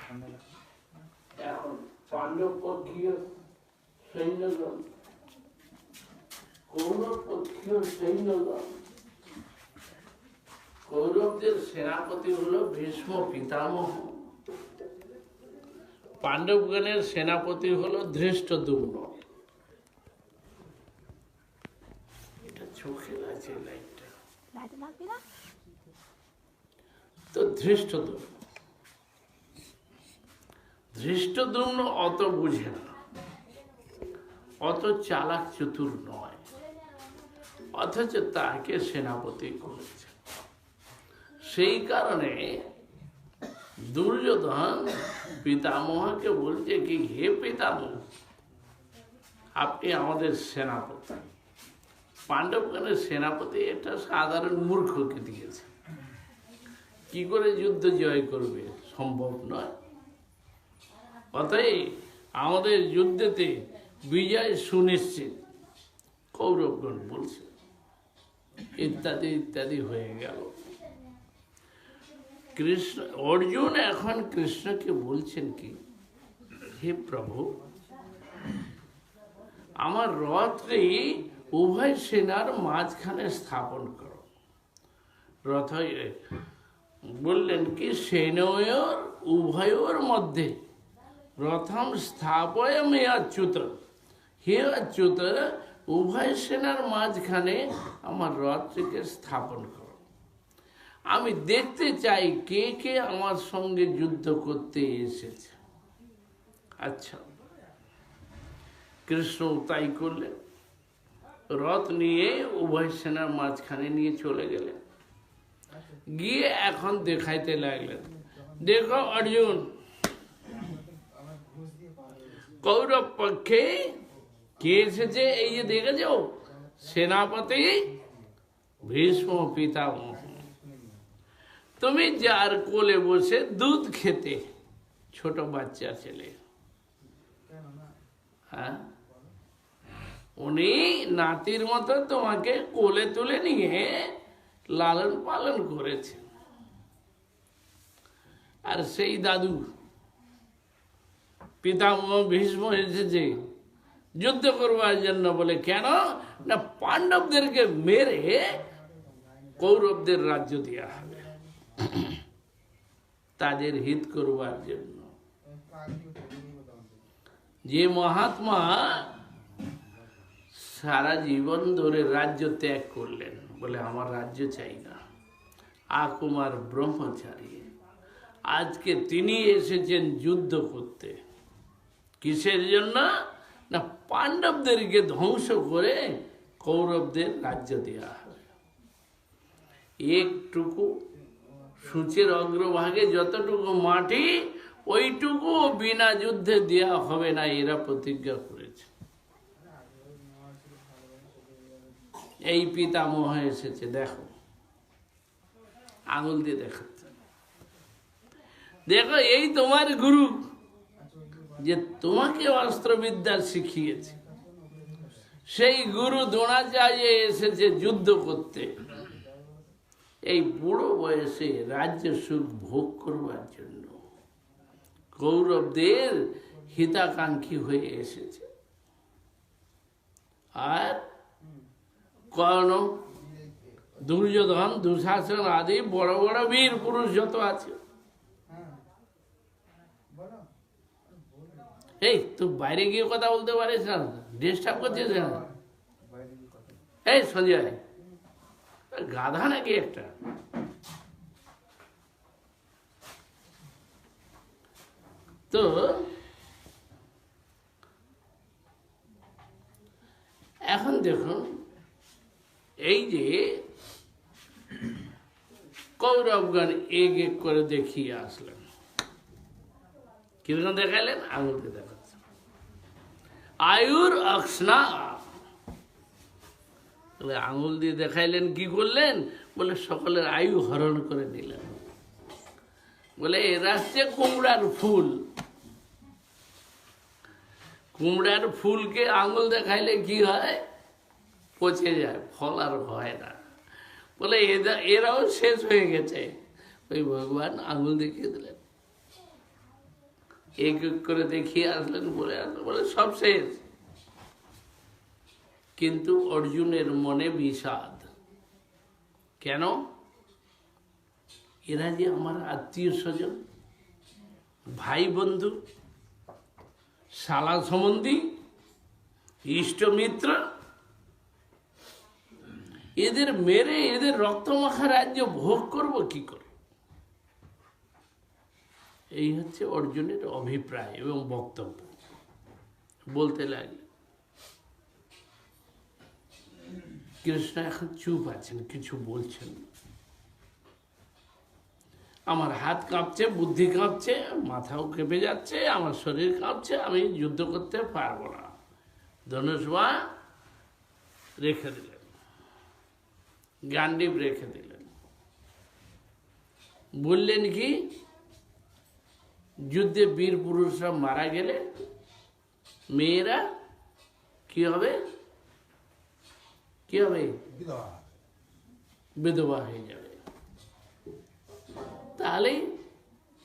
এখন পাণ্ডব পক্ষীয় সৈন্যগণ, কৌরব পক্ষীয় সৈন্যগণ, কৌরবদের সেনাপতি হলো ভীষ্ম পিতামহ, পাণ্ডবগণের সেনাপতি হলো ধৃষ্টদ্যুম্ন। এটা চোখে লাগছে লাইটটা। তো ধৃষ্টদ্যুম্ন অত বুঝে না, অত চালাক চতুর নয়, অথচ তাকে সেনাপতি করেছে। সেই কারণে দুর্যোধন পিতামহকে বলছে কি, হে পিতামহ, আপনি আমাদের সেনাপতি। পাণ্ডবগণের সেনাপতি একটা সাধারণ মূর্খকে দিয়েছে, কি করে যুদ্ধ জয় করবে, সম্ভব নয়। অতএব আমাদের যুদ্ধেতে বিজয় সুনিশ্চিত, কৌরবগণ বলছে, ইত্যাদি ইত্যাদি হয়ে গেল। কৃষ্ণ, অর্জুন এখন কৃষ্ণকে বলছেন কি, হে প্রভু, আমার রথটি উভয় সেনার মাঝখানে স্থাপন করো। রথ বললেন কি, সেনয়োর উভয়োর মধ্যে রথম স্থাপয়ামি অচ্যুত। হে অচ্যুত, উভয় সেনার মাঝখানে আমার রথটিকে স্থাপন করো। আমি দেখতে চাই কে কে আমার সঙ্গে যুদ্ধ করতে এসেছে। আচ্ছা, কৃষ্ণ তাই করলেন, রথ নিয়ে উভয় সেনার মাঝখানে নিয়ে চলে গেলেন। গিয়ে এখন দেখাইতে লাগলেন, দেখো অর্জুন, কৌরব পক্ষে কে এসেছে, এই যে দেখেছ, সেনাপতি ভীষ্ম পিতামহ। তুমি যার কোলে বসে দুধ খেতে, ছোট বাচ্চা ছেলে, হ্যাঁ, উনি নাতির মতো তোমাকে কোলে তুলে নিয়ে লালন পালন করেছে। আর সেই দাদু পিতামহ ভীষ্ম এসেছে যুদ্ধ করবার জন্য। বলে কেন না, পাণ্ডবদেরকে মেরে কৌরবদের রাজ্য দেওয়া হবে, তাদের হিত করবার জন্য। যে মহাত্মা সারা জীবন ধরে রাজ্য ত্যাগ করলেন, বলে আমার রাজ্য চাই না, আকুমার ব্রহ্মচারী, আজকে তিনি এসেছেন যুদ্ধ করতে। কিসের জন্য না, পাণ্ডবদেরকে ধ্বংস করে কৌরবদের রাজ্য দেওয়া হবে। একটুকু সূচের অগ্রভাগে যতটুকু মাটি, ওইটুকু বিনা যুদ্ধে দেওয়া হবে না, এরা প্রতিজ্ঞা করেছে। এই পিতামহ এসেছে, দেখো, আঙুল দিয়ে দেখাচ্ছে, দেখো এই তোমার গুরু, যে তোমাকে অস্ত্রবিদ্যা শিখিয়েছে, সেই গুরু দ্রোণাচার্য এসেছে যুদ্ধ করতে, এই বুড়ো বয়সে রাজ্য সুখ ভোগ করবার জন্য, কৌরবদের হিতাকাঙ্ক্ষী হয়ে এসেছে। আর কর্ণ, দুর্যোধন, দুঃশাসন আদি বড় বড় বীর পুরুষ যত আছে। এই তুই বাইরে গিয়ে কথা বলতে পারিস না, ডিস্টার্ব করছিস না? এই সঞ্জয়, গাধা নাকি একটা? তো এখন দেখুন, এই যে কৌরবগণ এক এক করে দেখিয়ে আসলেন। কিরকম দেখাইলেন? আঙুলকে দেখাচ্ছেন। আয়ুর অক্সনা, আঙুল দিয়ে দেখাইলেন। কি করলেন? বলে সকলের আয়ু হরণ করে নিলেন। বলে এরা হচ্ছে কুমড়ার ফুল। কুমড়ার ফুলকে আঙুল দেখাইলে কি হয়? পচে যায়, ফল আর হয় না। বলে এরাও শেষ হয়ে গেছে। ওই ভগবান আঙুল দেখিয়ে দিলেন। এক এক করে দেখিয়ে আসলেন, বলে আসলেন, বলে সব শেষ। কিন্তু অর্জুনের মনে বিষাদ। কেন? এরা যে আমার আত্মীয় স্বজন, ভাই বন্ধু, শালা সম্বন্ধী, ইষ্টমিত্র, এদের মেরে এদের রক্তমাখা রাজ্য ভোগ করব কি করে? এই হচ্ছে অর্জুনের অভিপ্রায় এবং বক্তব্য। বলতে লাগলেন। কৃষ্ণ এখন চুপ আছেন, কিছু বলছেন না। আমার হাত কাঁপছে, বুদ্ধি কাঁপছে, মাথাও কেঁপে যাচ্ছে, আমার শরীর কাঁপছে, আমি যুদ্ধ করতে পারবো না। ধনুষ বাণ রেখে দিলেন, গান্ডীব রেখে দিলেন। বললেন কি, যুদ্ধে বীর পুরুষরা মারা গেলে মেয়েরা কি হবে? কি হবে? বিধবা হয়ে যাবে। তাহলে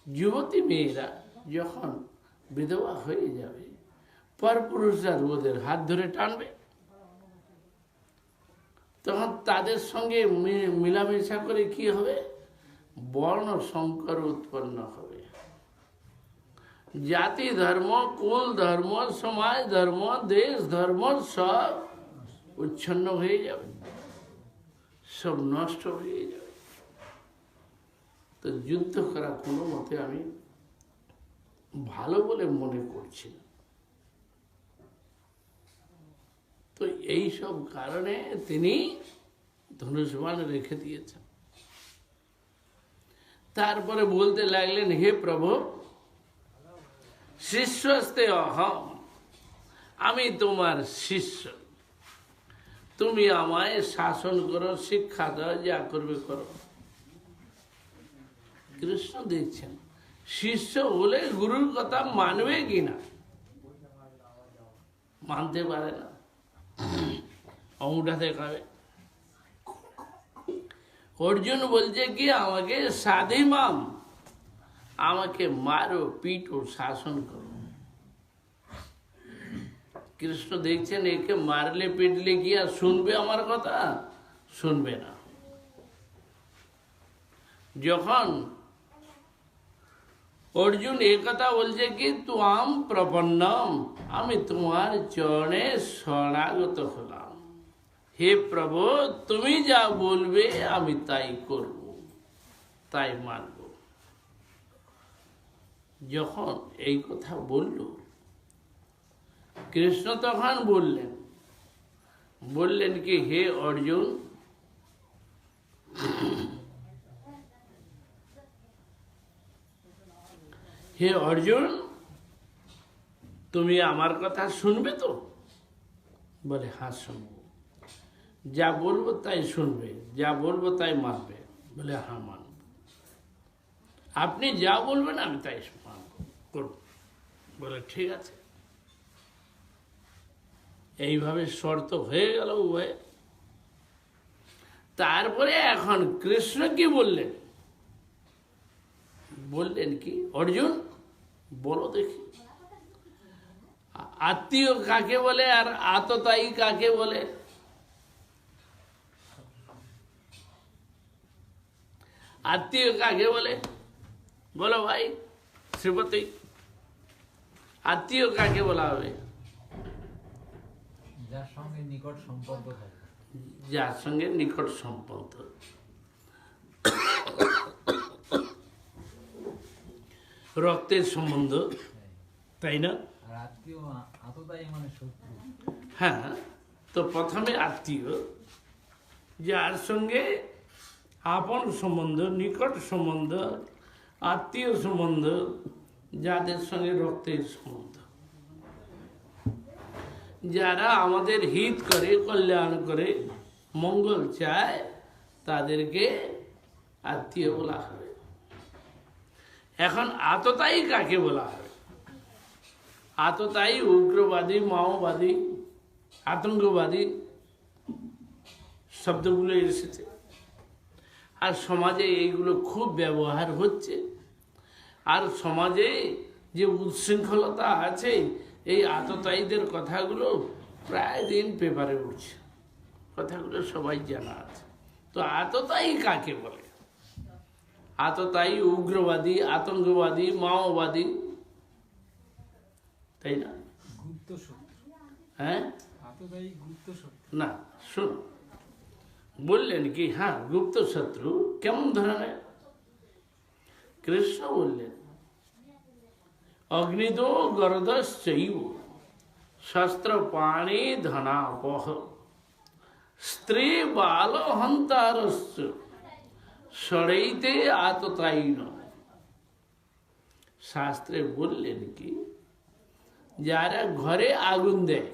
যুবতী মেয়েরা যখন বিধবা হয়ে যাবে, পর পুরুষরা ওদের হাত ধরে টানবে, তখন তাদের সঙ্গে মিলামেশা করে কি হবে? বর্ণ সংকর উৎপন্ন হবে। জাতি ধর্ম, কুল ধর্ম, সমাজ ধর্ম, দেশ ধর্ম সব উচ্ছন্ন হয়ে যাবে, সব নষ্ট হয়ে যাবে। তো যুদ্ধ করা কোনো মতে আমি ভালো বলে মনে করছি না। তো এই সব কারণে তিনি ধনুষ্বাণ রেখে দিয়েছেন। তারপরে বলতে লাগলেন, হে প্রভু, শিষ্যস্তে অহম, আমি তোমার শিষ্য, তুমি আমায় শাসন করো, শিক্ষা দাও, যা করবে করো। কৃষ্ণ দেখছেন শিষ্য হলে গুরুর কথা মানবে কিনা, মানতে পারে না, অঙ্গুঠা দেখাবে। অর্জুন বলছে কি, আমাকে সাধিমাম, আমাকে মারো, পিটো, শাসন করো। কৃষ্ণ দেখছেন একে মারলে পিটলে কি আর শুনবে আমার কথা? শুনবে না। যখন অর্জুন এই কথা বলছে কি, তুয়াম প্রপন্নম, আমি তোমার চরণে শরণাগত হলাম, হে প্রভু, তুমি যা বলবে আমি তাই করব, তাই মানব। যখন এই কথা বলল, কৃষ্ণ তখন বললেন কি, হে অর্জুন, হে অর্জুন, তুমি আমার কথা শুনবে তো? বলে, হ্যাঁ শুনবো। যা বলবো তাই শুনবে, যা বলবো তাই মানবে? বলে, হ্যাঁ মানব। আপনি যা বলবেন আমি তাই মানব, করব। বলে, ঠিক আছে। এইভাবে শর্ত হয়ে গেল উভয়ে। তারপরে এখন কৃষ্ণ কি বললেন? বললেন কি, অর্জুন বলো দেখি, আত্মীয় কাকে বলে আর আততায়ী কাকে বলে? আত্মীয় কাকে বলে বলো ভাই শ্রীপতি, আত্মীয় কাকে বলা হবে? যার সঙ্গে নিকট সম্পর্ক থাকে। যার সঙ্গে নিকট সম্পর্ক, রক্তের সম্বন্ধ, তাই না? আর আত্মীয় আততায়ী মানে শত্রু। হ্যাঁ, তো প্রথমে আত্মীয়, যার সঙ্গে আপন সম্বন্ধ, নিকট সম্বন্ধ, আত্মীয় সম্বন্ধ, যাদের সঙ্গে রক্তের সম্বন্ধ, যারা আমাদের হিত করে, কল্যাণ করে, মঙ্গল চায়, তাদেরকে আত্মীয় বলা হবে। এখন আততায়ী কাকে বলা হবে? আততায়ী উগ্রবাদী, মাওবাদী, আতঙ্কবাদী শব্দগুলো এসেছে, আর সমাজে এইগুলো খুব ব্যবহার হচ্ছে। আর সমাজে যে উচ্ছৃঙ্খলতা আছে, এই আততায়ীদের কথাগুলো প্রায় দিন পেপারে উঠছে, কথাগুলো সবাই জানা আছে। তো আততায়ী কাকে বলে? আততায়ী উগ্রবাদী, আতঙ্কবাদী, মাওবাদী, তাই না? গুপ্ত শত্রু। হ্যাঁ, আততায়ী গুপ্ত শত্রু। না শুন, বললেন কি হ্যাঁ গুপ্ত শত্রু কেমন ধরনের? কৃষ্ণ বললেন অগ্নিদো গরদশ্চৈব শস্ত্র পাণি ধনাপহ স্ত্রী বাল হন্তারশ্চ ষড়ৈতে আততায়ীন। শাস্ত্রে বললেন কি, যারা ঘরে আগুন দেয়,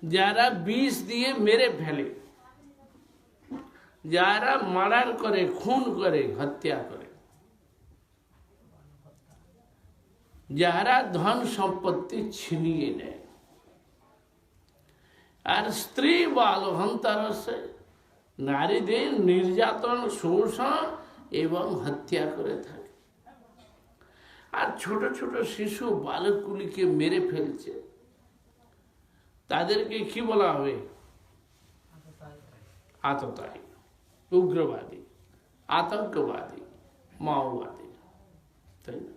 যারা বিষ দিয়ে মেরে ফেলে, যারা মার্ডার করে, খুন করে, হত্যা করে, যারা ধন সম্পত্তি ছিনিয়ে নেয়, আর স্ত্রী বাল হন্তারসে নারীদের নির্যাতন, শোষণ এবং হত্যা করে থাকে, আর ছোট ছোট শিশু বালকগুলিকে মেরে ফেলছে, তাদেরকে কি বলা হবে? আততায়ী, উগ্রবাদী, আতঙ্কবাদী, মাওবাদী, তাই না?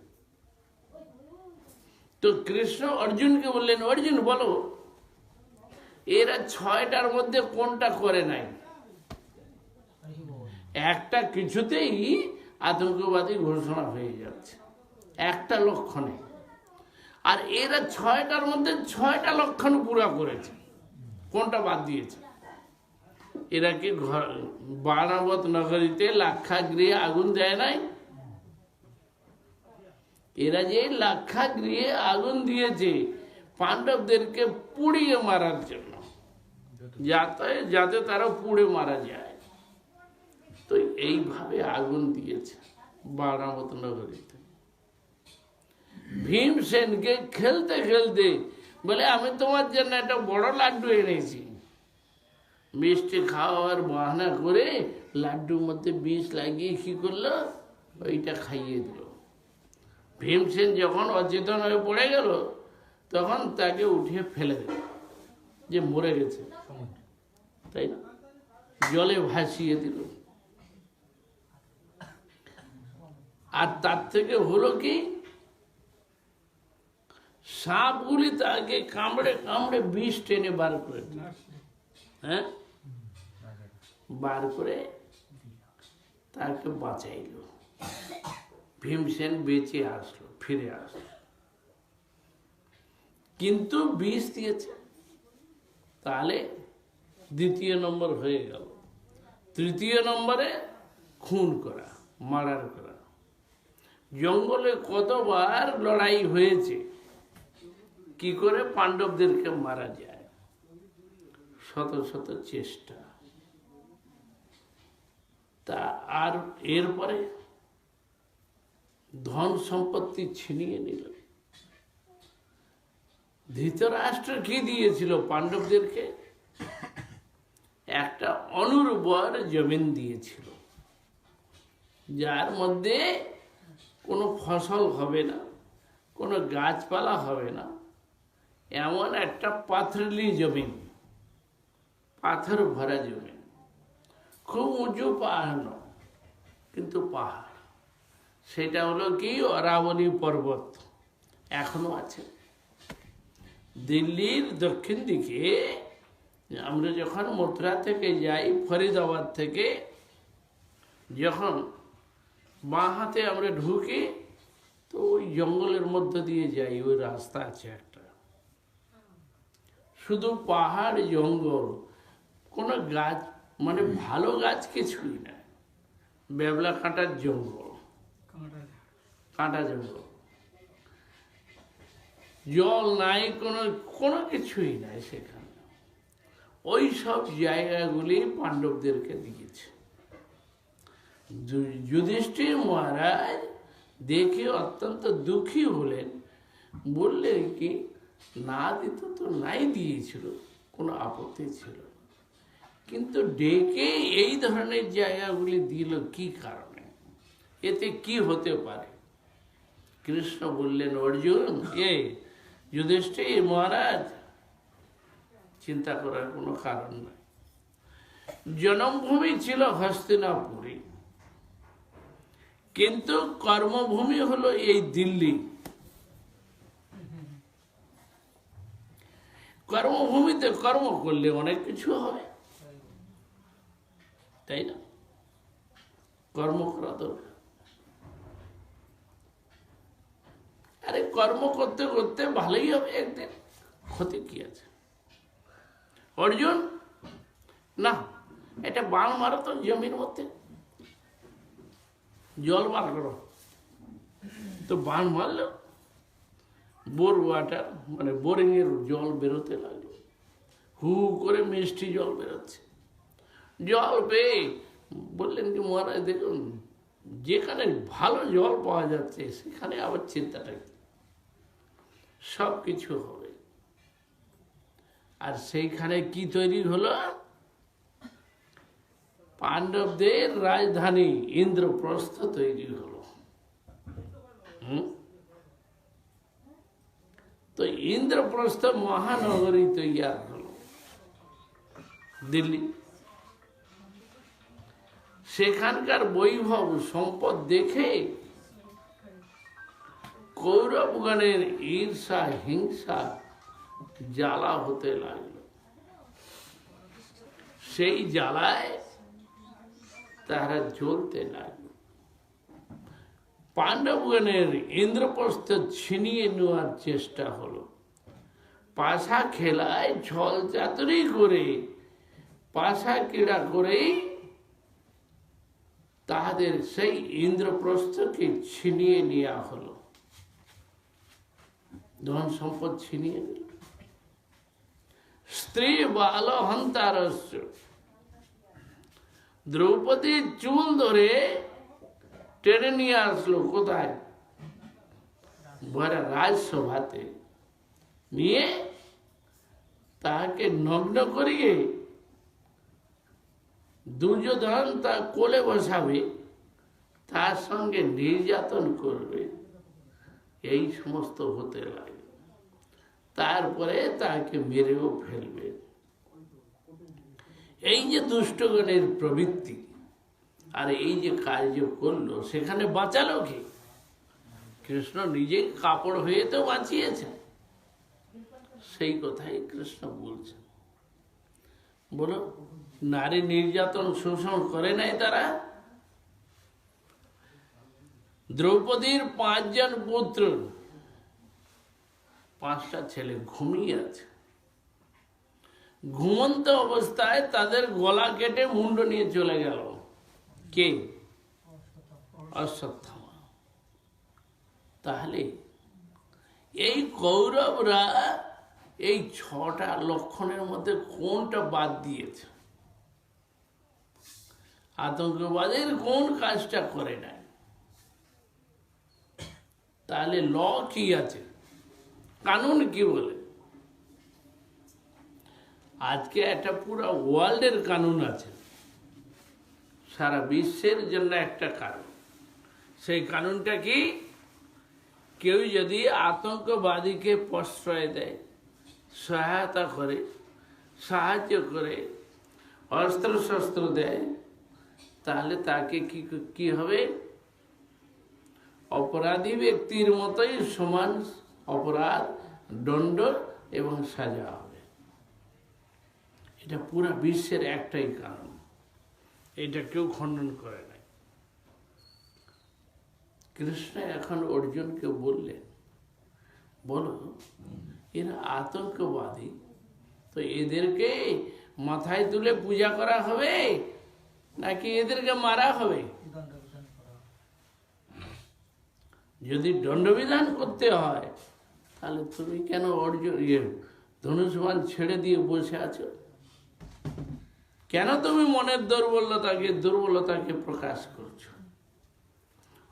তো কৃষ্ণ অর্জুনকে বললেন, অর্জুন বলো এরা ছয়টার মধ্যে কোনটা করে নাই? একটা কিছুতেই আতঙ্কবাদী ঘোষণা হয়ে যাচ্ছে, একটা লক্ষণে। আর এরা ছয়টার মধ্যে ছয়টা লক্ষণ পুরা করেছে, কোনটা বাদ দিয়েছে? এরা কি বারাবত নগরীতে লাক্ষাগৃহে আগুন দেয় নাই? এরা যে লাক্ষাগৃহে আগুন দিয়েছে পাণ্ডবদেরকে পুড়িয়ে মারার জন্য, যাতে তারা পুড়ে মারা যায়। তো এইভাবে আগুন দিয়েছে বারাবত নগরীতে। ভীমসেনকে খেলতে খেলতে বলে, আমি তোমার জন্য একটা বড় লাড্ডু এনেছি। মিষ্টি খাওয়ার বাহানা করে লাড্ডুর মধ্যে বিষ লাগিয়ে কি করলো, ওইটা খাইয়ে দিল। ভীমসেন যখন অচেতন হয়ে পড়ে গেল, তখন তাকে উঠিয়ে ফেলে দিল, যে মরে গেছে, তাই না? জলে ভাসিয়ে দিল। আর তার থেকে হলো কি, সাপগুলি তাকে কামড়ে কামড়ে বিষ টেনে বার করে দিল। হ্যাঁ, বার করে তাকে বাঁচাইল। ভীমসেন বেঁচে আসলো, ফিরে আসলো, কিন্তু বিষ দিয়েছে। তাহলে দ্বিতীয় নম্বর হয়ে গেল। তৃতীয় নম্বরে খুন করা, মার্ডার করা। জঙ্গলে কতবার লড়াই হয়েছে, কি করে পাণ্ডবদেরকে মারা যায়, শত শত চেষ্টা। তা আর এরপরে ধন সম্পত্তি ছিনিয়ে নিল। ধৃতরাষ্ট্র কি দিয়েছিল পাণ্ডবদেরকে? একটা অনুর্বর জমিন দিয়েছিল, যার মধ্যে কোনো ফসল হবে না, কোনো গাছপালা হবে না, এমন একটা পাথরলি জমিন, পাথর ভরা জমিন। খুব উঁচু পাহাড় নয়, কিন্তু পাহাড়। সেটা হলো কি, অরাবলী পর্বত, এখনো আছে। দিল্লির দক্ষিণ দিকে আমরা যখন মথুরা থেকে যাই, ফরিদাবাদ থেকে যখন বাঁ হাতে আমরা ঢুকি, তো ওই জঙ্গলের মধ্যে দিয়ে যাই, ওই রাস্তা আছে একটা, শুধু পাহাড় জঙ্গল, কোনো গাছ, মানে ভালো গাছ কিছুই না, বেবলা কাঁটার জঙ্গল, কাঁটা জঙ্গল, জল নাই, কোনো কিছুই নাই সেখানে। ওই সব জায়গাগুলি পাণ্ডবদেরকে দিয়েছে। যুধিষ্ঠির মহারাজ দেখে অত্যন্ত দুঃখী হলেন, বললেন কি, না দিত তো নাই দিয়েছিল, কোনো আপত্তি ছিল, কিন্তু ডেকে এই ধরনের জায়গাগুলি দিল কি কারণে, এতে কি হতে পারে? কৃষ্ণ বললেন, অর্জুন, যুধিষ্ঠির মহারাজ, চিন্তা করার কোনো কারণ নাই। জন্মভূমি ছিল হস্তিনাপুরী, কিন্তু কর্মভূমি হলো এই দিল্লি। কর্মভূমিতে কর্ম করলে অনেক কিছু হবে, তাই না? কর্ম করা দরকার। আরে কর্ম করতে করতে ভালোই হবে একদিন, ক্ষতি কি আছে? অর্জুন, না, এটা বাণ মারো তো জমির মধ্যে, জল বার করো। তো বাণ মারলো, বোর ওয়াটার মানে বোরিং এর জল বেরোতে লাগলো, হু করে মিষ্টি জল বেরোচ্ছে। জল পেয়ে বললেন কি, মহারাজ দেখুন, যেখানে ভালো জল পাওয়া যাচ্ছে সেখানে আবার চিন্তাটা কি, সব কিছু হবে। আর সেইখানে কি তৈরি হলো? পাণ্ডবদের রাজধানী ইন্দ্রপ্রস্থ তৈরি হলো। তো ইন্দ্রপ্রস্থ মহানগরী তৈরি হলো, দিল্লি। সেখানকার বৈভব সম্পদ দেখে কৌরবগণের ঈর্ষা হিংসা জ্বালা হতে লাগলো। সেই জ্বালায় তারা জ্বলতে লাগলো। পাণ্ডবগণের ইন্দ্রপ্রস্থ ছিনিয়ে নেওয়ার চেষ্টা হলো। পাশা খেলায় ছল চাতুরি করে, পাশা ক্রীড়া করেই তাদের সেই ইন্দ্রপ্রস্থকে ছিনিয়ে নেওয়া হলো, ধন সম্পদ ছিনিয়ে নিল। স্ত্রী বাল হন্তারস্য, দ্রৌপদীর চুল ধরে টেনে নিয়ে আসলো কোথায়? বড় রাজসভাতে নিয়ে তাকে নগ্ন করিয়ে দুর্যোধন তা কোলে বসাবে, তার সঙ্গে নির্যাতন করবে, এই সমস্ত হতে লাগে। তারপরে তাকে মেরেও ফেলবে। এই যে দুষ্টগণের প্রবৃত্তি আর এই যে কার্য করলো, সেখানে বাঁচালো কি? কৃষ্ণ নিজেই কাপড় হয়ে তো বাঁচিয়েছে। সেই কথাই কৃষ্ণ বলছেন। বলো, নারী নির্যাতন শোষণ করে নাই তারা? দ্রৌপদীর 5 জন পুত্র, 5টা ছেলে ঘুমিয়ে আছে। ঘুমন্ত অবস্থায় তাদের গলা কেটে মুন্ড নিয়ে চলে গেল কে? অশ্বত্থামা। তাহলে এই কৌরবরা এই 6টা লক্ষণের মধ্যে কোনটা বাদ দিয়েছে? আতঙ্কবাদের কোন কাজটা করে নাই? তাহলে ল কি আছে, কানুন কি বলে? আজকে একটা পুরো ওয়ার্ল্ডের কানুন আছে, সারা বিশ্বের জন্য একটা কানুন। সেই কানুনটা কি? কেউ যদি আতঙ্কবাদীকে প্রশ্রয় দেয়, সহায়তা করে, সাহায্য করে, অস্ত্র শস্ত্র দেয়, তাহলে তাকে কি হবে? অপরাধী ব্যক্তির মতোই সমান অপরাধ, দণ্ড এবং সাজা হবে। এটা পুরো বিশ্বের একটাই কারণ, এটা কেউ খণ্ডন করে নাই। কৃষ্ণ এখন অর্জুনকে বললেন, বলো, এরা আতঙ্কবাদী, তো এদেরকে মাথায় তুলে পূজা করা হবে নাকি এদেরকে মারা হবে? যদি দণ্ডবিধান করতে হয়, তাহলে তুমি কেন অর্জুন ধনুষ্মান ছেড়ে দিয়ে বসে আছো? কেন তুমি মনের দুর্বলতাকে প্রকাশ করছো?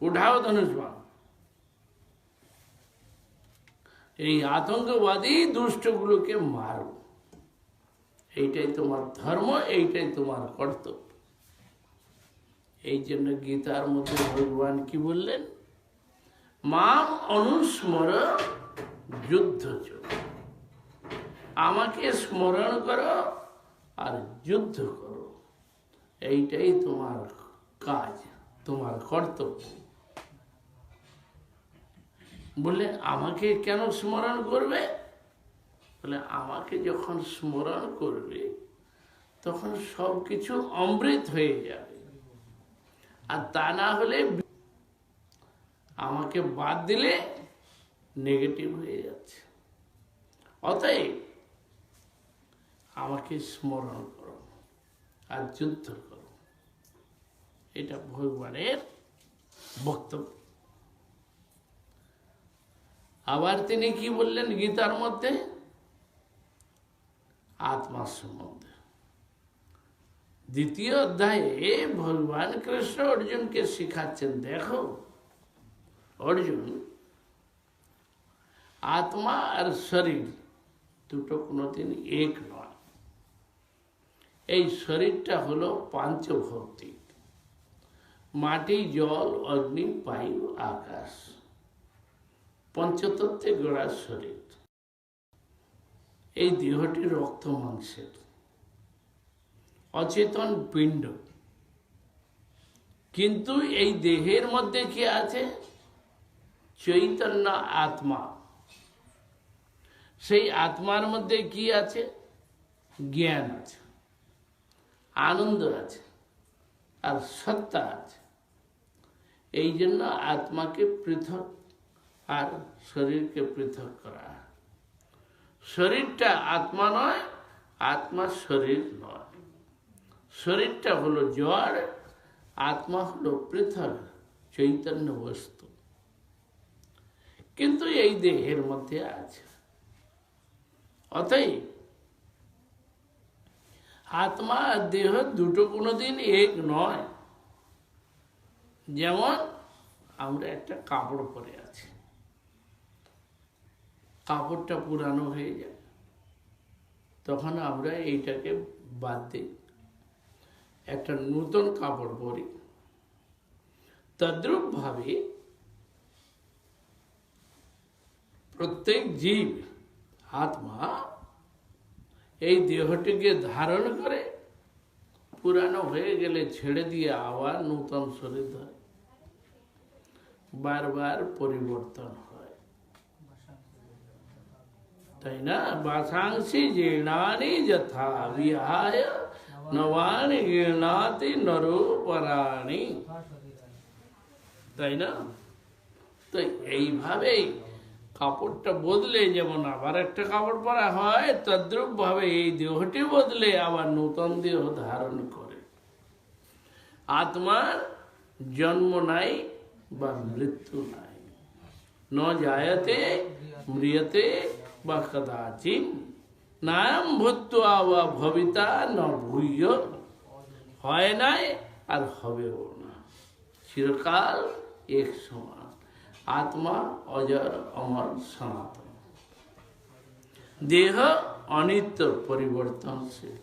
উঠাও ধনুষ্মান। এই আতঙ্কবাদী দুষ্টগুলোকে মারো, এইটাই তোমার ধর্ম, এইটাই তোমার কর্তব্য। এই জন্য গীতার মধ্যে ভগবান কি বললেন? মাম অনুস্মর যুদ্ধ চ, আমাকে স্মরণ করো আর যুদ্ধ করো, এইটাই তোমার কাজ, তোমার কর্তব্য। বলে আমাকে কেন স্মরণ করবে? বলে আমাকে যখন স্মরণ করবে তখন সব কিছু অমৃত হয়ে যাবে, আর তা না হলে আমাকে বাদ দিলে নেগেটিভ হয়ে যাচ্ছে। অতএব আমাকে স্মরণ করো আর যুদ্ধ করো, এটা ভগবানের বক্তব্য। আবার তিনি কি বললেন গীতার মধ্যে? আত্মা সম্বন্ধে দ্বিতীয় অধ্যায়ে ভগবান কৃষ্ণ অর্জুনকে শিখাচ্ছেন, দেখো অর্জুন, আত্মা আর শরীর দুটো কোনোদিন এক নয়। এই শরীরটা হলো পাঞ্চভৌতিক, মাটি, জল, অগ্নি, বায়ু, আকাশ, পঞ্চতত্ত্বে গড়া শরীর। এই দেহটি রক্ত মাংসের অচেতন পিণ্ড, কিন্তু এই দেহের মধ্যে কি আছে? চৈতন্য আত্মা। সেই আত্মার মধ্যে কি আছে? জ্ঞান আছে, আনন্দ আছে, আর সত্তা আছে। এই জন্য আত্মাকে পৃথক আর শরীরকে পৃথক করা। শরীরটা আত্মা নয়, আত্মা শরীর নয়। শরীরটা হলো জড়, আত্মা হলো পৃথক চৈতন্য বস্তু, কিন্তু এই দেহের মধ্যে আছে। অতএব আত্মা আর দেহ দুটো কোনোদিন এক নয়। যেমন আমরা একটা কাপড় পরে আছি, কাপড়টা পুরানো হয়ে যায়, তখন আমরা এইটাকে বাদ দিই, একটা নতুন কাপড় পরি। তদ্রূপ ভাবে প্রত্যেক জীব আত্মা এই দেহটিকে ধারণ করে, পুরানো হয়ে গেলে ছেড়ে দিয়ে আবার নতুন শরীর ধরে, বারবার পরিবর্তন হয়, তাই না? বাসাংসি জীর্ণানি যথা বিহায় নবানি গৃহণাতি নরোপরাণি, তাই না? তো এইভাবেই কাপড়টা বদলে যেমন আবার একটা কাপড় পরা হয়, তদ্রূপ ভাবে এই দেহটি বদলে আবার নতুন দেহ ধারণ করে। আত্মার জন্ম নাই বা মৃত্যু নাই, ন জায়তে ম্রিয়তে বা কদাচিৎ, নায়ম ভূত্বা বা ভবিতা ন ভূয়, হয় নাই আর হবেও না, চিরকাল এক সমান। আত্মা অজর অমর সনাতন, দেহ অনিত্য পরিবর্তনশীল।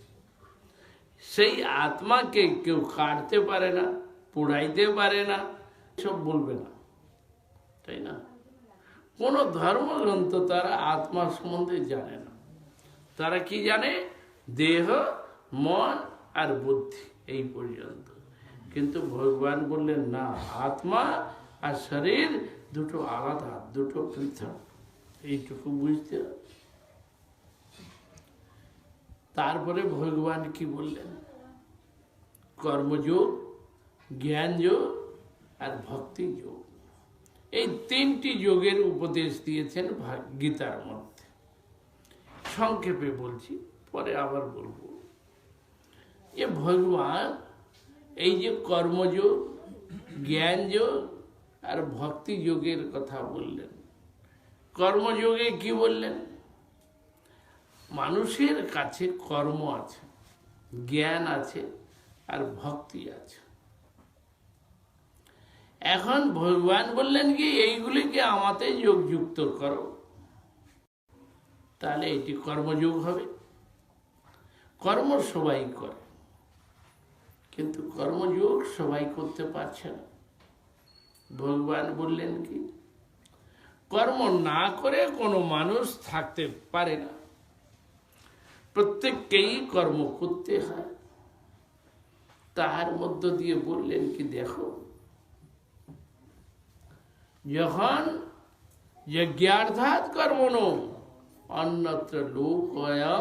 সেই আত্মাকে কেউ কাটতে পারে না, পুড়াইতে পারে না, সব বলবে না, তাই না? কোন ধর্মগ্রন্থ তারা আত্মা সম্বন্ধে জানে না। তারা কি জানে? দেহ, মন আর বুদ্ধি, এই পর্যন্ত। কিন্তু ভগবান বললেন না, আত্মা আর শরীর দুটো আলাদা, দুটো পৃথক, এইটুকু বুঝতে হবে। তারপরে ভগবান কি বললেন? কর্মযোগ, জ্ঞান যোগ আর ভক্তি যোগ, এই তিনটি যোগের উপদেশ দিয়েছেন গীতার মধ্যে। সংক্ষেপে বলছি, পরে আবার বলবো। যে ভগবান এই যে কর্মযোগ, জ্ঞান যোগ আর ভক্তি যোগের কথা বললেন। কর্মযোগে কি বললেন? মানুষের কাছে কর্ম আছে, জ্ঞান আছে আর ভক্তি আছে। এখন ভগবান বললেন কি, এইগুলিকে আমাতে যোগযুক্ত করো, তাহলে এটি কর্মযোগ হবে। কর্ম সবাই করে, কিন্তু কর্মযোগ সবাই করতে পারছে না। ভগবান বললেন কি, কর্ম না করে কোনো মানুষ থাকতে পারে না, প্রত্যেককেই কর্ম করতে হয়। তার মধ্য দিয়ে বললেন কি, দেখো, যখন যজ্ঞার্থাৎ কর্মণ অন্যত্র লোকয়া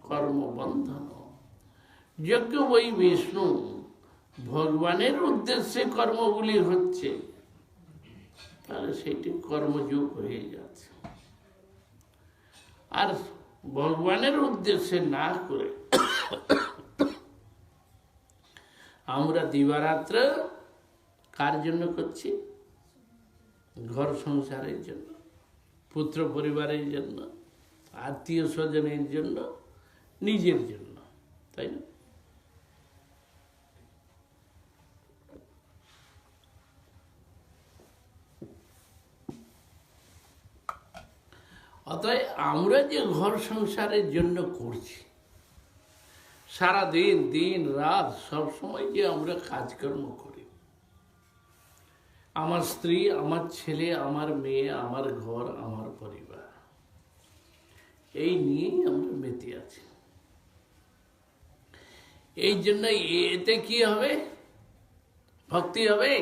কর্মবন্ধন, যজ্ঞ বই বিষ্ণু, ভগবানের উদ্দেশ্যে কর্মগুলি হচ্ছে, তাহলে সেটি কর্মযোগ হয়ে যাচ্ছে। আর ভগবানের উদ্দেশ্যে না করে আমরা দিবারাত্র কার জন্য করছি? ঘর সংসারের জন্য, পুত্র পরিবারের জন্য, আত্মীয় স্বজনের জন্য, নিজের জন্য, তাই না? অতএব আমরা যে ঘর সংসারের জন্য করছি, সারাদিন দিন রাত সব সময় যে আমরা কাজকর্ম করি, আমার স্ত্রী, আমার ছেলে, আমার মেয়ে, আমার ঘর, আমার পরিবার, এই নিয়েই আমরা মেতে আছি। এই জন্য এতে কি হবে? ভক্তি হবে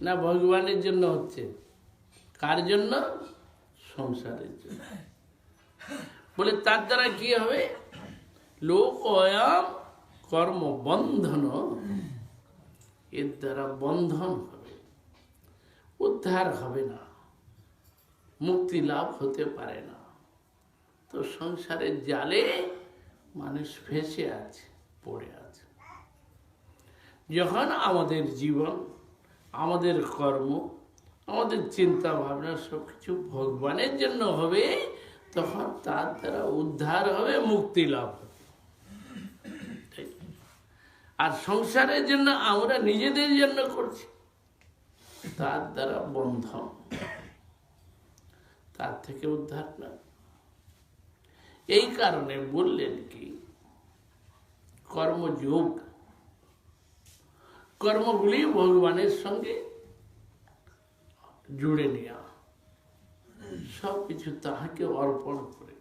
না ভগবানের জন্য হচ্ছে? কার জন্য? সংসারের জন্য। বলে তার দ্বারা কি হবে? লোকয়াম কর্ম বন্ধন, এর দ্বারা বন্ধন হবে, উদ্ধার হবে না, মুক্তি লাভ হতে পারে না। তো সংসারের জালে মানুষ ফেঁসে আছে, পড়ে আছে। যখন আমাদের জীবন, আমাদের কর্ম, আমাদের চিন্তা ভাবনা সবকিছু ভগবানের জন্য হবে, তখন তার দ্বারা উদ্ধার হবে, মুক্তি লাভ হবে। আর সংসারের জন্য আমরা নিজেদের জন্য করছি, তার দ্বারা বন্ধন, তার থেকে উদ্ধার না। এই কারণে বললেন কি, কর্মযোগ, কর্মগুলি ভগবানের সঙ্গে জুড়ে নেওয়া, সবকিছু তাহাকে অর্পণ করে।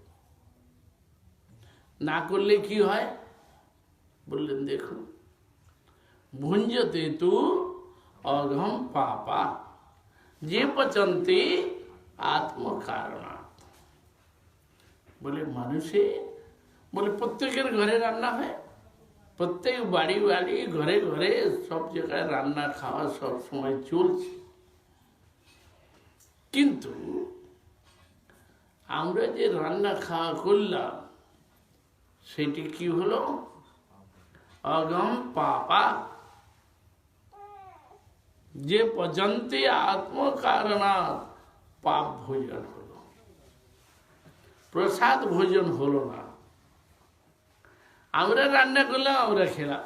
না করলে কি হয় বললেন, দেখুন, ভুঞ্জতে তু অঘম পাপা যে পচন্তি আত্মকারণাৎ। বলে মানুষে, বলে প্রত্যেকের ঘরে রান্না হয়, প্রত্যেক বাড়ি বাড়ি, ঘরে ঘরে, সব জায়গায় রান্না খাওয়া সব সময় চলছে। কিন্তু আমরা যে রান্না খাওয়া করলাম, সেটি কি হলো? অগম পাপা যে পচন্তি আত্মকারণাৎ, পাপ ভোজন হলো, প্রসাদ ভোজন হলো না। আমরা রান্না করলাম, আমরা খেলাম,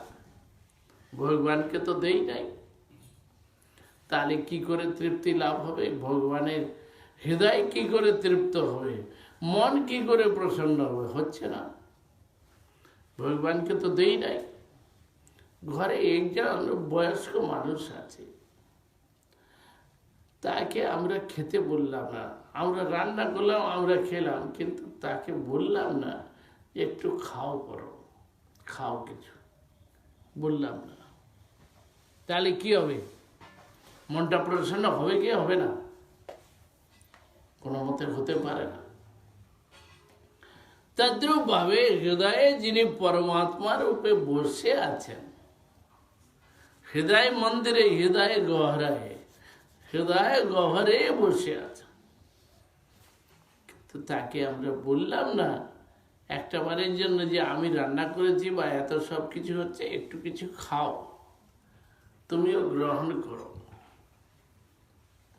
ভগবানকে তো দেই নাই। তাহলে কি করে তৃপ্তি লাভ হবে? ভগবানের হৃদয় কি করে তৃপ্ত হবে? মন কি করে প্রসন্ন হবে? হচ্ছে না, ভগবানকে তো দেই নাই। ঘরে একজন বয়স্ক মানুষ আছে, তাকে আমরা খেতে বললাম না, আমরা রান্না করলাম, আমরা খেলাম, কিন্তু তাকে বললাম না একটু খাও, করো, খাও কিছু, বললাম না। তাহলে কি হবে? মনটা প্রসন্ন হবে কি হবে না? কোনো মতে হতে পারে না। তদ্রূপ ভাবে হৃদয়ে যিনি পরমাত্মা রূপে বসে আছেন, হৃদয় মন্দিরে, হৃদয় গহরায়, হৃদয় গহরে বসে আছেন, তো তাকে আমরা বললাম না একটা বারের জন্য যে আমি রান্না করেছি বা এত সব কিছু হচ্ছে, একটু কিছু খাও, তুমিও গ্রহণ করো,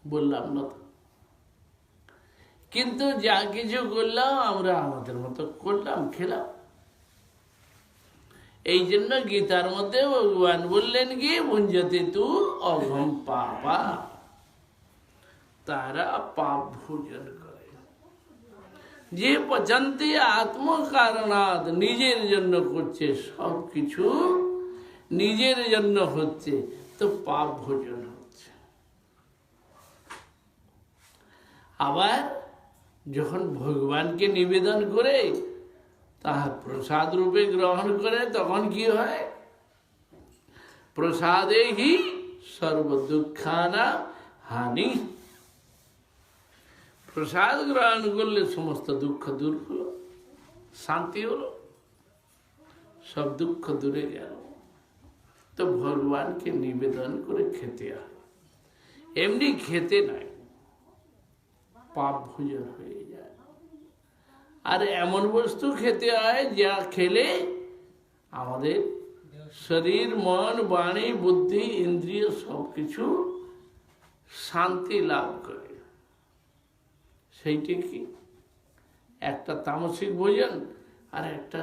বললাম না তো। কিন্তু যা কিছু করলাম আমরা আমাদের মতো করলাম, খেলাম। এই জন্য গীতার মধ্যে ভগবান বললেন কি, ভুঞ্জতে তু অঘম পাপা, তারা পাপ ভোজন করে। যে পচন্তি আত্মকারণাৎ, নিজের জন্য করছে, সব কিছু নিজের জন্য হচ্ছে, তো পাপ ভোজন হচ্ছে। আবার যখন ভগবানকে নিবেদন করে তাহা প্রসাদ রূপে গ্রহণ করে তখন কি হয়? প্রসাদে হি সর্বদুঃখানা হানি। প্রসাদ গ্রহণ করলে সমস্ত দুঃখ দূর হলো, শান্তি হলো, সব দুঃখ দূরে গেল। তো ভগবানকে নিবেদন করে খেতে হয়, এমনি খেতে নাই, পাপ ভোজন হয়ে যায়। আর এমন বস্তু খেতে হয় যা খেলে আমাদের শরীর, মন, বাণী, বুদ্ধি, ইন্দ্রিয় সবকিছু শান্তি লাভ করে। সেইটি কি? একটা তামসিক ভোজন আর একটা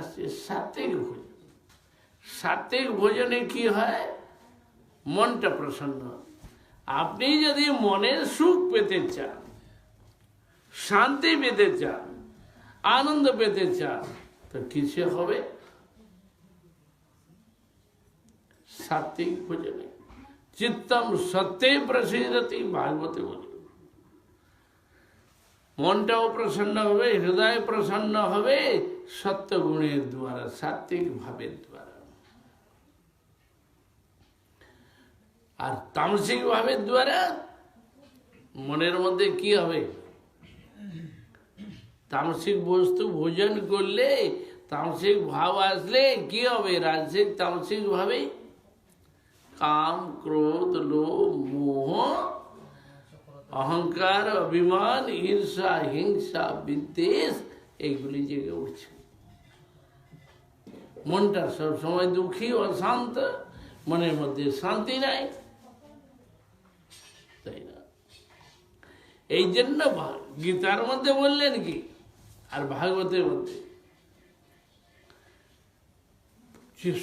সাত্ত্বিক ভোজন। সাত্ত্বিক ভোজনে কি হয়? মনটা প্রসন্ন। আপনি যদি মনের সুখ পেতে চান, শান্তি পেতে চান, আনন্দ পেতে চান, তো কিসে হবে? সাত্ত্বিক ভোজনে। চিত্তম সত্যে প্রসিদ্ধতি, ভাগবতে বলে। মনটাও প্রসন্ন হবে, হৃদয় প্রসন্ন হবে সত্য গুণের দ্বারা, সাত্ত্বিক ভাবের দ্বারা। আর তামসিক ভাবের দ্বারা মনের মধ্যে কি হবে? তামসিক বস্তু ভোজন করলে, তামসিক ভাব আসলে কি হবে? রাজসিক তামসিক ভাবে কাম, ক্রোধ, লোভ, মোহ, অহংকার, অভিমান, ঈর্ষা, হিংসা, বিদ্বেষ এগুলি জেগে উঠছে। মনটা সবসময় দুঃখী, অশান্ত, মনের মধ্যে শান্তি নাই, তাই না? এই জন্য গীতার মধ্যে বললেন কি, আর ভাগবতের মধ্যে,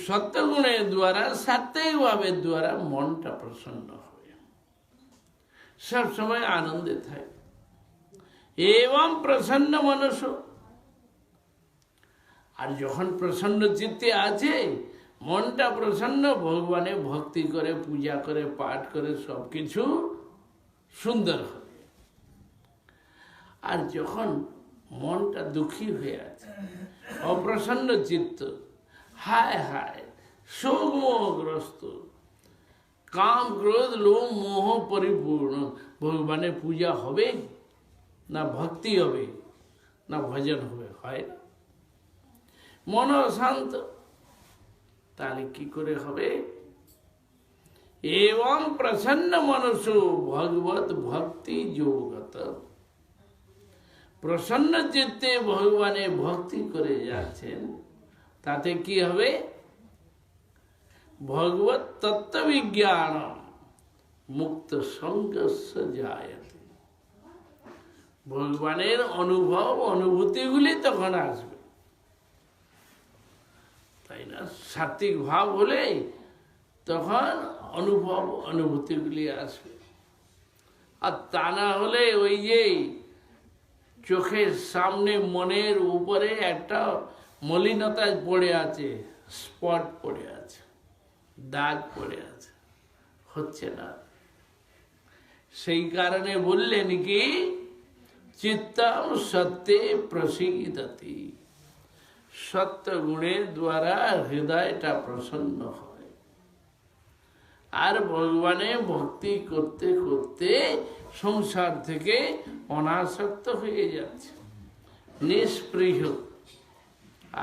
সত্যগুণের দ্বারা, সাত্ত্বিক ভাবের দ্বারা মনটা প্রসন্ন হবে, সব সময় আনন্দে থাকে। এবং প্রসন্ন মনস। আর যখন প্রসন্ন চিত্তে আছে, মনটা প্রসন্ন, ভগবানের ভক্তি করে, পূজা করে, পাঠ করে সবকিছু সুন্দর হবে। আর যখন মনটা দুঃখী হয়ে আছে, অপ্রসন্ন চিত্ত, হায় হায়, শোক মোহগ্রস্ত, কাম, ক্রোধ, লোভ, মোহ পরিপূর্ণ, ভগবানের পূজা হবে না? ভক্তি হবে না? ভজন হবে? হয় না। মন অশান্ত, তাহলে কি করে হবে? এবং প্রসন্ন মনস ভগবত ভক্তি যোগত। প্রসন্ন চিত্তে ভগবানের ভক্তি করে যাচ্ছেন, তাতে কি হবে? ভগবত তত্ত্ববিজ্ঞান মুক্ত সঙ্গস্য জায়তে। ভগবানের অনুভব, অনুভূতিগুলি তখন আসবে, তাই না? সাত্ত্বিক ভাব হলে তখন অনুভব, অনুভূতিগুলি আসবে। আর তা না হলে ওই যে চোখের সামনে, মনের উপরে একটা মলিনতা পড়ে আছে, স্পট পড়ে আছে, দাগ পড়ে আছে, হচ্ছে না। সেই কারণে বললেন কি, চিত্তম সত্যে প্রসিদ্ধতি। সত্য গুণের দ্বারা হৃদয়টা প্রসন্ন হয়। আর ভগবানের ভক্তি করতে করতে সংসার থেকে অনাসক্ত হয়ে যাচ্ছে, নিষ্পৃহ,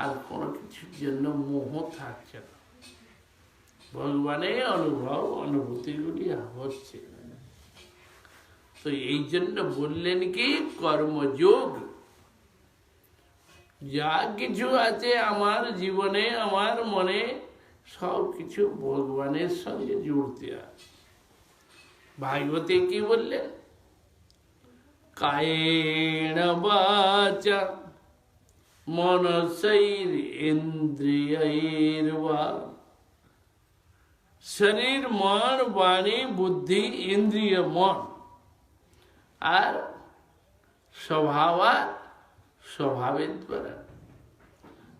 আর কোনো কিছুর জন্য মোহ থাকছে না। ভগবানের অনুভব, অনুভূতিগুলি হচ্ছে। তো এই জন্য বললেন কি, কর্মযোগ। যা কিছু আছে আমার জীবনে, আমার মনে, সব কিছু ভগবানের সঙ্গে জুড়তে হয়। ভাগবতে কি বললেন? কায়েন বাচা মনসৈরিন্দ্রিয়ৈর্বা। শরীর, মন, বাণী, বুদ্ধি, ইন্দ্রিয়, মন আর স্বভাবের দ্বারা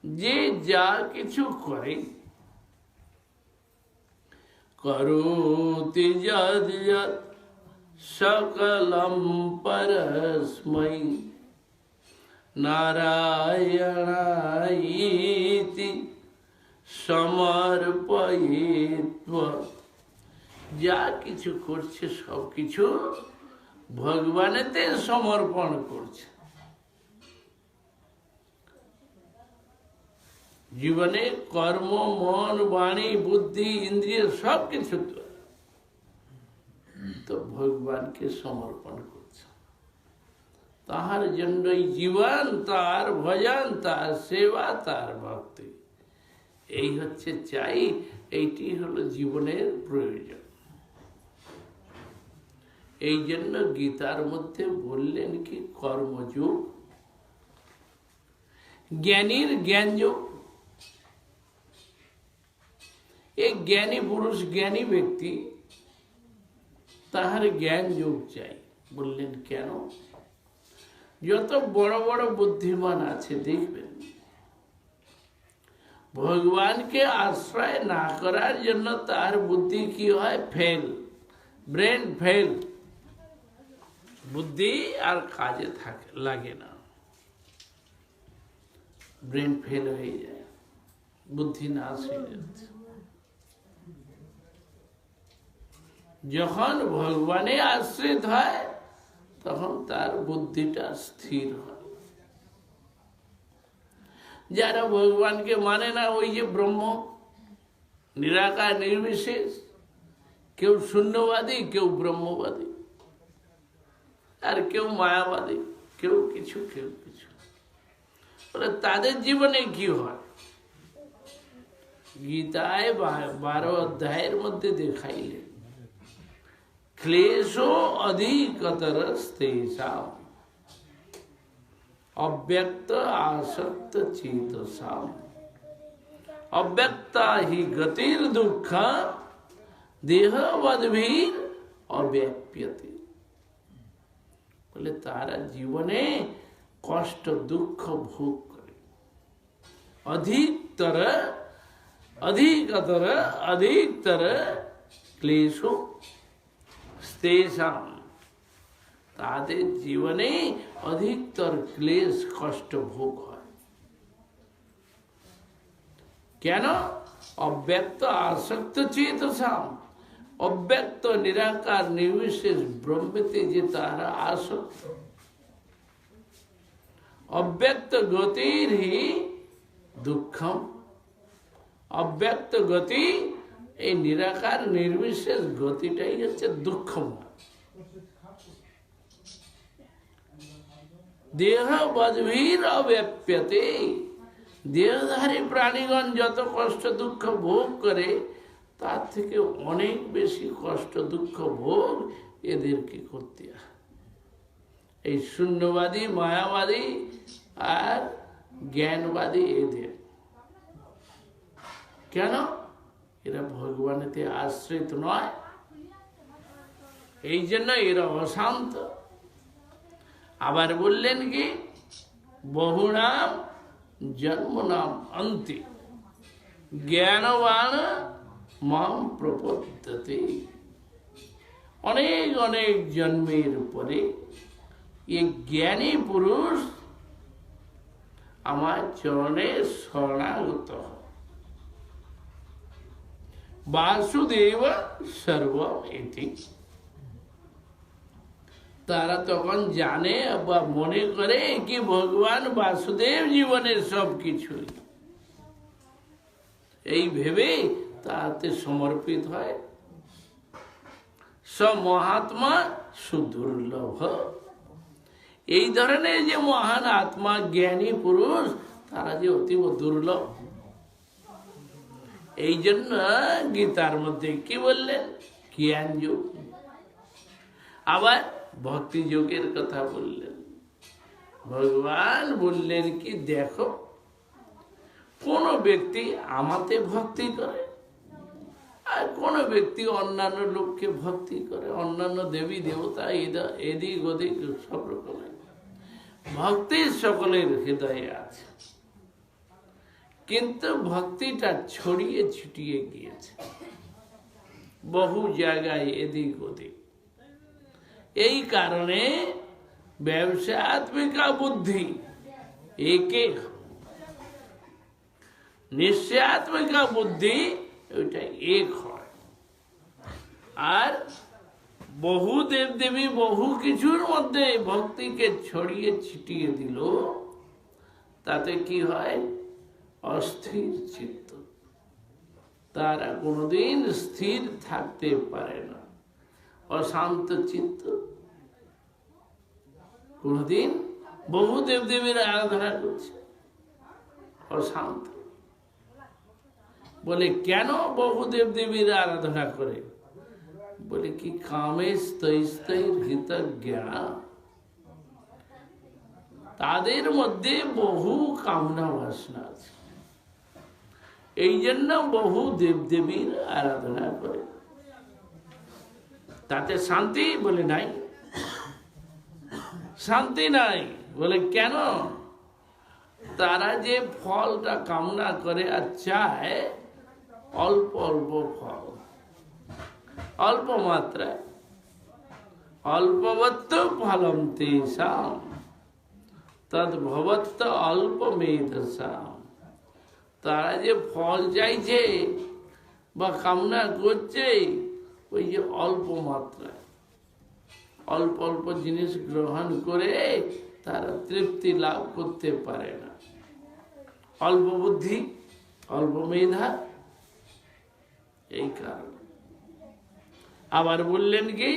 যে যা কিছু করে, করোতি যদ যদ सकलं परस्मै नारायणायीति समर्पयित्वा যা কিছু করছে সব কিছু ভগবানেতে সমর্পণ করছে। জীবনে কর্ম, মন, বাণী, বুদ্ধি, ইন্দ্রিয় সব কিছু তো ভগবানকে সমর্পণ করছে। তাহার জন্যই জীবন, তার ভজন, তার সেবা, তার ভক্তি, এই হচ্ছে চাই। এইটি হলো জীবনের প্রয়োজন। এই জন্য গীতার মধ্যে বললেন কি কর্মযোগ, জ্ঞানীর জ্ঞানযোগ। এই জ্ঞানী পুরুষ, জ্ঞানী ব্যক্তি, তাহার জ্ঞান যোগ চাই। বললেন কেন? যত বড় বড় বুদ্ধিমান আছে দেখবেন, ভগবানকে আশ্রয় না করার জন্য তার বুদ্ধি কি হয়? ফেল, ব্রেন ফেল, বুদ্ধি আর কাজে লাগে না, ব্রেন ফেল হয়ে যায়, বুদ্ধি নাশ হয়ে যাচ্ছে। যখন ভগবানে আশ্রিত হয় তখন তার বুদ্ধিটা স্থির হয়। যারা ভগবানকে মানে না, ওই যে ব্রহ্ম নিরাকার নির্বিশেষ, কেউ শূন্যবাদী, কেউ ব্রহ্মবাদী, আর কেউ মায়াবাদী, কেউ কিছু কেউ কিছু, বলে তাদের জীবনে কি হয়? গীতায় 12 অধ্যায়ের মধ্যে দেখাইলেন ক্লেশো অধিকতরস্তেষাম অব্যক্ত আসক্ত চেতসাম অব্যক্তা হি গতির দুঃখ দেহবদ্ভির অব্যাপ্যতে। বলে তারা জীবনে কষ্ট দুঃখ ভোগ করে। অধিকতর ক্লেশো তেষাম, তাদের জীবনে অধিকতর ক্লেশ কষ্ট ভোগ হয়। কেন? অব্যক্ত আসক্ত চেতসাম, অব্যক্ত নিরাকার নির্বিশেষ ব্রহ্মেতে যে তারা আসক্ত। অব্যক্ত গতির হি দুঃখম, অব্যক্ত গতি, এই নিরাকার নির্বিশেষ গতিটাই হচ্ছে দুঃখময়। দেহবদ্ভির অব্যাপ্যতে, দেহধারী প্রাণীগণ যত কষ্ট দুঃখ ভোগ করে তার থেকে অনেক বেশি কষ্ট দুঃখ ভোগ এদেরকে করতে হয়। এই শূন্যবাদী, মায়াবাদী আর জ্ঞানবাদী এদের। কেন? এরা ভগবানেতে আশ্রিত নয়, এই জন্য এরা অশান্ত। আবার বললেন কি বহুনাম জন্মনাম অন্তে জ্ঞানবান মাম প্রপদ্যতে। অনেক অনেক জন্মের পরে এই জ্ঞানী পুরুষ আমার চরণে শরণাগত হয়। বাসুদেব সর্বম ইতি, তারা তখন জানে বা মনে করে কি ভগবান বাসুদেব জীবনের সব কিছুই, এই ভেবে তাতে সমর্পিত হয়। সব মহাত্মা সুদুর্লভ, এই ধরনের যে মহান আত্মা জ্ঞানী পুরুষ তারা যে অতীব দুর্লভ। এই জন্য গীতার মধ্যে কি বললেন? জ্ঞান যোগ। আবার ভক্তি যোগের কথা বললেন। ভগবান বললেন কি দেখো, কোন ব্যক্তি আমাতে ভক্তি করে আর কোন ব্যক্তি অন্যান্য লোককে ভক্তি করে, অন্যান্য দেবী দেবতা এদিক ওদিক সব রকমের ভক্তি সকলের হৃদয়ে আছে, কিন্তু ভক্তিটা ছড়িয়ে ছিটিয়ে গিয়েছে বহু জায়গায় এদিক ওদিক। এই কারণে ব্যবসাত্মিকা বুদ্ধি একে, নিশ্চয়াত্মিকা বুদ্ধি ওইটা এক হয়। আর বহু দেবদেবী বহু কিছুর মধ্যে ভক্তিকে ছড়িয়ে ছিটিয়ে দিল, তাতে কি হয়? অস্থির চিত্ত, তারা কোনোদিন স্থির থাকতে পারে না। অশান্ত চিত্ত, কোনদিন বহু দেবদেবীর আরাধনা করছে, অশান্ত। বলে কেন বহু দেবদেবীর আরাধনা করে? বলে কি কামে স্থৈর হৃতজ্ঞা, তাদের মধ্যে বহু কামনা বাসনা আছে, এই জন্য বহু দেবদেবীর আরাধনা করে। তাতে শান্তি? বলে নাই, শান্তি নাই। বলে কেন? তারা যে ফলটা কামনা করে আর চায় অল্প অল্প ফল, অল্প মাত্রায়, অল্পবত্ত ফলম তেষাম তদ্ভবত্ত অল্প মেধসাম। তারা যে ফল চাইছে বা কামনা করছে, ওই যে অল্প মাত্রায়, অল্প অল্প জিনিস গ্রহণ করে তারা তৃপ্তি লাভ করতে পারে না। অল্প বুদ্ধি, অল্প মেধা, এই কারণে। আবার বললেন কি,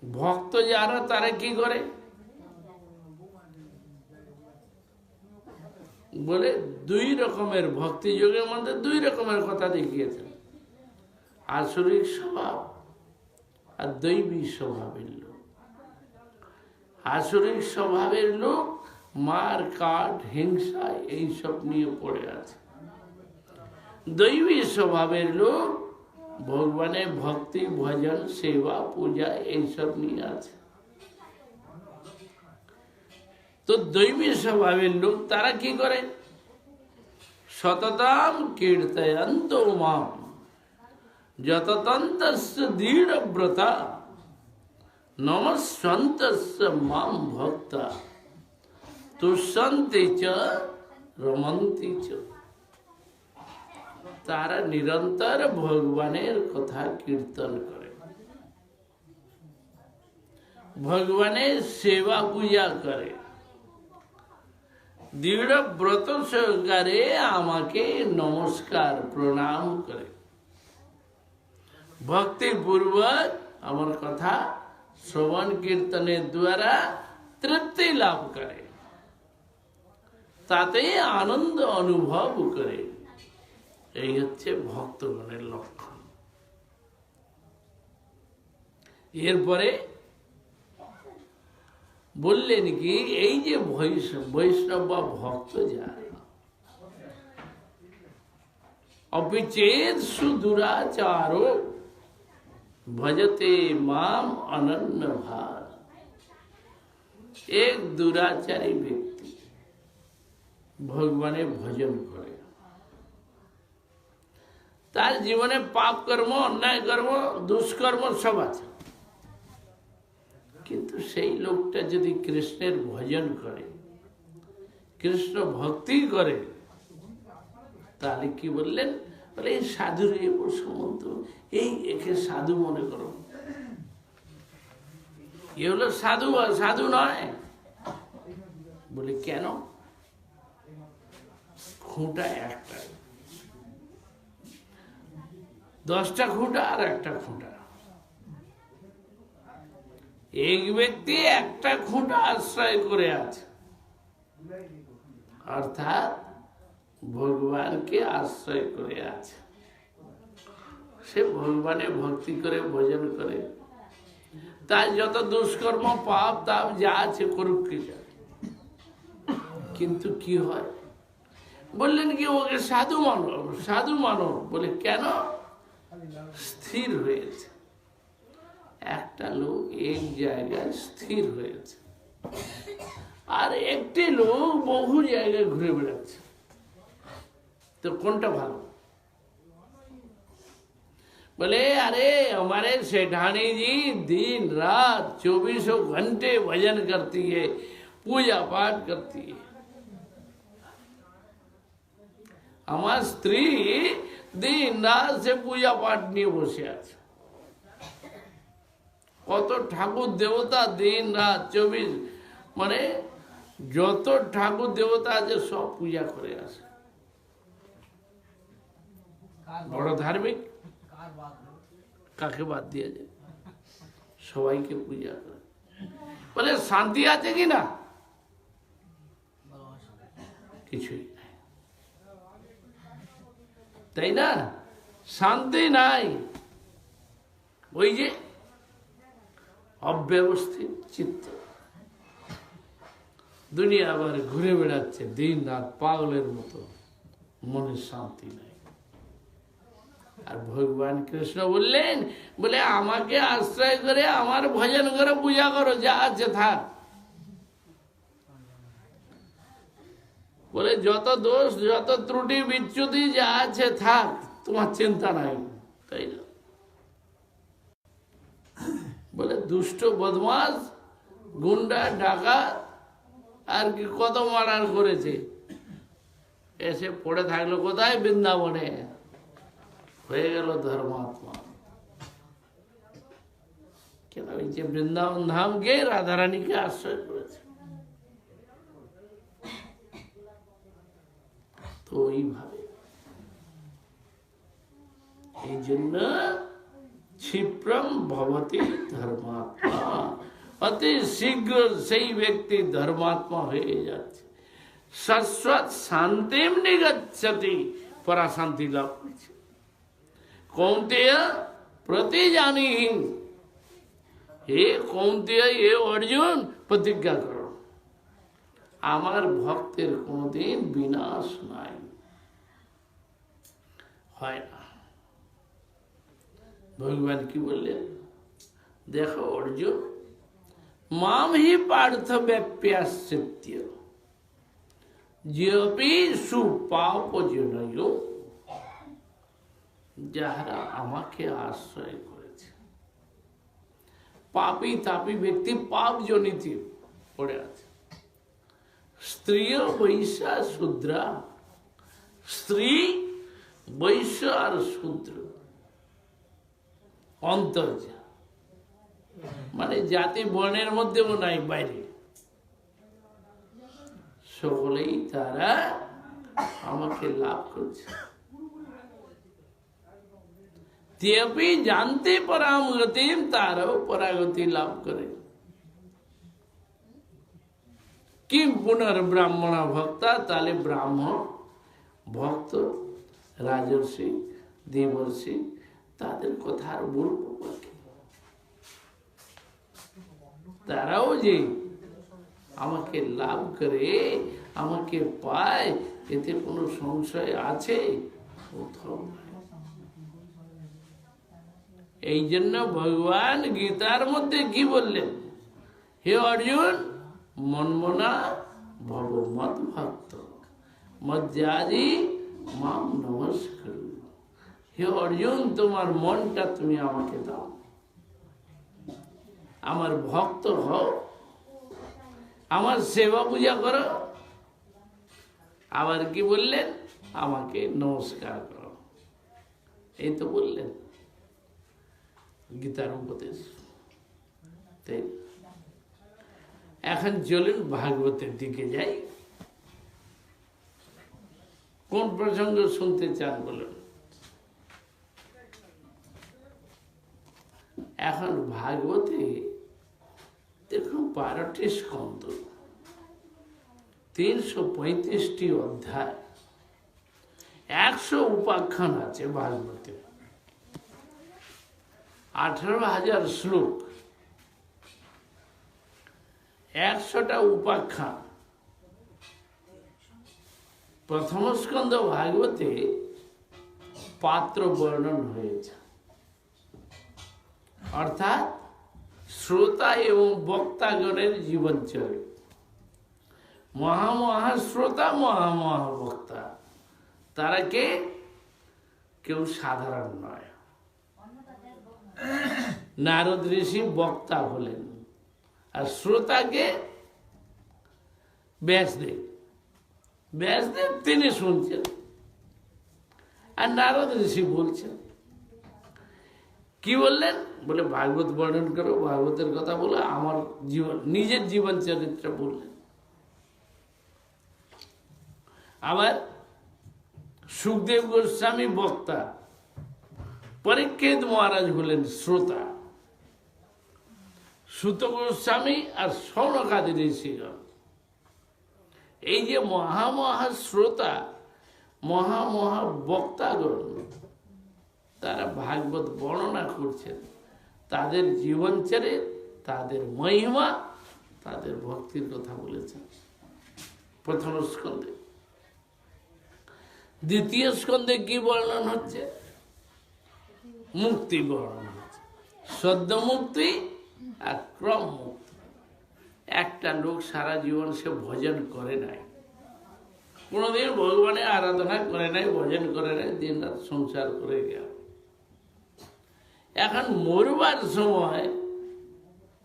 ভক্ত যারা তারা কি করে? বলে দুই রকমের ভক্তি যোগের মধ্যে দুই রকমের কথা দেখিয়েছেন, আসরিক স্বভাব আর দৈবী স্বভাবের লোক। আসরিক স্বভাবের লোক মার কাট হিংসা এইসব নিয়ে পড়ে আছে। দৈবী স্বভাবের লোক ভগবানের ভক্তি, ভজন, সেবা, পূজা এইসব নিয়ে আছে। তো দৈবী স্বভাবের লোক তারা কি করে? সততম কীর্তয়ন্ত মাম যততন্তস্য দৃঢ়ব্রতা নমস্বন্তস্য মাম ভক্তা তুষ্যন্তি চ রমন্তি চ। তারা নিরন্তর ভগবানের কথা কীর্তন করে, ভগবানের সেবা পূজা করে, দৃঢ় ব্রত সহকারে আমাকে নমস্কার প্রণাম করে, ভক্তিপূর্বক আমার কথা শ্রবণ কীর্তনের দ্বারা তৃপ্তি লাভ করে, তাতে আনন্দ অনুভব করে। এই হচ্ছে ভক্তগণের লক্ষণ। এরপরে বললেন কি, এই যে বৈষ্ণব বা ভক্ত যারা অপিচেদ সুদুরাচারো ভজতে মাম অনন্য ভার। এক দুরাচারী ব্যক্তি ভগবানের ভজন করে, তার জীবনে পাপ কর্ম, অন্যায় কর্ম, দুষ্কর্ম সব আছে, কিন্তু সেই লোকটা যদি কৃষ্ণের ভজন করে, কৃষ্ণ ভক্তি করে, তাহলে কি বললেন? বলে এই সাধুর এই সমন্ত, এই একে সাধু মনে করো। এ হলো সাধু, আর সাধু নয়। বলে কেন? খুঁটা একটা, 10টা খুঁটা আর একটা খুঁটা। এক ব্যক্তি একটা খুঁটা আশ্রয় করে আছে, অর্থাৎ ভগবানকে আশ্রয় করে আছে। সে ভগবানের ভক্তি করে, ভজন করে, তার যত দুষ্কর্ম, পাপ তাপ যা আছে করুক কি যায়। কিন্তু কি হয়? বললেন কি ওকে সাধু মানো, সাধু মানো। বলে কেন? স্থির হয়েছে। একটা লোক এক জায়গায় স্থির হয়েছে, আর একটি লোক বহু জায়গায় ঘুরে বেড়াচ্ছে। তো কোনটা ভালো? बोले अरे हमारे सेठानी जी दिन रात 24 घंटे भजन करती है, पूजा पाठ करती है। আমার স্ত্রী দিন রাত সে পূজা পাঠ নিয়ে বসে আছে। কত ঠাকুর দেবতা দিন রাত 24 মানে যত ঠাকুর দেবতা আছে সব পূজা করে আসে। বড় ধার্মিক, কাকে বাদ দিয়ে যায়, সবাইকে পূজা করে। বলে শান্তি আছে কি না? কিছুই নাই, তাই না? শান্তি নাই। ওই যে অব্যবস্থিত চিত্ত, দুনিয়া আবার ঘুরে বেড়াচ্ছে দিন রাত পাগলের মতো, মনে শান্তি নাই। আর ভগবান কৃষ্ণ বললেন, বলে আমাকে আশ্রয় করে আমার ভজন করে পূজা করো, যা আছে থাক। বলে যত দোষ যত ত্রুটি বিচ্যুতি যা আছে থাক, তোমার চিন্তা নাই, তাই না? বলে দুষ্ট বদমাস গুন্ডা ডাকাত আর কি কত মার্ডার করেছে, এসে পড়ে থাকলো কোথায়? বৃন্দাবনে। হয়ে গেল ধর্মাত্মা। কেন? এই যে বৃন্দাবন ধামকে রাধারানীকে আশ্রয় করেছে। তো এইভাবে এই জন্য ক্ষিপ্রম ভবতি ধর্মাত্মা, অতি শীঘ্র সেই ব্যক্তি ধর্মাত্মা হয়ে যাচ্ছে। শাশ্বত শান্তিম নিগচ্ছতি, পরাশান্তি লাভ করছে। কৌন্তেয় প্রতিজানিহীন, হে কৌন্তেয়, হে অর্জুন, প্রতিজ্ঞা করো আমার ভক্তের কোনদিন বিনাশ নাই, হয় না। ভগবান কি বললেন? দেখো অর্জুন, মাম হি পার্থ ব্যাপ্যাস্য যেপি সুপাপজনয়, যাহারা আমাকে আশ্রয় করেছে। পাপী তাপী ব্যক্তি পাপ জনিত পড়ে আছে। স্ত্রী বৈশ্যা শূদ্রা, স্ত্রী বৈশ্য আর শূদ্র অন্তর, মানে জাতি বর্ণের মধ্যেও নাই, বাইরে সকলেই তারা আমাকে লাভ করছে। তেপি জানতে পরাম গতিম, তারাও পরাগতি লাভ করে। কিম পুনর্ব্রাহ্মণা ভক্তা, তাহলে ব্রাহ্মণ ভক্ত রাজর্ষি দেবর্ষি তাদের কথা আর বলবো বাকি। তারাও যে আমাকে লাভ করে, আমাকে পায়, এতে কোনো সংশয় আছে? কোথাও নাই। এই জন্য ভগবান গীতার মধ্যে কি বললেন? হে অর্জুন, মনমনা ভব মদ ভক্ত মজ্জাদি মাম নমস্কার। হে অর্জুন, তোমার মনটা তুমি আমাকে দাও, আমার ভক্ত হও, আমার সেবা পূজা করো। আবার কি বললেন? আমাকে নমস্কার করো। এই তো বললেন গীতার উপদেশ। তাই এখন চলুন ভাগবতের দিকে যাই। কোন প্রসঙ্গ শুনতে চান বলুন? এখন ভাগবতে দেখুন 12টি স্কন্ধ, 335টি অধ্যায়, 100 উপাখ্যান আছে ভাগবতে, 18,000 শ্লোক, 100টা উপাখ্যান। প্রথম স্কন্ধ ভাগবতে পাত্র বর্ণন হয়েছে, অর্থাৎ শ্রোতা এবং বক্তাগণের জীবনচরিত। মহামহাশ্রোতা মহামহাবক্তা, তারা কে? কেউ সাধারণ নয়, নারদ ঋষি বক্তা হলেন, আর শ্রোতাকে ব্যাসদেব। ব্যাসদেব তিনি শুনছেন, আর নারদ ঋষি বলছেন। কি বললেন? বলে ভাগবত বর্ণন করো, ভাগবতের কথা বলে আমার জীবন, নিজের জীবন চরিত্র বললেন। আবার সুখদেব গোস্বামী বক্তা, পরীক্ষিত মহারাজ হলেন শ্রোতা, সুত গোস্বামী আর সৌনকাদি ঋষিগণ, এই যে মহা শ্রোতা, মহা বক্তাগণ, তারা ভাগবত বর্ণনা করছেন, তাদের জীবনচরে, তাদের মহিমা, তাদের ভক্তির কথা বলেছেন প্রথম স্কন্ধে। দ্বিতীয় স্কন্ধে কি বর্ণন হচ্ছে? মুক্তি বর্ণন হচ্ছে, সদ্য মুক্তি আর ক্রম মুক্তি। একটা লোক সারা জীবন সে ভজন করে নাই, কোনোদিন ভগবানের আরাধনা করে নাই, ভজন করে নাই, দিন রাত সংসার করে গেল। এখন মরবার সময়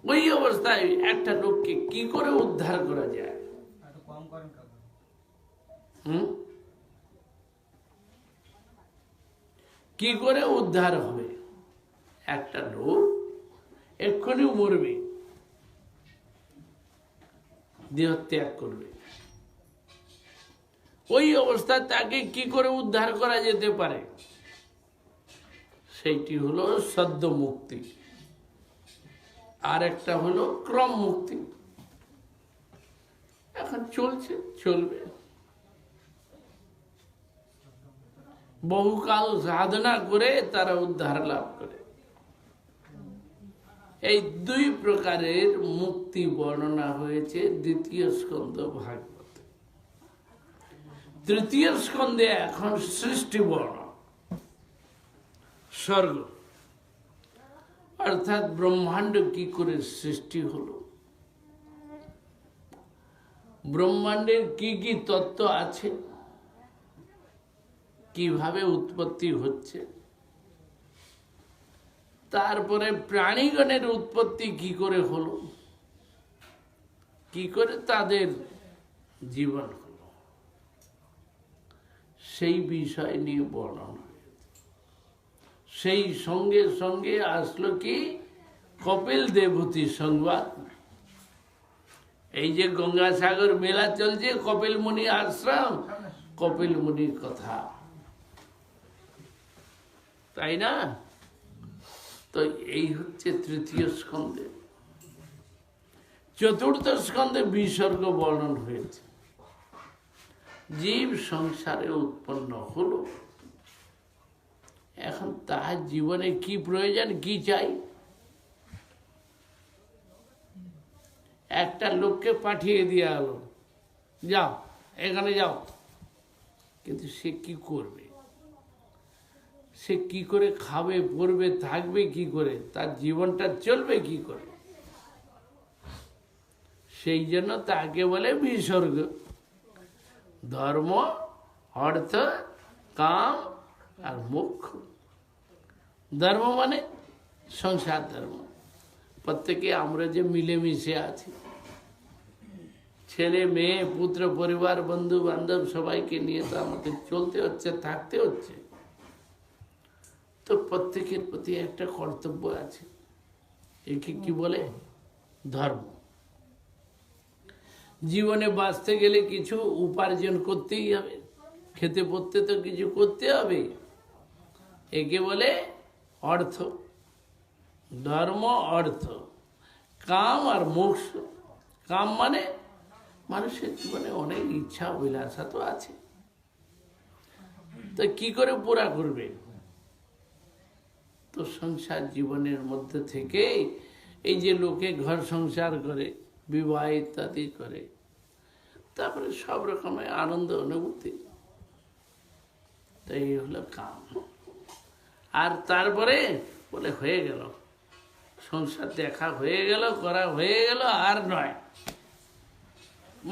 ওই অবস্থায় একটা লোককে কি করে উদ্ধার করা যায়? কি করে উদ্ধার হবে? একটা লোক এক্ষুনি মরবে, দেহ ত্যাগ করবে, ওই অবস্থায় তাকে কি করে উদ্ধার করা যেতে পারে? সেইটি হলো সদ্য মুক্তি, আর একটা হলো ক্রম মুক্তি। এখন চলছে, চলবে। বহুকাল সাধনা করে তারা উদ্ধার লাভ করে। এই দুই প্রকারের মুক্তি বর্ণনা হয়েছে দ্বিতীয় স্কন্ধ ভাগবত। তৃতীয় স্কন্ধে এখন সৃষ্টি বর্ণনা, স্বর্গ অর্থাৎ ব্রহ্মাণ্ড কি করে সৃষ্টি হলো, ব্রহ্মাণ্ডের কি কি তত্ত্ব আছে, কিভাবে উৎপত্তি হচ্ছে, তারপরে প্রাণীগণের উৎপত্তি কি করে হলো, কি করে তাদের জীবন হলো, সেই বিষয় নিয়ে বর্ণনা হয়েছে। সেই সঙ্গে সঙ্গে আসলো কি কপিল দেবহূতি সংবাদ। এই যে গঙ্গাসাগর মেলা চলছে, কপিল মুনি আশ্রম, কপিল মুনির কথা, তাই না? তো এই হচ্ছে তৃতীয় স্কন্ধে। চতুর্থ স্কন্ধে বিসর্গ বর্ণন হয়েছে। জীব সংসারে উৎপন্ন হলো, এখন তার জীবনে কি প্রয়োজন, কি চাই? একটা লোককে পাঠিয়ে দেওয়া হলো, যাও এখানে যাও, কিন্তু সে কি করবে? সে কি করে খাবে, পড়বে, থাকবে কি করে, তার জীবনটা চলবে কি করে? সেই জন্য তাকে বলে বিসর্গ। ধর্ম, অর্থ, কাম আর মোক্ষ। ধর্ম মানে সংসার ধর্ম, প্রত্যেকে আমরা যে মিলেমিশে আছি, ছেলে মেয়ে পুত্র পরিবার বন্ধু বান্ধব সবাইকে নিয়ে তো আমাদের চলতে হচ্ছে, থাকতে হচ্ছে। তো প্রত্যেকের প্রতি একটা কর্তব্য আছে, একে কি বলে? ধর্ম। জীবনে বাঁচতে গেলে কিছু উপার্জন করতেই হবে, খেতে পড়তে তো কিছু করতে হবে, একে বলে অর্থ। ধর্ম, অর্থ, কাম আর মোক্ষ। কাম মানে মানুষের জীবনে অনেক ইচ্ছা অভিলাষা তো আছে, তো কি করে পুরা করবে? তো সংসার জীবনের মধ্যে থেকে এই যে লোকে ঘর সংসার করে, বিবাহ ইত্যাদি করে, তারপরে সব রকমের আনন্দ অনুভূতি, তো এই হলো কাম। আর তারপরে বলে হয়ে গেল, সংসার দেখা হয়ে গেল, করা হয়ে গেল, আর নয়।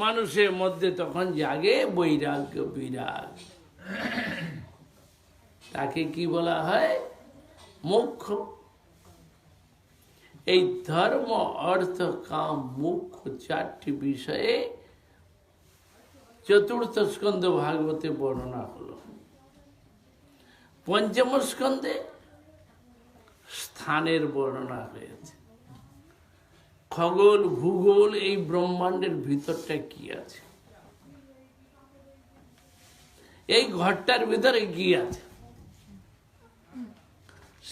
মানুষের মধ্যে তখন জাগে বৈরাগ্য, বিরাগ। তাকে কি বলা হয়? মোক্ষ। এই ধর্ম অর্থ কাম মুখ্য চারটি বিষয়ে চতুর্থ স্কন্ধ ভাগবতে বর্ণনা হলো। পঞ্চম স্কন্ধে স্থানের বর্ণনা হয়েছে, খগোল ভূগোল, এই ব্রহ্মাণ্ডের ভিতরটা কি আছে, এই ঘরটার ভিতরে কি আছে,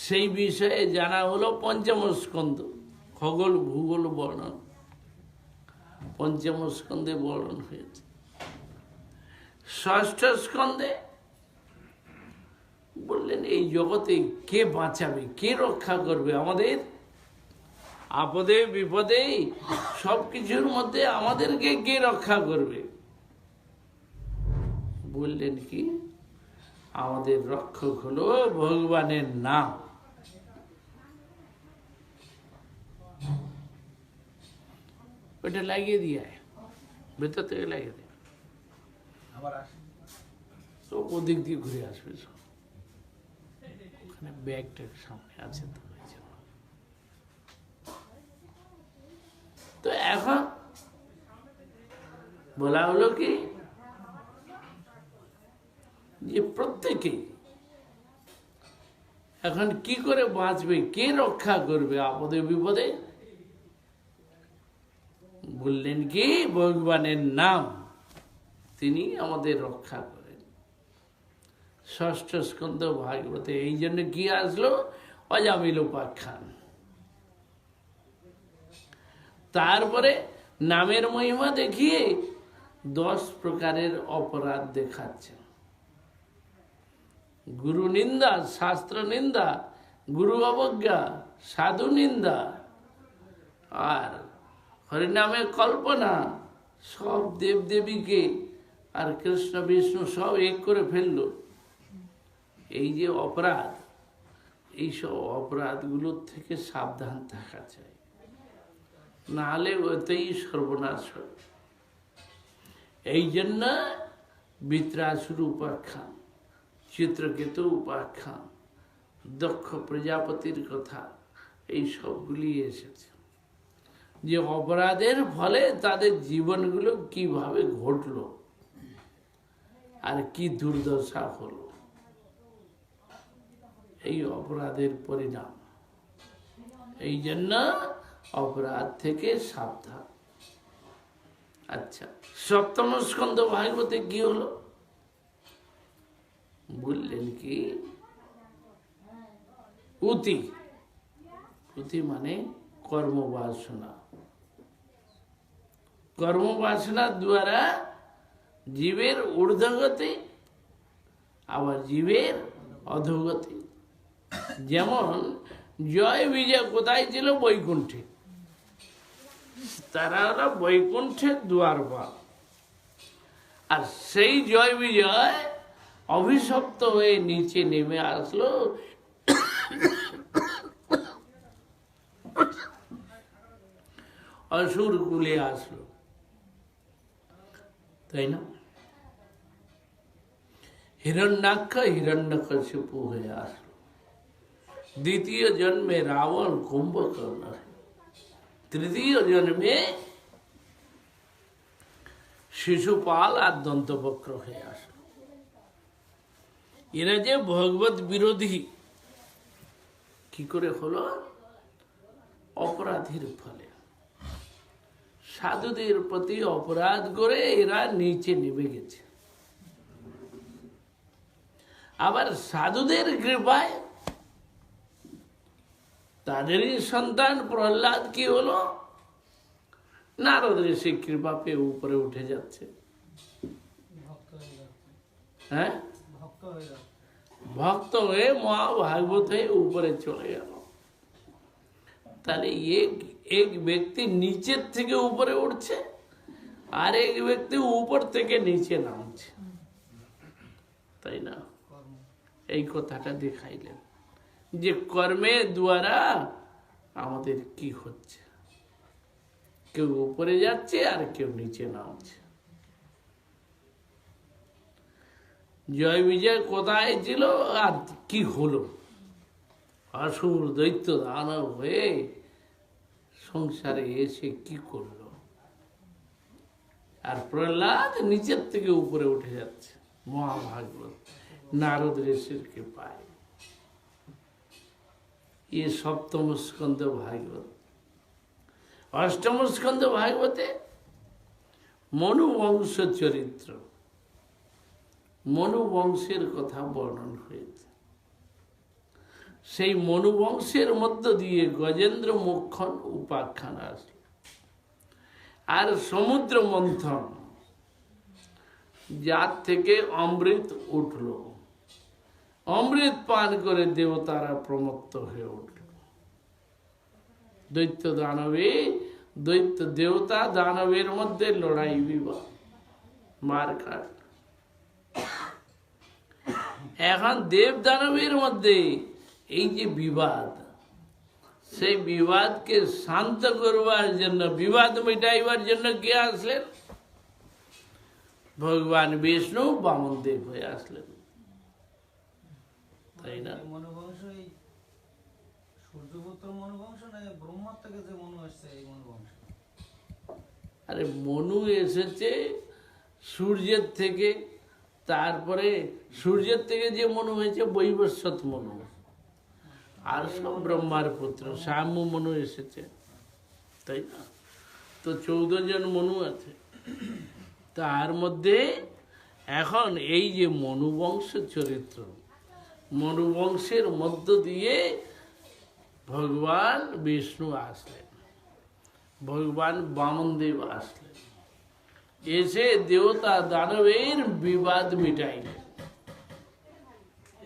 সেই বিষয়ে জানা হলো পঞ্চম স্কন্ধ। খগোল ভূগোল বর্ণন পঞ্চম স্কন্ধে বর্ণন হয়েছে। ষষ্ঠ স্কন্ধে বললেন এই জগতে কে বাঁচাবে, কে রক্ষা করবে আমাদের আপদে বিপদে, সবকিছুর মধ্যে আমাদেরকে কে রক্ষা করবে। বললেন কি, আমাদের রক্ষক হলো ভগবানের নাম। ওটা লাগিয়ে দিয়ে ভেতর থেকে লাগিয়ে দিয়ে তো ওদিক দিয়ে ঘুরে আসবে সব। ওখানে ব্যাগটা সামনে আছে তো, তো এখন বলা হলো কি যে প্রত্যেকেই এখন কি করে বাঁচবে, কে রক্ষা করবে আপদে বিপদে। বললেন কি, ভগবানের নাম, তিনি আমাদের রক্ষা করেন। ষষ্ঠ স্কন্ধ ভাগবতে এই জন্য কি আসলো, অজামিল উপাখ্যান। তারপরে নামের মহিমা দেখিয়ে 10 প্রকারের অপরাধ দেখাচ্ছেন। গুরু নিন্দা, শাস্ত্র নিন্দা, গুরু অবজ্ঞা, সাধু নিন্দা, আর হরিনামে কল্পনা, সব দেবদেবীকে আর কৃষ্ণ বিষ্ণু সব এক করে ফেলল। এই যে অপরাধ, এইসব অপরাধগুলোর থেকে সাবধান থাকা চাই, নাহলে ওতেই সর্বনাশ হয়। এই জন্য বৃত্রাসুর উপাখ্যান, চিত্রকেতু উপাখ্যান, দক্ষ প্রজাপতির কথা, এই সবগুলি এসেছে যে অপরাধের ফলে তাদের জীবনগুলো কিভাবে ঘটলো আর কি দুর্দশা হলো, এই অপরাধের পরিণাম। এই জন্য অপরাধ থেকে সাবধান। আচ্ছা, সপ্তম স্কন্ধ ভাগবতে কি হলো, বললেন কি, উতি, উতি মানে কর্মবাসনা। কর্মবাসনার দ্বারা জীবের ঊর্ধ্বগতি আবার জীবের অধোগতি। যেমন জয় বিজয় কোথায় ছিল, বৈকুণ্ঠে। তারা হলো বৈকুণ্ঠের দুয়ারপাল। আর সেই জয় বিজয় অভিশপ্ত হয়ে নিচে নেমে আসলো অসুর কুলে আসলো, তাই না? হিরণ্যাক্ষ হিরণ্যকশিপু হয়ে আসলো। দ্বিতীয় জন্মে রাবণ কুম্ভকর্ণ, তৃতীয় জন্মে শিশুপাল আর দন্তবক্র হয়ে আসলো। এরা যে ভগবত বিরোধী কি করে হলো, অপরাধীর ফলে। সাধুদের প্রতি অপরাধ করে এরা নিচে নেমে গেছে। আবার সাধুদের কৃপায় তাদেরই সন্তান প্রহ্লাদ কি হলো, নারদ ঋষি কৃপা পেয়ে উপরে উঠে যাচ্ছে। হ্যাঁ, ভক্ত হয়ে মহাভাগবত হয়ে উপরে চলে গেল। তাহলে এক ব্যক্তি নিচের থেকে উপরে উঠছে, আর এক ব্যক্তি উপর থেকে নিচে নামছে, তাই না? এই কথাটা দেখাইলেন যে কর্মের দ্বারা আমাদের কি হচ্ছে, কেউ উপরে যাচ্ছে আর কেউ নিচে নামছে। জয় বিজয় কোথায় ছিল আর কি হলো, অসুর দৈত্য দানব হয়ে সংসারে এসে কি করলো। আর প্রহ্লাদ নিচের থেকে উপরে উঠে যাচ্ছে, মহাভাগবত নারদ ঋষির কৃপায়। ये সপ্তম স্কন্ধ ভাগবত। অষ্টম স্কন্ধ ভাগবতে মনুবংশ চরিত্র, মনুবংশের কথা বর্ণন হয়েছে। সেই মনুবংশের মধ্য দিয়ে গজেন্দ্র মোক্ষণ উপাখ্যান আসলো। আর সমুদ্র মন্থন, যার থেকে অমৃত উঠল, অমৃত পান করে দেবতারা প্রমত্ত হয়ে উঠল। দৈত্য দানবে, দৈত্য দেবতা দানবের মধ্যে লড়াই বিবাদ, মারকাট। এখন দেব দানবের মধ্যে এই যে বিবাদ, সেই বিবাদকে শান্ত করবার জন্য, বিবাদ মেটাইবার জন্য কে আসলেন? ভগবান বিষ্ণু বামন দেব হয়ে আসলেন, তাই না? মনুবংশ এই সূর্যপুত্র মনুবংশ না ব্রহ্মার থেকে যে মনু আসছে এই মনুবংশ? আরে মনু এসেছে সূর্যের থেকে, তারপরে সূর্যের থেকে যে মনু হয়েছে বৈবস্বত মনু, আর সব ব্রহ্মার পুত্র শ্যাম মনু এসেছে, তাই না? তো 14 জন মনু আছে। তার মধ্যে এখন এই যে মনুবংশ চরিত্র, মনুবংশের মধ্য দিয়ে ভগবান বিষ্ণু আসলেন, ভগবান বামনদেব আসলেন, এসে দেবতা দানবের বিবাদ মিটাইলেন।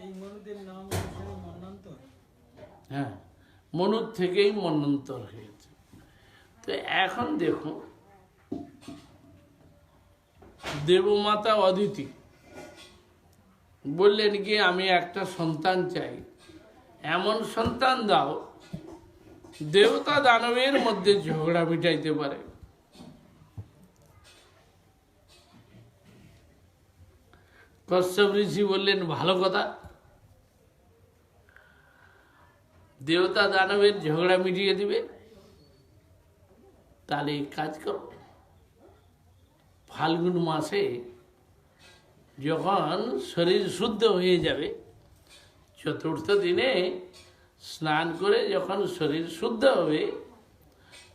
এই মনুদের নাম হচ্ছে মন্বন্তর। হ্যাঁ, মনুর থেকেই মন্বন্তর হয়েছে। তো এখন দেখুন, দেবমাতা অদিতি বললেন কি আমি একটা সন্তান চাই, এমন সন্তান দাও দেবতা দানবের মধ্যে ঝগড়া মিটাইতে পারে। কশ্যপ ঋষি বললেন ভালো কথা, দেবতা দানবের ঝগড়া মিটিয়ে দিবে, তাহলে এই কাজ করো। ফাল্গুন মাসে যখন শরীর শুদ্ধ হয়ে যাবে, চতুর্থ দিনে স্নান করে যখন শরীর শুদ্ধ হবে,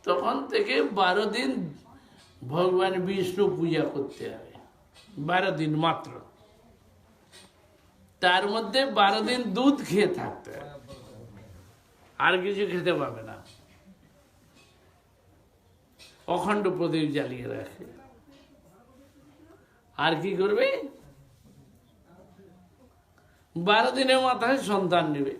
তখন থেকে 12 দিন ভগবান বিষ্ণু পূজা করতে হবে। 12 দিন মাত্র, তার মধ্যে 12 দিন দুধ খেয়ে থাকতে হবে, আর কিছু খেতে পাবে না। অখণ্ড প্রদীপ জ্বালিয়ে রাখে। আর কি করবে? 12 দিনের মাথায় সন্তান নেবে,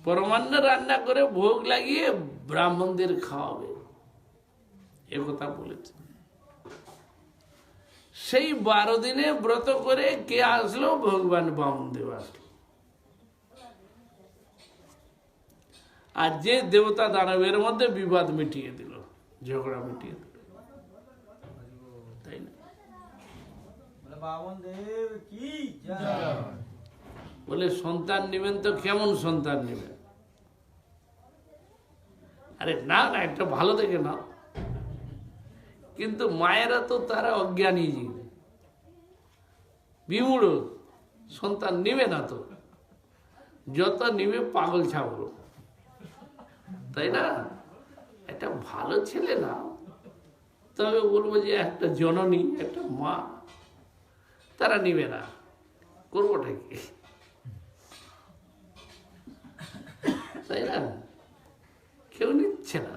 পরমান্ন রান্না করে ভোগ লাগিয়ে ব্রাহ্মণদের খাওয়াবে, একথা বলেছে। সেই 12 দিনে ব্রত করে কে আসলো? ভগবান বামনদেব আসলো। আর যে দেবতা দানবের মধ্যে বিবাদ মিটিয়ে দিল, ঝগড়া মিটিয়ে দিল, তাই না? বলে বামন দেব কি জয়। বলে সন্তান নেবেন তো কেমন সন্তান নেবেন? আরে না না, একটা ভালো দেখে নাও। কিন্তু মায়েরা তো তারা অজ্ঞানী জীব, বিমূঢ়, সন্তান নেবে না তো, যত নিবে পাগল ছাগল, তাই না? একটা ভালো ছেলে না, তবে বলবো যে একটা জননী, একটা মা, তারা নিবে না, করবোটা কি, তাই না? কেউ নিচ্ছে না।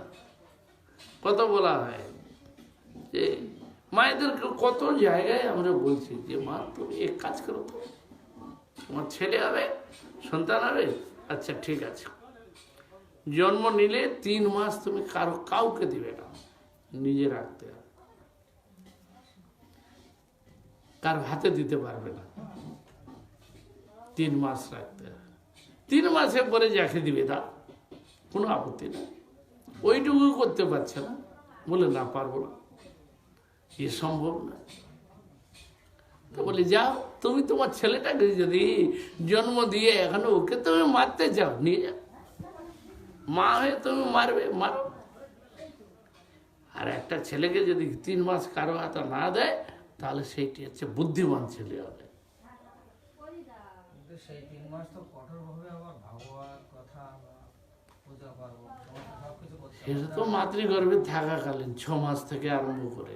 কত বলা হয় যে মায়েদেরকে, কত জায়গায় আমরা বলছি যে মা তুমি এক কাজ করো তো, তোমার ছেলে হবে, সন্তান হবে, আচ্ছা ঠিক আছে, জন্ম নিলে 3 মাস তুমি কাউকে দিবে না, নিজে রাখতে হবে, কারো হাতে দিতে পারবে না, 3 মাস রাখতে হবে। 3 মাসের পরে যাকে দিবে তা কোনো আপত্তি নেই। ওইটুকু করতে পারছে না বলে না পারবো না, এ সম্ভব না। তো বলে যাও, তুমি তোমার ছেলেটাকে যদি জন্ম দিয়ে এখনো ওকে তুমি মারতে চাও, নিয়ে যাও, মা হয়ে তুমি মারবে, মারো। আর একটা ছেলেকে যদি 3 মাস কারো হাতে না দেয়, তাহলে সেইটি হচ্ছে বুদ্ধিমান ছেলে হবে। কিন্তু সেই 3 মাস তো কঠোরভাবে আবার ভাগবত কথা বা পূজা পার্বণ সমস্ত সবকিছু করতে হবে। সেটা তো মাতৃগর্ভে থাকাকালীন 6 মাস থেকে আরম্ভ করে।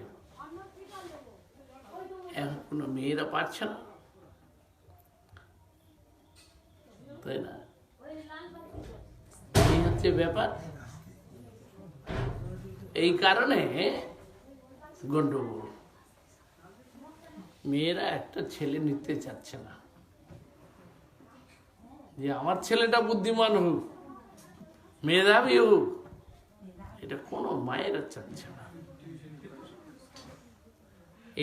এখন কোনো মেয়েরা পারছে না, তাই না? এই হচ্ছে ব্যাপার। এই কারণে গন্ডগোল, মেয়েরা একটা ছেলে নিতে চাচ্ছে না, যে আমার ছেলেটা বুদ্ধিমান হোক, মেধাবী হোক, এটা কোনো মায়েরা চাচ্ছে না।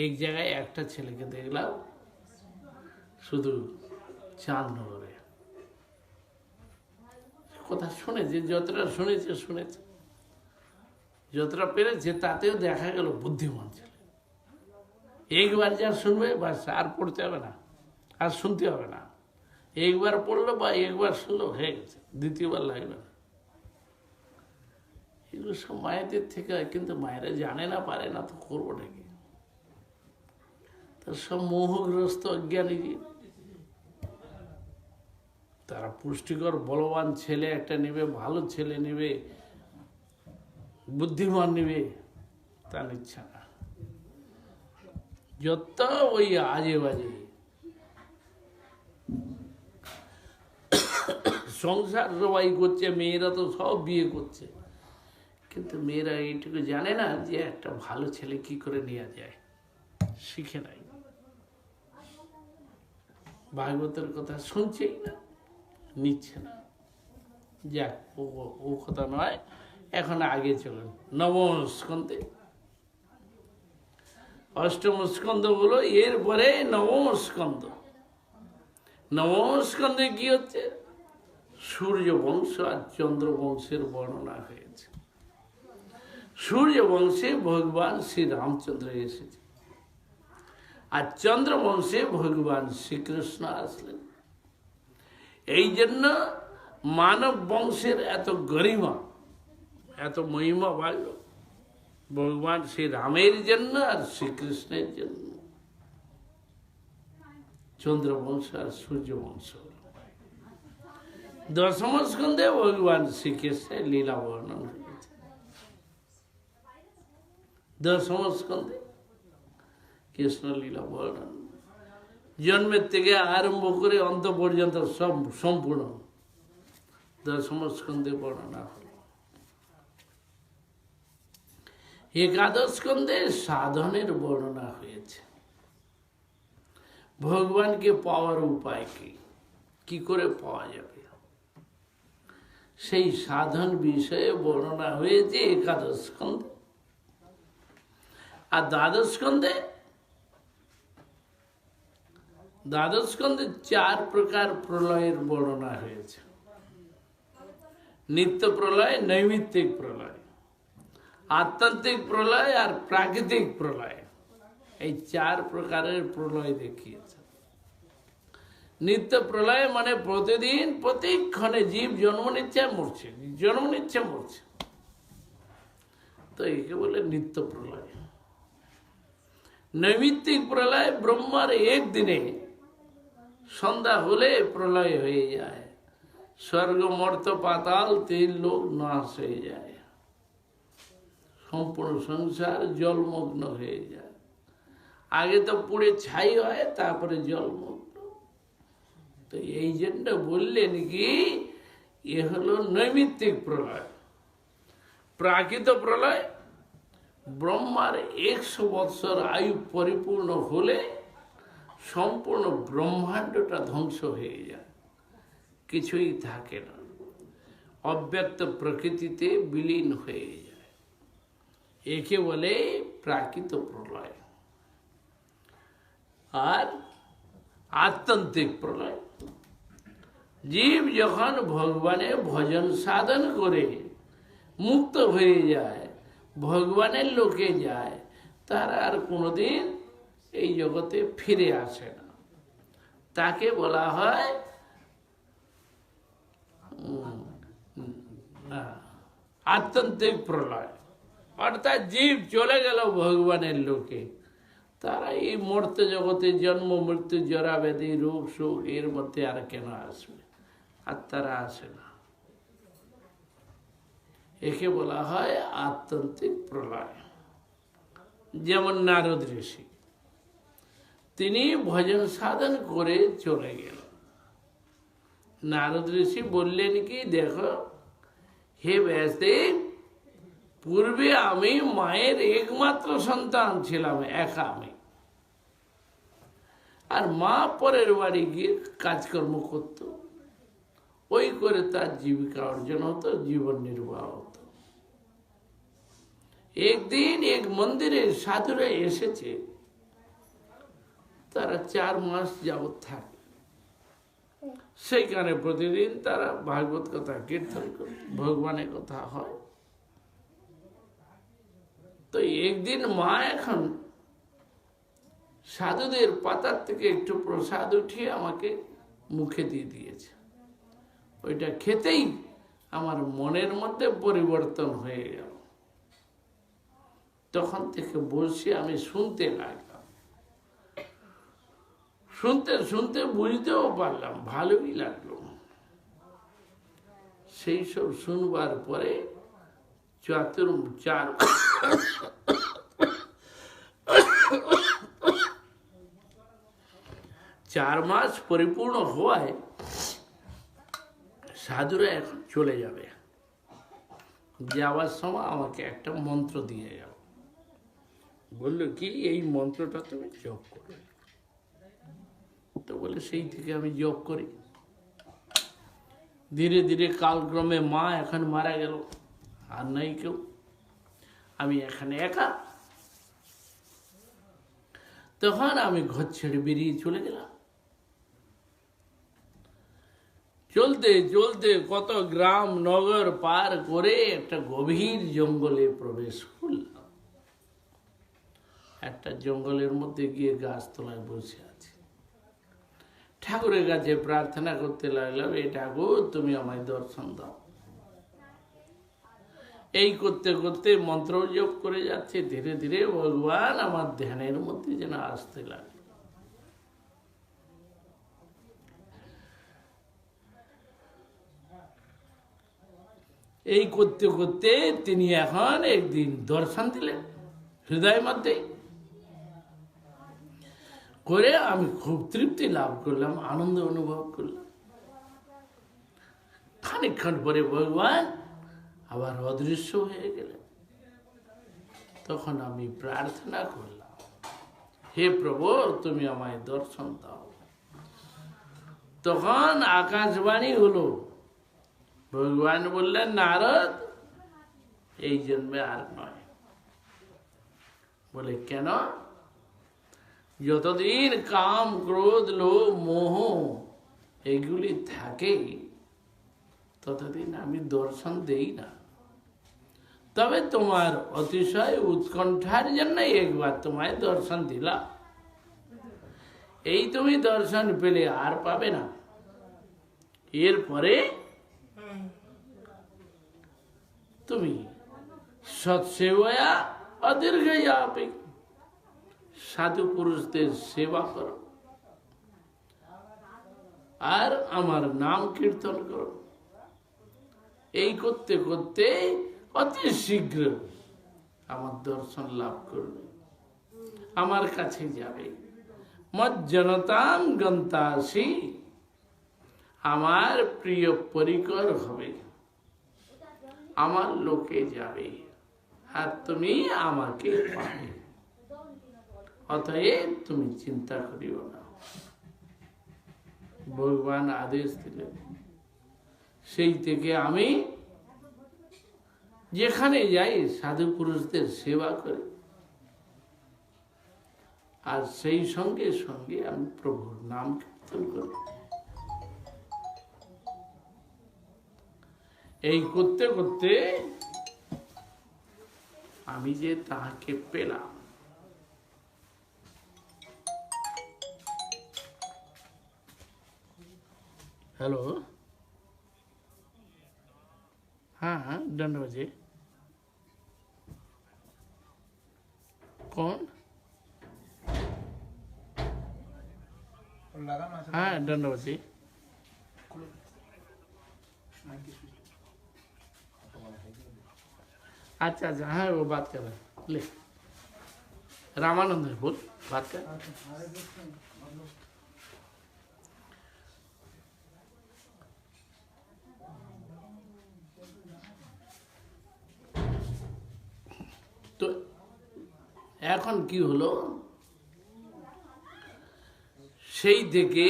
এক জায়গায় একটা ছেলেকে দেখলাম শুধু চাঁদনগরে, কথা শুনেছে, যতটা শুনেছে, যতটা পেরেছে, তাতেও দেখা গেল বুদ্ধিমান ছেলে। একবার যা শুনবে বাস, আর পড়তে হবে না, আর শুনতে হবে না। একবার পড়লো বা একবার শুনলো, হয়ে গেছে, দ্বিতীয়বার লাগবে না। এগুলো সব মায়েদের থেকে হয়, কিন্তু মায়েরা জানে না, পারে না, তো করবো নাকি? তার সব মোহগ্রস্ত অজ্ঞানী জীব। তারা পুষ্টিকর বলবান ছেলে একটা নেবে, ভালো ছেলে নেবে, বুদ্ধিমান নেবে, তা নিচ্ছে না। যত ওই আজে বাজে সংসার সবাই করছে, মেয়েরা তো সব বিয়ে করছে, কিন্তু মেয়েরা এইটুকু জানে না যে একটা ভালো ছেলে কি করে নেওয়া যায়, শিখে নাই। ভাগবতের কথা শুনছেই না, নিচ্ছে না। যাক, ও কথা নয়, এখন আগে চলুন নবম স্কন্ধে। অষ্টম স্কন্ধ হলো এরপরে নবম স্কন্ধ। নবম স্কন্ধে কি হচ্ছে? সূর্য বংশ আর চন্দ্র বংশের বর্ণনা হয়েছে। সূর্য বংশে ভগবান শ্রী রামচন্দ্র এসেছে, আর চন্দ্র বংশে ভগবান শ্রীকৃষ্ণ আসলেন। এই জন্য মানব বংশের এত গরিমা, এত মহিমা বাড়ল ভগবান শ্রী রামের জন্য আর শ্রীকৃষ্ণের জন্য। চন্দ্র বংশ আর সূর্য বংশ। দশম স্কন্ধে ভগবান শ্রীকৃষ্ণের লীলা বর্ণন হয়েছে। দশম স্কন্ধে কৃষ্ণ লীলা বর্ণন, জন্মের থেকে আরম্ভ করে অন্ত পর্যন্ত সব সম্পূর্ণ দশম স্কন্ধে বর্ণনা হল। একাদশ স্কন্ধে সাধনের বর্ণনা হয়েছে। ভগবানকে পাওয়ার উপায় কি করে পাওয়া যাবে, সেই সাধন বিষয়ে বর্ণনা হয়েছে একাদশ স্কন্ধে। আর দ্বাদশ স্কন্ধে 4 প্রকার প্রলয়ের বর্ণনা হয়েছে। নিত্য প্রলয়, নৈমিত্তিক প্রলয়, আত্মান্তিক প্রলয় আর প্রাকৃতিক প্রলয়। এই 4 প্রকারের প্রলয় দেখিয়েছে। নিত্য প্রলয় মানে প্রতিদিন প্রতিক্ষণে জীব জন্ম নিচ্ছে মরছে, জন্ম নিচ্ছে মরছে, তো একে বলে নিত্য প্রলয়। নৈমিত্তিক প্রলয় ব্রহ্মার একদিনে সন্ধ্যা হলে প্রলয় হয়ে যায়, স্বর্গ মর্ত পাতাল 3 লোক নাশ হয়ে যায়, সম্পূর্ণ সংসার জলমগ্ন হয়ে যায়। আগে তো পুড়ে ছাই হয়, তারপরে জলমগ্ন। তো এই জন্য বললেন কি, এ হলো নৈমিত্তিক প্রলয়। প্রাকৃত প্রলয় ব্রহ্মার 100 বৎসর আয়ু পরিপূর্ণ হলে সম্পূর্ণ ব্রহ্মাণ্ডটা ধ্বংস হয়ে যায়, কিছুই থাকে না, অব্যক্ত প্রকৃতিতে বিলীন হয়ে যায়। একে বলে প্রাকৃত প্রলয়। আর আত্যন্তিক প্রলয়, জীব যখন ভগবানের ভজন সাধন করে মুক্ত হয়ে যায়, ভগবানের লোকে যায়, তারা আর কোনোদিন এই জগতে ফিরে আসে না। তাকে বলা হয় আত্যন্তিক প্রলয়, অর্থাৎ জীব চলে গেল ভগবানের লোকে। তারা এই মর্ত জগতে জন্ম মৃত্যু জরা ব্যাধি রোগ শোক এর মধ্যে আর কেন আসবে? আর তারা আসে না। একে বলা হয় আত্যন্তিক প্রলয়। যেমন নারদ ঋষি, তিনি ভজন সাধন করে চলে গেলেন। নারদ ঋষি বললেন কি, দেখো হে ব্যাসদেব, পূর্বে আমি মায়ের একমাত্র সন্তান ছিলাম, একা আমি। আর মা পরের বাড়ি গিয়ে কাজকর্ম করত, ওই করে তার জীবিকা অর্জন হতো, জীবন নির্বাহ হতো। একদিন এক মন্দিরে সাধুরা এসেছে, তারা 4 মাস যাবৎ থাকে। সেইখানে প্রতিদিন তারা ভাগবত কথা কীর্তন করে, ভগবানের কথা হয়। তো একদিন মা এখন সাধুদের পাতার থেকে একটু প্রসাদ উঠিয়ে আমাকে মুখে দিয়ে দিয়েছে। ওইটা খেতেই আমার মনের মধ্যে পরিবর্তন হয়ে গেল। তখন থেকে বসে আমি শুনতে লাগলাম। শুনতে শুনতে বুঝতেও পারলাম, ভালোই লাগলো। সেই সব শুনবার পরে 4 মাস পরিপূর্ণ হওয়ায় সাধুরা এখন চলে যাবে। যাওয়ার সময় আমাকে একটা মন্ত্র দিয়ে গেল, বললো কি, এই মন্ত্রটা তুমি জপ করো। তো বলে সেই থেকে আমি জপ করি। ধীরে ধীরে কালক্রমে মা এখন মারা গেল, আর নাই কেউ, আমি এখানে একা। তখন আমি ঘর ছেড়ে বেরিয়ে চলে গেলাম। চলতে চলতে কত গ্রাম নগর পার করে একটা গভীর জঙ্গলে প্রবেশ করলাম। একটা জঙ্গলের মধ্যে গিয়ে গাছতলায় বসে আছি, ঠাকুরের কাছে প্রার্থনা করতে লাগলাম, এই ঠাকুর তুমি আমায় দর্শন দাও। এই করতে করতে মন্ত্র জপ করে যাচ্ছে। ধীরে ধীরে ভগবান আমার ধ্যানের মধ্যে যেন আসতে লাগলো। এই করতে করতে তিনি এখন একদিন দর্শন দিলেন হৃদয়ের মধ্যে করে। আমি খুব তৃপ্তি লাভ করলাম, আনন্দ অনুভব করলাম। খানিকক্ষণ পরে ভগবান আবার অদৃশ্য হয়ে গেলেন। তখন আমি প্রার্থনা করলাম, হে প্রভু তুমি আমায় দর্শন দাও। তখন আকাশবাণী হলো, ভগবান বললেন, নারদ এই জন্মে আর নয়। বলে কেন? যতদিন কাম ক্রোধ লোভ মোহ এগুলি থাকে ততদিন আমি দর্শন দেই না। তবে তোমার অতিশয় উৎকণ্ঠার জন্য একবার তোমায় দর্শন দিলাম। এই তুমি দর্শন পেলে আর পাবে না। এরপরে তুমি সৎসেবয়া অদীর্ঘয়াপি, সাধু পুরুষদের সেবা করো আর আমার নাম কীর্তন করো। এই করতে করতে অতি শীঘ্র আমার দর্শন লাভ করবে, আমার কাছে যাবে। মজ্জনতাম গন্তাসি, আমার প্রিয় পরিকর হবে, আমার লোকে যাবে, আর তুমি আমাকে পাবে। অতএব তুমি চিন্তা করিও না। ভগবান আদেশ দিলেন। সেই থেকে আমি যেখানে যাই সাধু পুরুষদের সেবা করি, আর সেই সঙ্গে সঙ্গে আমি প্রভুর নাম কীর্তন করি। এই করতে করতে আমি যে তাহাকে পেলাম। হ্যালো, हाँ हाँ दंड बजे कौन हाँ दंड बजे अच्छा अच्छा हाँ वो बात कर रहे हैं। ले रामानंद है बोल बात कर তো এখন কি হলো সেই থেকে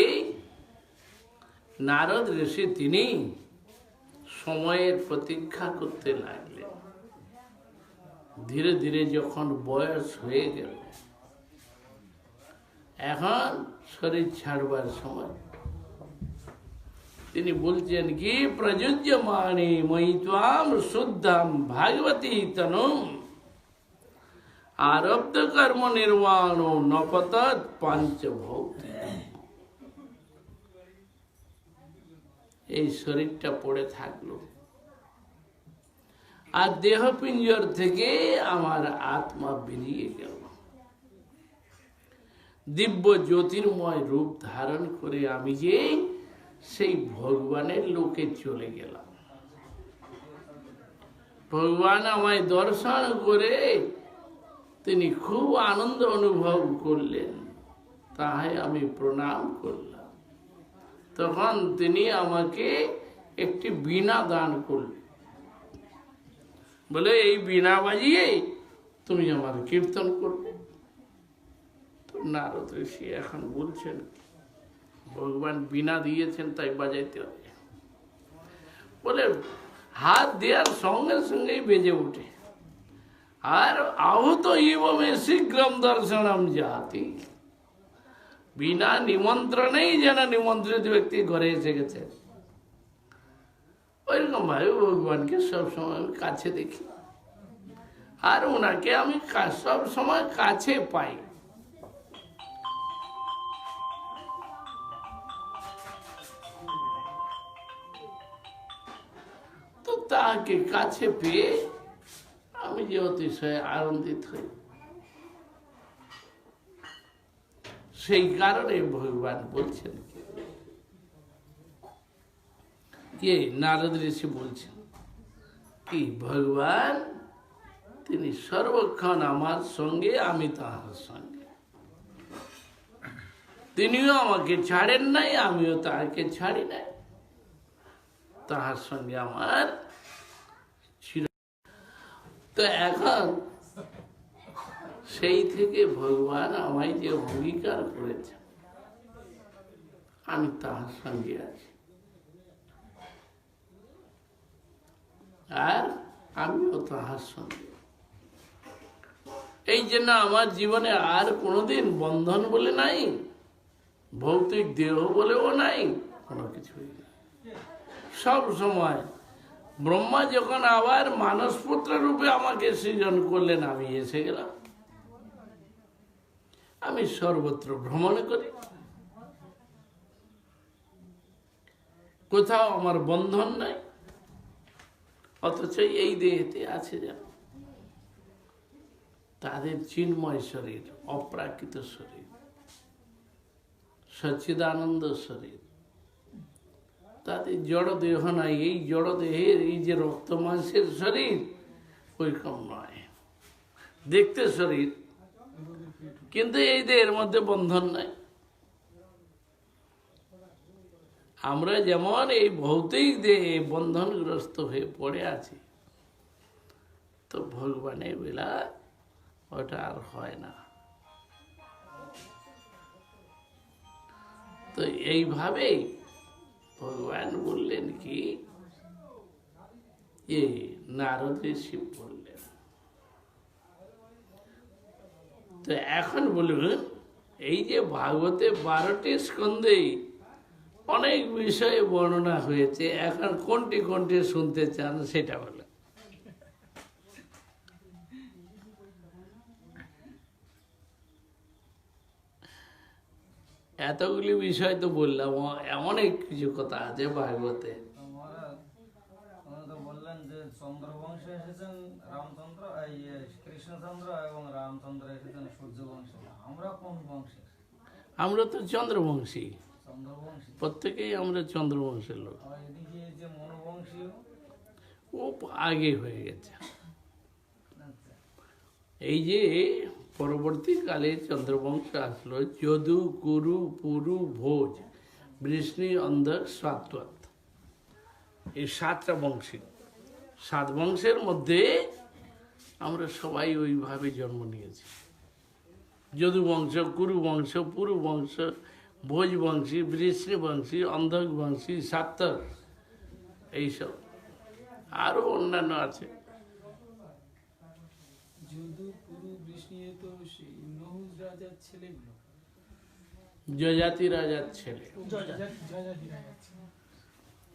নারদ ঋষি তিনি সময়ের প্রতীক্ষা করতে লাগলেন ধীরে ধীরে যখন বয়স হয়ে গেল এখন শরীর ছাড়বার সময় তিনি বলছেন কি প্রযোজ্যমানে ময়ি ত্বাম শুদ্ধাম ভাগবতী তনুম আরব্ধ কর্ম নির্বাণ নপতৎ পাঞ্চভৌতিক এই শরীরটা পড়ে থাকলো আর দেহপিঞ্জর থেকে আমার আত্মা বেরিয়ে গেল দিব্য জ্যোতির্ময় রূপ ধারণ করে আমি যে সেই ভগবানের লোকে চলে গেলাম ভগবান আমায় দর্শন করে তিনি খুব আনন্দ অনুভব করলেন তাই আমি প্রণাম করলাম তখন তিনি আমাকে একটি বীণা দান করলেন বলে এই বীণা বাজিয়ে তুমি আমার কীর্তন করবে তো নারদ ঋষি এখন বলছেন ভগবান বীণা দিয়েছেন তাই বাজাইতে হবে বলে হাত দেওয়ার সঙ্গে সঙ্গেই বেজে ওঠে আর আহত ইবমে শীঘ্রম দর্শনম জাতি বিনা নিমন্ত্রণেই যেন নিমন্ত্রিত ব্যক্তি ঘরে এসে গেছে ওইরকম ভাবে ভগবানকে সবসময় আমি কাছে দেখি আর ওনাকে আমি সব সময় কাছে পাই তো তাকে কাছে পেয়ে আমি যে অতিশয় আনন্দিত হই সেই কারণে ভগবান বলছেন কে নারদ ঋষি বলছেন কি ভগবান তিনি সর্বক্ষণ আমার সঙ্গে আমি তাহার সঙ্গে তিনিও আমাকে ছাড়েন নাই আমিও তাহাকে ছাড়ি নাই তাহার সঙ্গে আমার তো এখন সেই থেকে ভগবান আমায় যে অঙ্গীকার করেছে আমি তাহার সঙ্গে আছি আর আমিও তাহার সঙ্গে এই জন্য আমার জীবনে আর কোনোদিন বন্ধন বলে নাই ভৌতিক দেহ বলেও নাই কোনো কিছুই না সব সময় ব্রহ্মা যখন আবার মানসপুত্র রূপে আমাকে সৃজন করলেন আমি এসে গেলাম আমি সর্বত্র ভ্রমণ করি কোথাও আমার বন্ধন নাই অথচ এই দেহেতে আছে যেন তাদের চিন্ময় শরীর অপ্রাকৃত শরীর সচ্চিদানন্দ শরীর তাদের জড় দেহ নাই এই জড় দেহের এই যে রক্ত মাংসের শরীর ওইরকম নয় দেখতে শরীর কিন্তু এই দেহের মধ্যে বন্ধন নাই আমরা যেমন এই ভৌতিক দেহে বন্ধনগ্রস্ত হয়ে পড়ে আছি তো ভগবানের বেলা ওটা আর হয় না তো এইভাবেই ভগবান বললেন কি নারদ ঋষি বললেন তো এখন বলুন এই যে ভাগবতে 12টি স্কন্ধে অনেক বিষয়ে বর্ণনা হয়েছে এখন কোনটি কোনটি শুনতে চান সেটা বলে এতগুলি বিষয় তো বললাম অনেক কিছু কথা আছে ভাগবতে তো বললেন যে চন্দ্রবংশে এসেছেন রামচন্দ্র, এই কৃষ্ণচন্দ্র এবং রামচন্দ্র এসেছেন সূর্যবংশে। আমরা কোন বংশের? আমরা তো চন্দ্রবংশী, চন্দ্রবংশী। প্রত্যেকেই আমরা চন্দ্রবংশের লোক। আর এদিকে যে মনুবংশীয়, ও আগে হয়ে গেছে। আচ্ছা, এই যে পরবর্তীকালে চন্দ্রবংশ আসলো, যদু, কুরু, পুরু, ভোজ, বৃষ্ণি, অন্ধক, সাতওয়াত, এই 7টা বংশী। 7 বংশের মধ্যে আমরা সবাই ওইভাবে জন্ম নিয়েছি। যদু বংশ, কুরু বংশ, পুরু বংশ, ভোজ বংশী, বৃষ্ণি বংশী, অন্ধক বংশী, সাত্তর, এইসব আরো অন্যান্য আছে। যদু পুরু বৃষ্ণি এ তো সেই নহুষ রাজার ছেলেগুলো, যজাতি রাজার ছেলে। যজাতি রাজার ছেলে।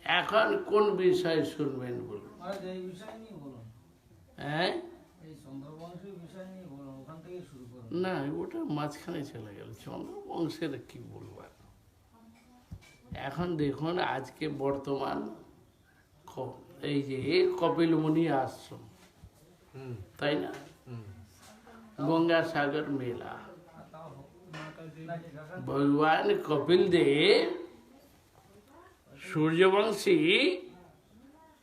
এখন কোন বিষয় শুনবেন বলুন? মহারাজ এই বিষয় নিয়ে বলুন, হ্যাঁ, এই চন্দ্রবংশের বিষয় নিয়ে বলুন, ওখান থেকে শুরু করুন। না ওটা মাঝখানে চলে গেল। চন্দ্রবংশের কি বলবার, এখন দেখুন আজকে বর্তমান এই যে কপিল মুনি আশ্রম, তাই না, গঙ্গাসাগর মেলা, আর তাও হোক। মাতাজি নাকি কাকা? ভগবান কপিল দেব সূর্যবংশী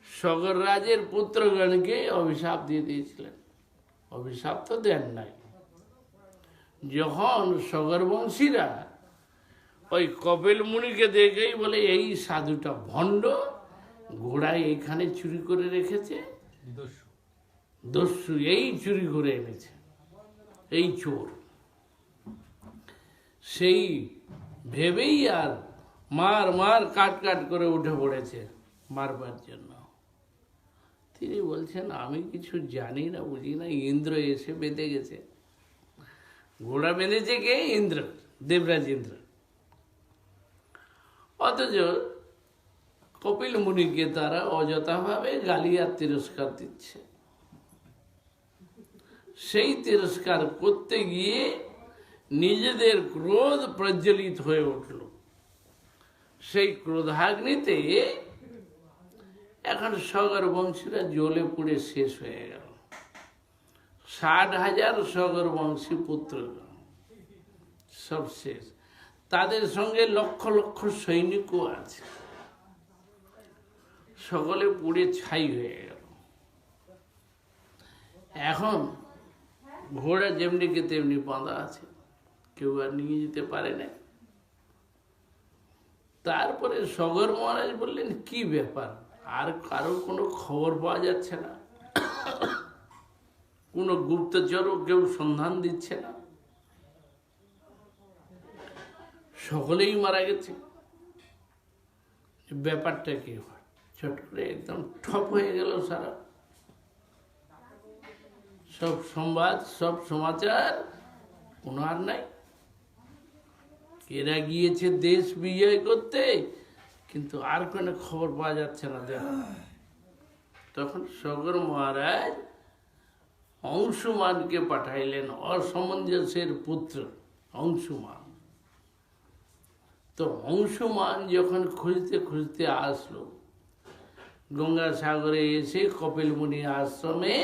সগর রাজের পুত্রগণকে অভিশাপ দিয়ে দিয়েছিলেন। অভিশাপ তো দেন নাই। যখন সগরবংশীরা ওই কপিল মুনিকে দেখেই বলে এই সাধুটা ভণ্ড, ঘোড়ায় এইখানে চুরি করে রেখেছে, দস্যু এই চুরি করে এনেছে, এই চোর, সেই ভেবেই আর মার মার কাট কাট করে উঠে পড়েছে মারবার জন্য। তিনি বলছেন আমি কিছু জানি না, বুঝি না, ইন্দ্র এসে বেঁধে গেছে। ঘোড়া বেঁধেছে কে? ইন্দ্র, দেবরাজ ইন্দ্র। অথচ কপিল মুনিকে তারা অযথাভাবে গালি আর তিরস্কার দিচ্ছে। সেই তিরস্কার করতে গিয়ে নিজেদের ক্রোধ প্রজ্বলিত হয়ে উঠল। সেই ক্রোধাগ্নিতে এখন সগর বংশীরা জ্বলে পুড়ে শেষ হয়ে গেল। 60,000 সগর বংশী পুত্র সব শেষ। তাদের সঙ্গে লক্ষ লক্ষ সৈনিকও আছে, সকলে পুড়ে ছাই হয়ে গেল। এখন ঘোড়া যেমনিকে তেমনি বাঁধা আছে, কেউ আর নিয়ে যেতে পারে না। তারপরে সগর মহারাজ বললেন কি ব্যাপার, আর কারো কোনো খবর পাওয়া যাচ্ছে না, কোনো গুপ্তচরও কেউ সন্ধান দিচ্ছে না, সকলেই মারা গেছে, ব্যাপারটা কি হয়? ছোট করে একদম ঠপ হয়ে গেল সারা। সব সংবাদ, সব সমাচার কোনো আর নাই। এরা গিয়েছে দেশ বিজয় করতে, কিন্তু আর কোনো খবর পাওয়া যাচ্ছে না। দেখো তখন সগর মহারাজ অংশুমানকে পাঠাইলেন, অসমঞ্জসের পুত্র অংশুমান। তো অংশুমান যখন খুঁজতে খুঁজতে আসলো, গঙ্গাসাগরে এসে কপিল মুনি আশ্রমে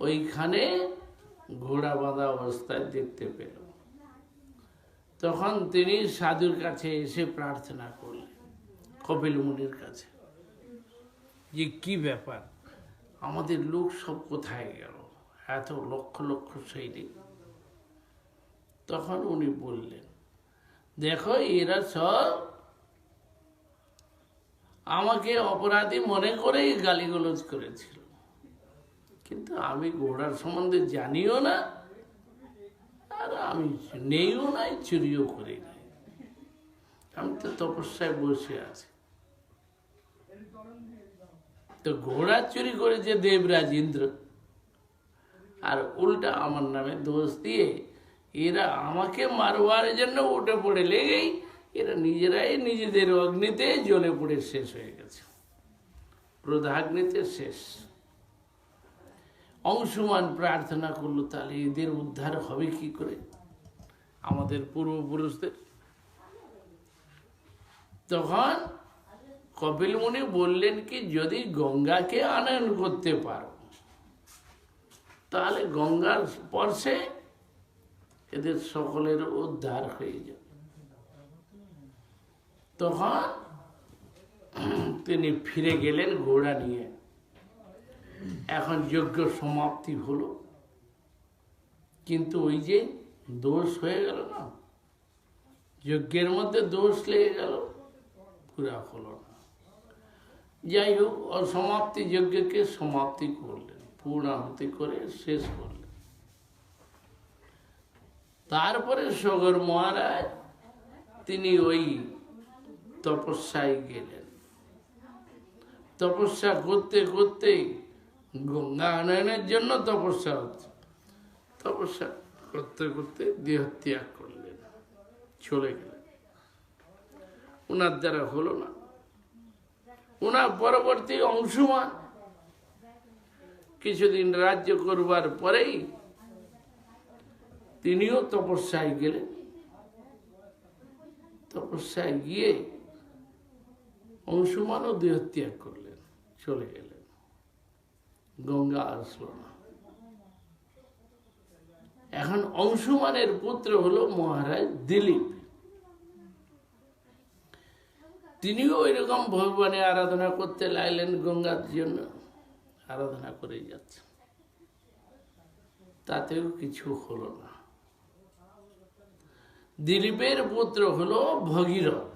ওইখানে ঘোড়া বাঁধা অবস্থায় দেখতে পেল। তখন তিনি সাধুর কাছে এসে প্রার্থনা করলেন, কপিল মুনির কাছে, যে কি ব্যাপার, আমাদের লোক সব কোথায় গেল, এত লক্ষ লক্ষ সৈনিক। তখন উনি বললেন, দেখো এরা সব আমাকে অপরাধী মনে করেই গালিগালাজ করেছিল, কিন্তু আমি ঘোড়ার সম্বন্ধে জানিও না, আর আমি নেইও নাই, চুরিও করি নাই, আমি তো তপস্যায় বসে আছি। তো ঘোড়া চুরি করেছে দেবরাজ ইন্দ্র, আর উল্টা আমার নামে দোষ দিয়ে এরা আমাকে মারবার জন্য উঠে পড়ে লেগেই এরা নিজেরাই নিজেদের অগ্নিতে জ্বলে পড়ে শেষ হয়ে গেছে, ক্রোধাগ্নিতে শেষ। অংশুমান প্রার্থনা করলো, তাহলে এদের উদ্ধার হবে কি করে, আমাদের পূর্বপুরুষদের? তখন কপিল মুনি বললেন কি, যদি গঙ্গাকে আনয়ন করতে পারো তাহলে গঙ্গার স্পর্শে এদের সকলের উদ্ধার হয়ে যাবে। তখন তিনি ফিরে গেলেন ঘোড়া নিয়ে। এখন যজ্ঞ সমাপ্তি হলো, কিন্তু ওই যে দোষ হয়ে গেল না, যজ্ঞের মধ্যে দোষ লেগে গেল, পুরা হলো না। যাই হোক, অসমাপ্তি যজ্ঞকে সমাপ্তি করলেন, পূর্ণাহুতি করে শেষ করলেন। তারপরে সগর মহারাজ তিনি ওই তপস্যায় গেলেন। তপস্যা করতে করতে গঙ্গা আনয়নের জন্য তপস্যা হচ্ছে, তপস্যা করতে করতে দেহত্যাগ করলেন, চলে গেলেন। ওনার দ্বারা হলো না। ওনার পরবর্তী অংশুমান কিছুদিন রাজ্য করবার পরেই তিনিও তপস্যায় গেলেন। তপস্যায় গিয়ে অংশুমানও দেহত্যাগ করলেন, চলে গেলেন। গঙ্গা আসলো না। এখন অংশুমানের পুত্র হলো মহারাজ দিলীপ। তিনিও এরকম ভগবানের আরাধনা করতে লাগলেন, গঙ্গার জন্য আরাধনা করে যাচ্ছেন। তাতেও কিছু হলো না। দিলীপের পুত্র হলো ভগীরথ,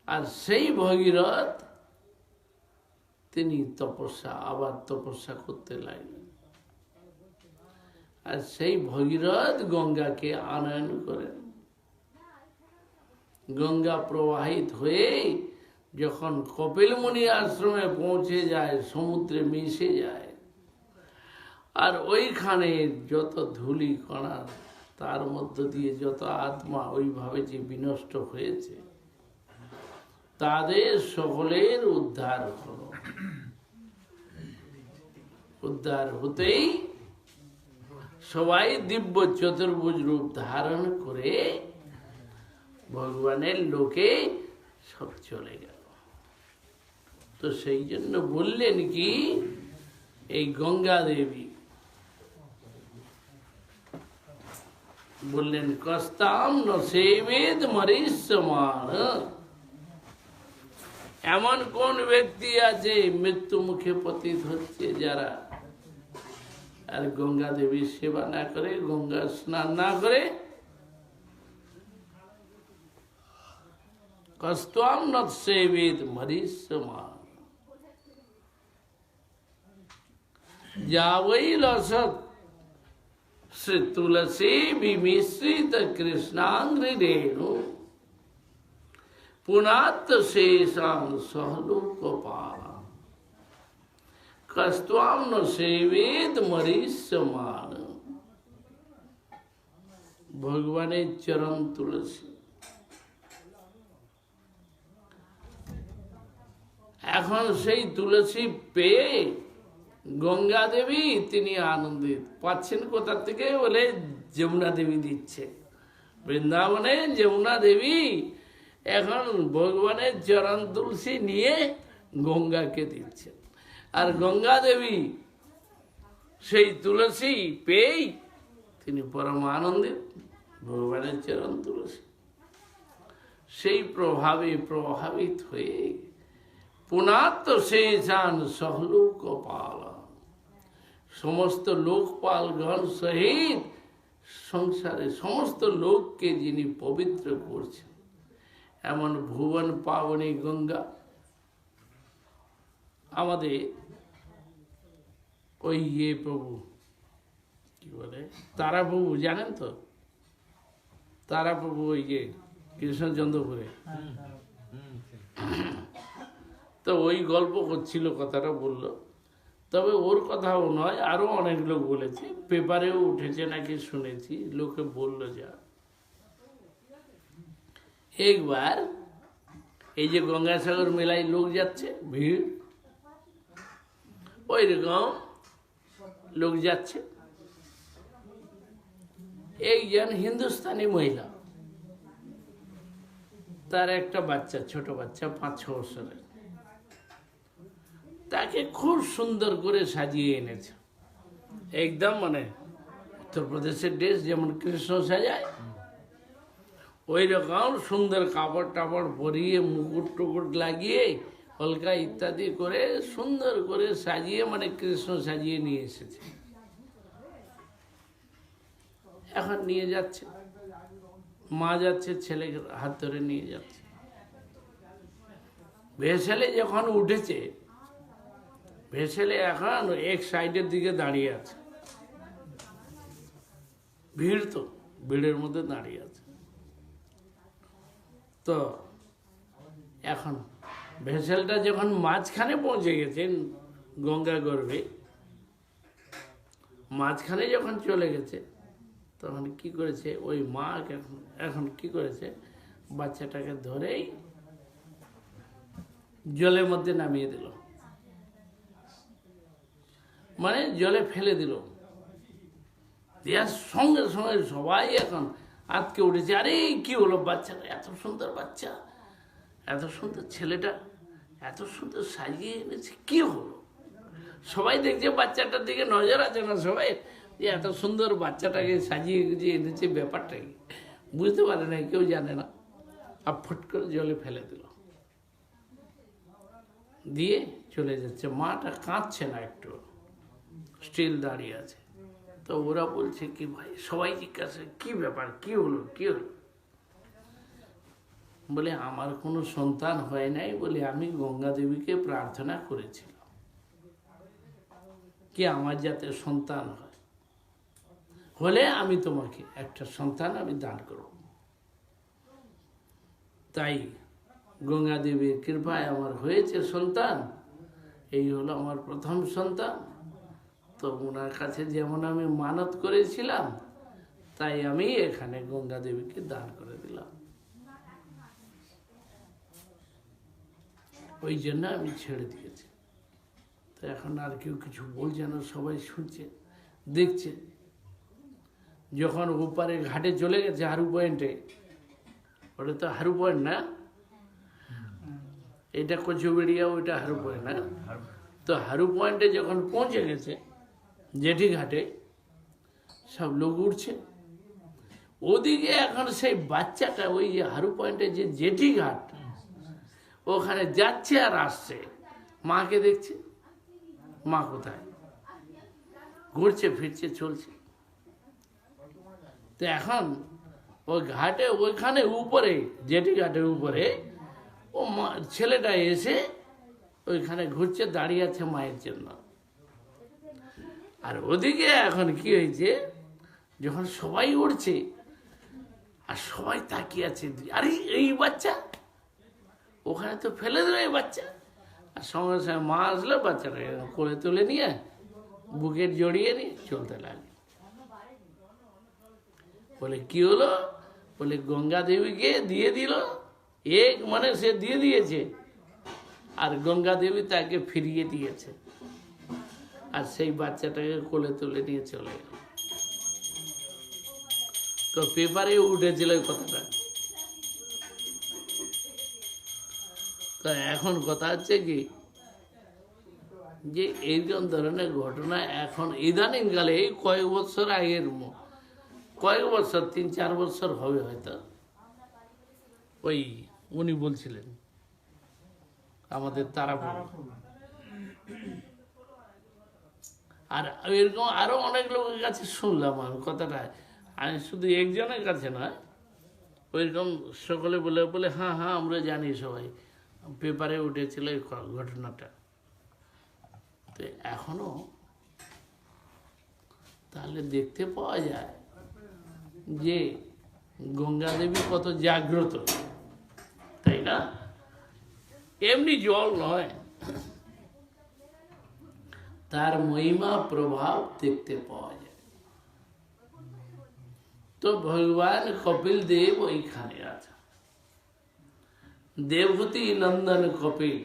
আর সেই ভগীরথ তিনি আবার তপস্যা করতে লাগলেন। আর সেই ভগীরথ গঙ্গাকে আনয়ন করেন। গঙ্গা প্রবাহিত হয়ে যখন কপিল মুনি আশ্রমে পৌঁছে যায়, সমুদ্রে মিশে যায়, আর ওইখানে যত ধূলি কণা, তার মধ্য দিয়ে যত আত্মা ওইভাবে যে বিনষ্ট হয়েছে, তাদের সকলের উদ্ধার হলো। উদ্ধার হতেই সবাই দিব্য চতুর্ভুজ রূপ ধারণ করে ভগবানের লোকে সব চলে গেল। তো সেই জন্য বললেন কি, এই গঙ্গা দেবী বললেন, কস্তাম ন সেবেদ মরিষ্যমান। এমন কোন ব্যক্তি আছে মৃত্যু মুখে পতিত হচ্ছে যারা আর গঙ্গা দেবীর সেবা না করে, গঙ্গা স্নান না করে? কস্তাম ন সেবেদ মরিষ্যমান যাবৈ লসৎ শ্রী তুলসী বিমিশ্রিত কৃষ্ণাঙ্ঘ্রি রেণু পুনাত শেষাং সহলোকপালা কস্তাম ন সেবেদ মরিষ্যমান। ভগবানের চরণ তুলসী। এখন সেই তুলসী পেয়ে গঙ্গা দেবী তিনি আনন্দিত। পাচ্ছেন কোথা থেকে? বলে যমুনা দেবী দিচ্ছে। বৃন্দাবনে যমুনা দেবী এখন ভগবানের চরণ তুলসী নিয়ে গঙ্গাকে দিচ্ছেন। আর গঙ্গা দেবী সেই তুলসী পেয়েই তিনি পরম আনন্দিত। ভগবানের চরণ তুলসী সেই প্রভাবে প্রভাবিত হয়ে পুনাত শেষান সহলোকপাল, সমস্ত লোকপালগণ সহিত সংসারে সমস্ত লোককে যিনি পবিত্র করছেন, এমন ভুবন পাবনী গঙ্গা আমাদের ওই প্রভু কি বলে, তারা প্রভু, জানেন তো? তারা প্রভু ওই যে কৃষ্ণচন্দ্রপুরে, তো ওই গল্প করছিল, কথাটা বলল। তবে ওর কথাও নয়, আরো অনেক লোক বলেছে, পেপারেও উঠেছে নাকি শুনেছি, লোকে বললো। যা একবার এই যে গঙ্গাসাগর মেলায় লোক যাচ্ছে, ভিড়, ওই রকম লোক যাচ্ছে। একজন হিন্দুস্তানি মহিলা তার একটা বাচ্চা, ছোট বাচ্চা 5-6 বছরের, তাকে খুব সুন্দর করে সাজিয়ে এনেছে, একদম মানে উত্তরপ্রদেশের ড্রেস যেমন কৃষ্ণ সাজায় ওই রকম সুন্দর কাপড় টাপড় পরিয়ে মুকুট টুকুট লাগিয়ে হলকা ইত্যাদি করে সুন্দর করে সাজিয়ে মানে কৃষ্ণ সাজিয়ে নিয়ে এসেছে। এখন নিয়ে যাচ্ছে, মা যাচ্ছে, ছেলে হাত ধরে নিয়ে যাচ্ছে। ভেসেলে যখন উঠেছে, ভেসেলে এখন এক সাইডের দিকে দাঁড়িয়ে আছে, ভিড় তো, ভিড়ের মধ্যে দাঁড়িয়ে আছে। তো এখন ভেসেলটা যখন মাঝখানে পৌঁছে গেছেন, গঙ্গা গর্ভে মাঝখানে যখন চলে গেছে, তখন কি করেছে ওই মা এখন কি করেছে, বাচ্চাটাকে ধরেই জলের মধ্যে নামিয়ে দিল, মানে জলে ফেলে দিল। দেওয়ার সঙ্গে সঙ্গে সবাই এখন আটকে উঠেছে, আরে কি হলো, বাচ্চাটা এত সুন্দর বাচ্চা, এত সুন্দর ছেলেটা, এত সুন্দর সাজিয়ে এনেছে, কি হলো? সবাই দেখছে বাচ্চাটার দিকে, নজর আছে না সবাই, যে এত সুন্দর বাচ্চাটাকে সাজিয়ে গুজিয়ে এনেছে, ব্যাপারটা কি বুঝতে পারে না, কেউ জানে না। আর ফুট করে জলে ফেলে দিল, দিয়ে চলে যাচ্ছে। মাটা কাঁদছে না একটু, স্টিল দাঁড়িয়ে আছে। তো ওরা বলছে কি ভাই, সবাই জিজ্ঞাসা কি ব্যাপার, কি হলো, কি হলো? বলে আমার কোনো সন্তান হয় নাই বলে আমি গঙ্গা দেবীকে প্রার্থনা করেছিলাম কি আমার যাতে সন্তান হয়, হলে আমি তোমাকে একটা সন্তান আমি দান করব। তাই গঙ্গা দেবীর কৃপায় আমার হয়েছে সন্তান, এই হলো আমার প্রথম সন্তান। তো ওনার কাছে যেমন আমি মানত করেছিলাম, তাই আমি এখানে গঙ্গা দেবীকে দান করে দিলাম, ওই জন্য আমি ছেড়ে দিয়েছি। তো এখন আর কেউ কিছু বলছে না, সবাই শুনছে দেখছে। যখন ওপারে ঘাটে চলে গেছে হারু পয়েন্টে, ওটা তো হারু পয়েন্ট না, এটা কচুবেড়িয়া, ওইটা হারু পয়েন্ট না। তো হারু পয়েন্টে যখন পৌঁছে গেছে জেঠি ঘাটে, সব লোক উঠছে ওদিকে। এখন সেই বাচ্চাটা ওই যে হারু পয়েন্টে যে জেঠি ঘাট, ওখানে যাচ্ছে আর আসছে, মাকে দেখছে, মা কোথায়, ঘুরছে ফিরছে চলছে। তো এখন ওই ঘাটে ওইখানে উপরে, জেঠি ঘাটের উপরে ও ছেলেটা এসে ওইখানে ঘুরছে, দাঁড়িয়ে আছে মায়ের জন্য। আর ওদিকে এখন কি হয়েছে, যখন সবাই উঠছে আর সবাই তাকিয়ে আছে, আরে এই বাচ্চা ওখানে তো ফেলে দেবে এই বাচ্চা। আর সঙ্গে সঙ্গে মা আসলে বাচ্চাটাকে কোলে তুলে নিয়ে বুকের জড়িয়ে নিয়ে চলতে লাগে। বলে কি হলো, বলে গঙ্গা দেবীকে দিয়ে দিল, এক মানে সে দিয়ে দিয়েছে, আর গঙ্গা দেবী তাকে ফিরিয়ে দিয়েছে, আর সেই বাচ্চাটাকে কোলে তুলে নিয়ে চলে গেল। তো পেপারে উঠেছিল এই কথাটা। তো এখন কথা হচ্ছে কি, যে এইরকম ধরনের ঘটনা এখন ইদানিং কালে, এই কয়েক বছর আগের, কয়েক বছর 3-4 বছর হবে হয়তো, ওই উনি বলছিলেন আমাদের তারাপুর। আর এরকম আরো অনেক লোকের কাছে শুনলাম আমি কথাটা, আমি শুধু একজনের কাছে নয়, ওইরকম সকলে বলে বলে হ্যাঁ হ্যাঁ আমরা জানি, সবাই পেপারে উঠেছিল এই ঘটনাটা। তো এখনো তাহলে দেখতে পাওয়া যায় যে গঙ্গা দেবী কত জাগ্রত, তাই না? এমনি জল নয়, তার মহিমা প্রভাব দেখতে পাওয়া যায়। তো ভগবান কপিল দেব ওইখানে আছে, দেবভূতি নন্দন কপিল।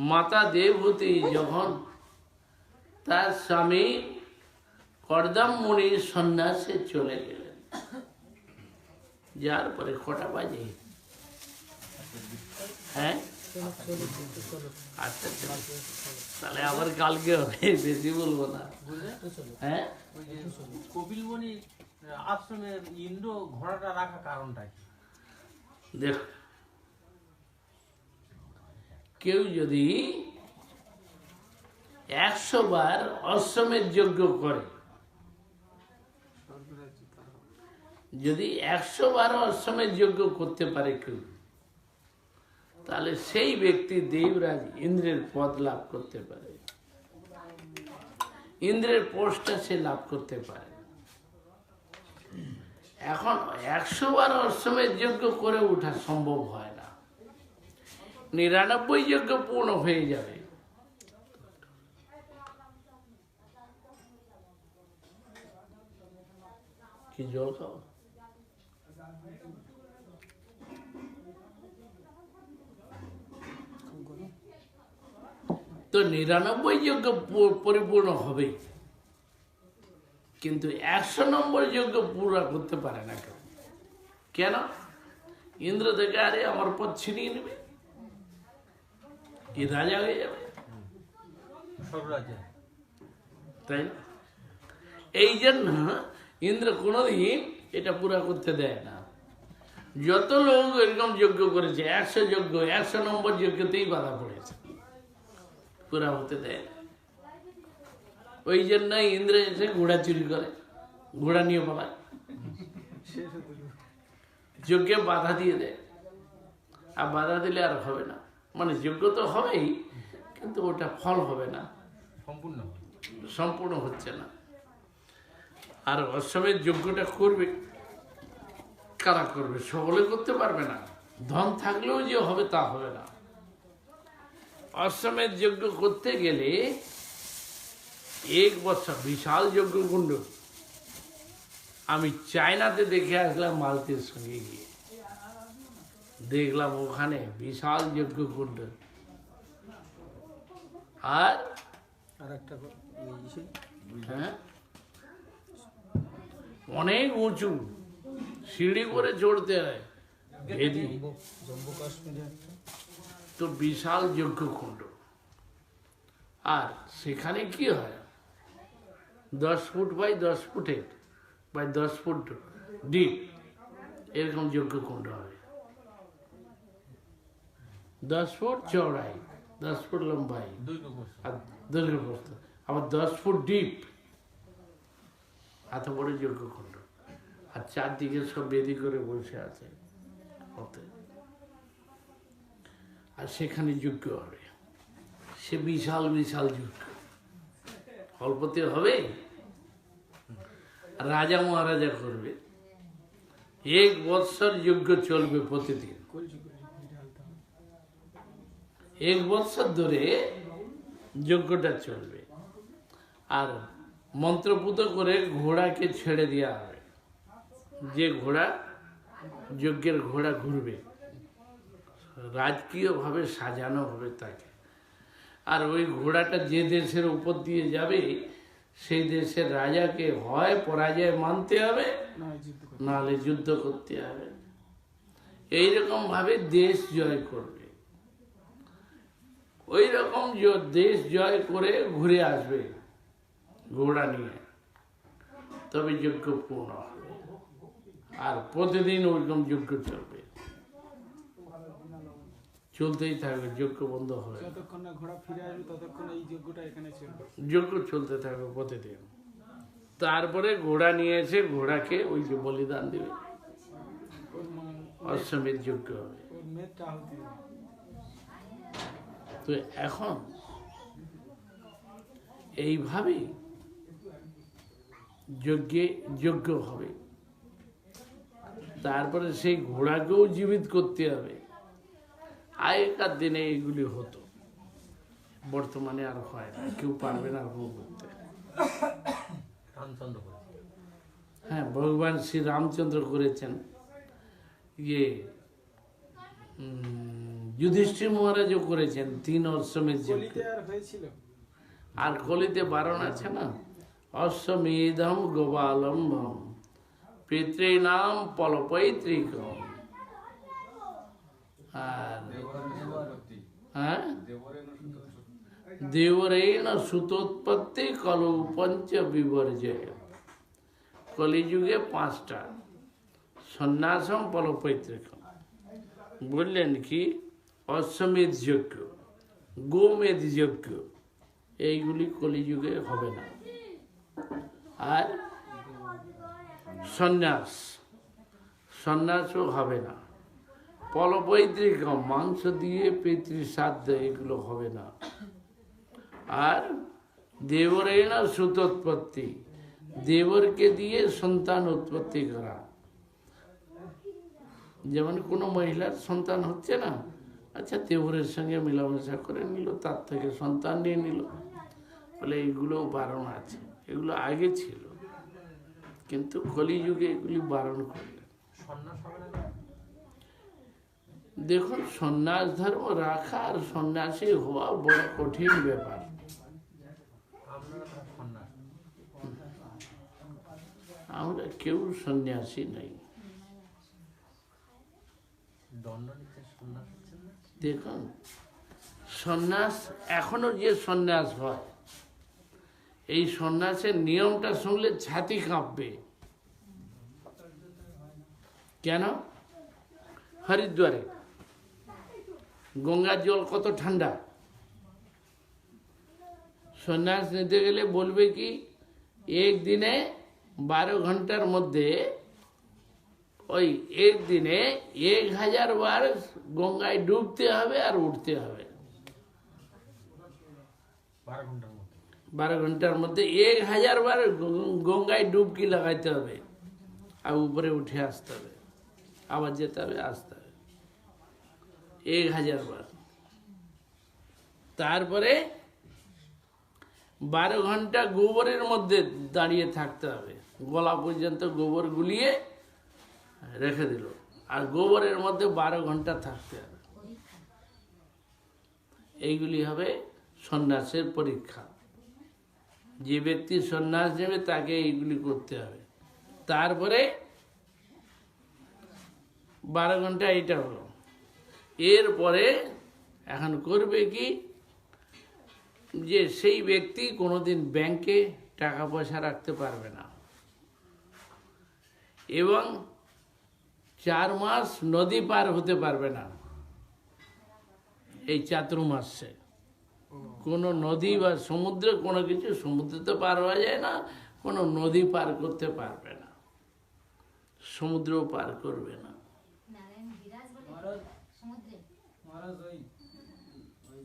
মাতা দেবভূতি যখন তার স্বামী কর্দম মুনির সন্ন্যাসে চলে গেলেন, যাওয়ার পরে কটা বাজে? হ্যাঁ, আচ্ছা আচ্ছা, তাহলে আবার কালকে হবে, বেশি বলবো না। হ্যাঁ, ওই যে কপিলমণি আশ্রমের ইন্দ্র ঘোড়াটা রাখা কারণটা কি? দেখ, কেউ যদি 100 বার অশ্বমেধ যজ্ঞ করে, যদি 100 বার অশ্বমেধ যজ্ঞ করতে পারে কেউ, তাহলে সেই ব্যক্তি দেবরাজ ইন্দ্রের পদ লাভ করতে পারে, ইন্দ্রের পোস্টটা সে লাভ করতে পারে। এখন 100 বার অশ্বমেধ যজ্ঞ করে ওঠা সম্ভব হয় না, 99 যজ্ঞ পূর্ণ হয়ে যাবে। কি জল খাও? তো 99 যজ্ঞ পরিপূর্ণ হবে, কিন্তু 100 নম্বর যজ্ঞ পুরা করতে পারে না কেউ। কেন? ইন্দ্র থেকে আরে আমার পদ ছিনিয়ে নেবে, কি রাজা হয়ে যাবে, স্বর্গরাজ্যে। তাই না? এই জন্য ইন্দ্র কোনোদিন এটা পুরা করতে দেয় না। যত লোক এরকম যজ্ঞ করেছে, 100 যজ্ঞ, 100 নম্বর যজ্ঞতেই বাধা পড়েছে, পুরা হতে দেয় না। ওই জন্য ইন্দ্র এসে ঘোড়া চুরি করে, ঘোড়া নিয়ে পালায়, যজ্ঞে বাধা দিয়ে দেয়। আর বাধা দিলে আর হবে না, মানে যজ্ঞ তো হবেই, কিন্তু ওটা ফল হবে না, সম্পূর্ণ সম্পূর্ণ হচ্ছে না। আর অশ্বমেধ যজ্ঞটা করবে কারা করবে? সকলে করতে পারবে না, ধন থাকলেও যে হবে তা হবে না। অশ্বমেধ যজ্ঞ করতে গেলে 1 বছর বিশাল যজ্ঞকুণ্ড। আমি চায়নাতে দেখে আসলাম, মালতের সঙ্গে গিয়ে দেখলাম ওখানে বিশাল যজ্ঞকুণ্ড, আর একটা হ্যাঁ অনেক উঁচু, সিঁড়ি করে চড়তে হয়, বেদি। জম্মু কাশ্মীরে একটা তো বিশাল যজ্ঞকুণ্ড, আর সেখানে কি হয়, 10 ফুট বাই 10 ফুটের বাই 10 ফুট ডিপ এরকম যজ্ঞকুণ্ড হয়, 10 ফুট চওড়াই, 10 ফুট লম্বাই, আর দৈর্ঘ্যপ্রস্থ, আবার 10 ফুট ডিপ, এত বড় যজ্ঞকুণ্ড। আর চারদিকে সব বেদি করে বসে আছে ওতে, আর সেখানে যজ্ঞ হবে, সে বিশাল বিশাল যজ্ঞ, অল্পতে হবে। রাজা মহারাজা করবে, 1 বৎসর যজ্ঞ চলবে প্রতিদিন, 1 বৎসর ধরে যজ্ঞটা চলবে। আর মন্ত্রপুত করে ঘোড়াকে ছেড়ে দেওয়া হবে, যে ঘোড়া যজ্ঞের ঘোড়া ঘুরবে, রাজকীয়ভাবে সাজানো হবে তাকে। আর ওই ঘোড়াটা যে দেশের উপর দিয়ে যাবে, সেই দেশের রাজাকে হয় পরাজয় মানতে হবে, নাহলে যুদ্ধ করতে হবে। এইরকম ভাবে দেশ জয় করবে, ওই রকম দেশ জয় করে ঘুরে আসবে ঘোড়া নিয়ে, তবে যজ্ঞ পূর্ণ হবে। আর প্রতিদিন ওইরকম যজ্ঞ চলবে, চলতেই থাকবে, যজ্ঞ বন্ধ হবে না। যতক্ষণ না ঘোড়া ফিরে আসবে ততক্ষণ এই যজ্ঞটা এখানে চলবে। যজ্ঞ চলতে থাকবে প্রতিদিন। তারপরে ঘোড়া নিয়ে এসে ঘোড়াকে ওই যে বলিদান দেবে, অশ্বমেধ যজ্ঞ হবে। ওর মেদটা আহুতি দেবে। তো এখন এইভাবে যজ্ঞ হবে। তারপরে সেই ঘোড়াকেও জীবিত করতে হবে। আগেকার দিনে এইগুলি হতো, বর্তমানে আর হয় না, কেউ পারবে না করতে। রামচন্দ্র করেছে। হ্যাঁ, ভগবান শ্রী রামচন্দ্র করেছেন, ইয়ে যুধিষ্ঠির মহারাজও করেছেন 3 অশ্বমেধ যজ্ঞ। কলিতে আর হয়েছিল। আর কলিতে বারণ আছে না, অশ্বমেধম গোপালম্ভম পিতৃনাম পলপৈতৃকম। আর হ্যাঁ, দেবরেণ সুতোৎপত্তি কলু পঞ্চ বিবর্জয়। কলিযুগে 5টা, সন্ন্যাসম পলপৈতৃকম। বললেন কি, অশ্বমেধ যজ্ঞ, গোমেধ যজ্ঞ, এইগুলি কলিযুগে হবে না। আর সন্ন্যাসও হবে না। পলপৈতৃকম, মাংস দিয়ে পিতৃশ্রাদ্ধ, এগুলো হবে না। আর দেবরেণ সুতোৎপত্তি, দেবরকে দিয়ে সন্তান উৎপত্তি করা। যেমন কোনো মহিলার সন্তান হচ্ছে না, আচ্ছা দেবরের সঙ্গে মেলামেশা করে নিল, তার থেকে সন্তান নিয়ে নিল, বলে এইগুলো বারণ আছে। এগুলো আগে ছিল, কিন্তু কলিযুগে এগুলি বারণ করলেন। সন্ন্যাস হবে না? দেখুন, সন্ন্যাস ধর্ম রাখা আর সন্ন্যাসী হওয়া বড় কঠিন ব্যাপার। আপনারা তো সন্ন্যাস। আমরা কেউ সন্ন্যাসী নেই। দণ্ড নিতে সন্ন্যাস হচ্ছে না। দেখুন, সন্ন্যাস এখনো যে সন্ন্যাস হয়, এই সন্ন্যাসের নিয়মটা শুনলে ছাতি কাঁপবে। কেন? হরিদ্বারে গঙ্গার জল কত ঠান্ডা। সন্ন্যাস নিতে গেলে বলবে কি, একদিনে 12 ঘন্টার মধ্যে ওই একদিনে 1000 বার গঙ্গায় ডুবতে হবে আর উঠতে হবে। 12 ঘন্টার মধ্যে 12 ঘন্টার মধ্যে 1000 বার গঙ্গায় ডুবকি লাগাইতে হবে, আর উপরে উঠে আসতে হবে, আবার যেতে হবে, আসতে হবে, 1000 বার। তারপরে 12 ঘন্টা গোবরের মধ্যে দাঁড়িয়ে থাকতে হবে, গলা পর্যন্ত গোবর গুলিয়ে রেখে দিল, আর গোবরের মধ্যে 12 ঘন্টা থাকতে হবে। এইগুলি হবে সন্ন্যাসের পরীক্ষা। যে ব্যক্তি সন্ন্যাস নেবে তাকে এইগুলি করতে হবে। তারপরে 12 ঘন্টা এইটা হলো। এরপরে এখন করবে কি, যে সেই ব্যক্তি কোনোদিন ব্যাংকে টাকা পয়সা রাখতে পারবে না, এবং 4 মাস নদী পার হতে পারবে না। এই চাতুর্মাসে কোনো নদী বা সমুদ্রে কোনো কিছু, সমুদ্রে তো পার হওয়া যায় না, কোনো নদী পার করতে পারবে না, সমুদ্রও পার করবে না। মহারাজ ওই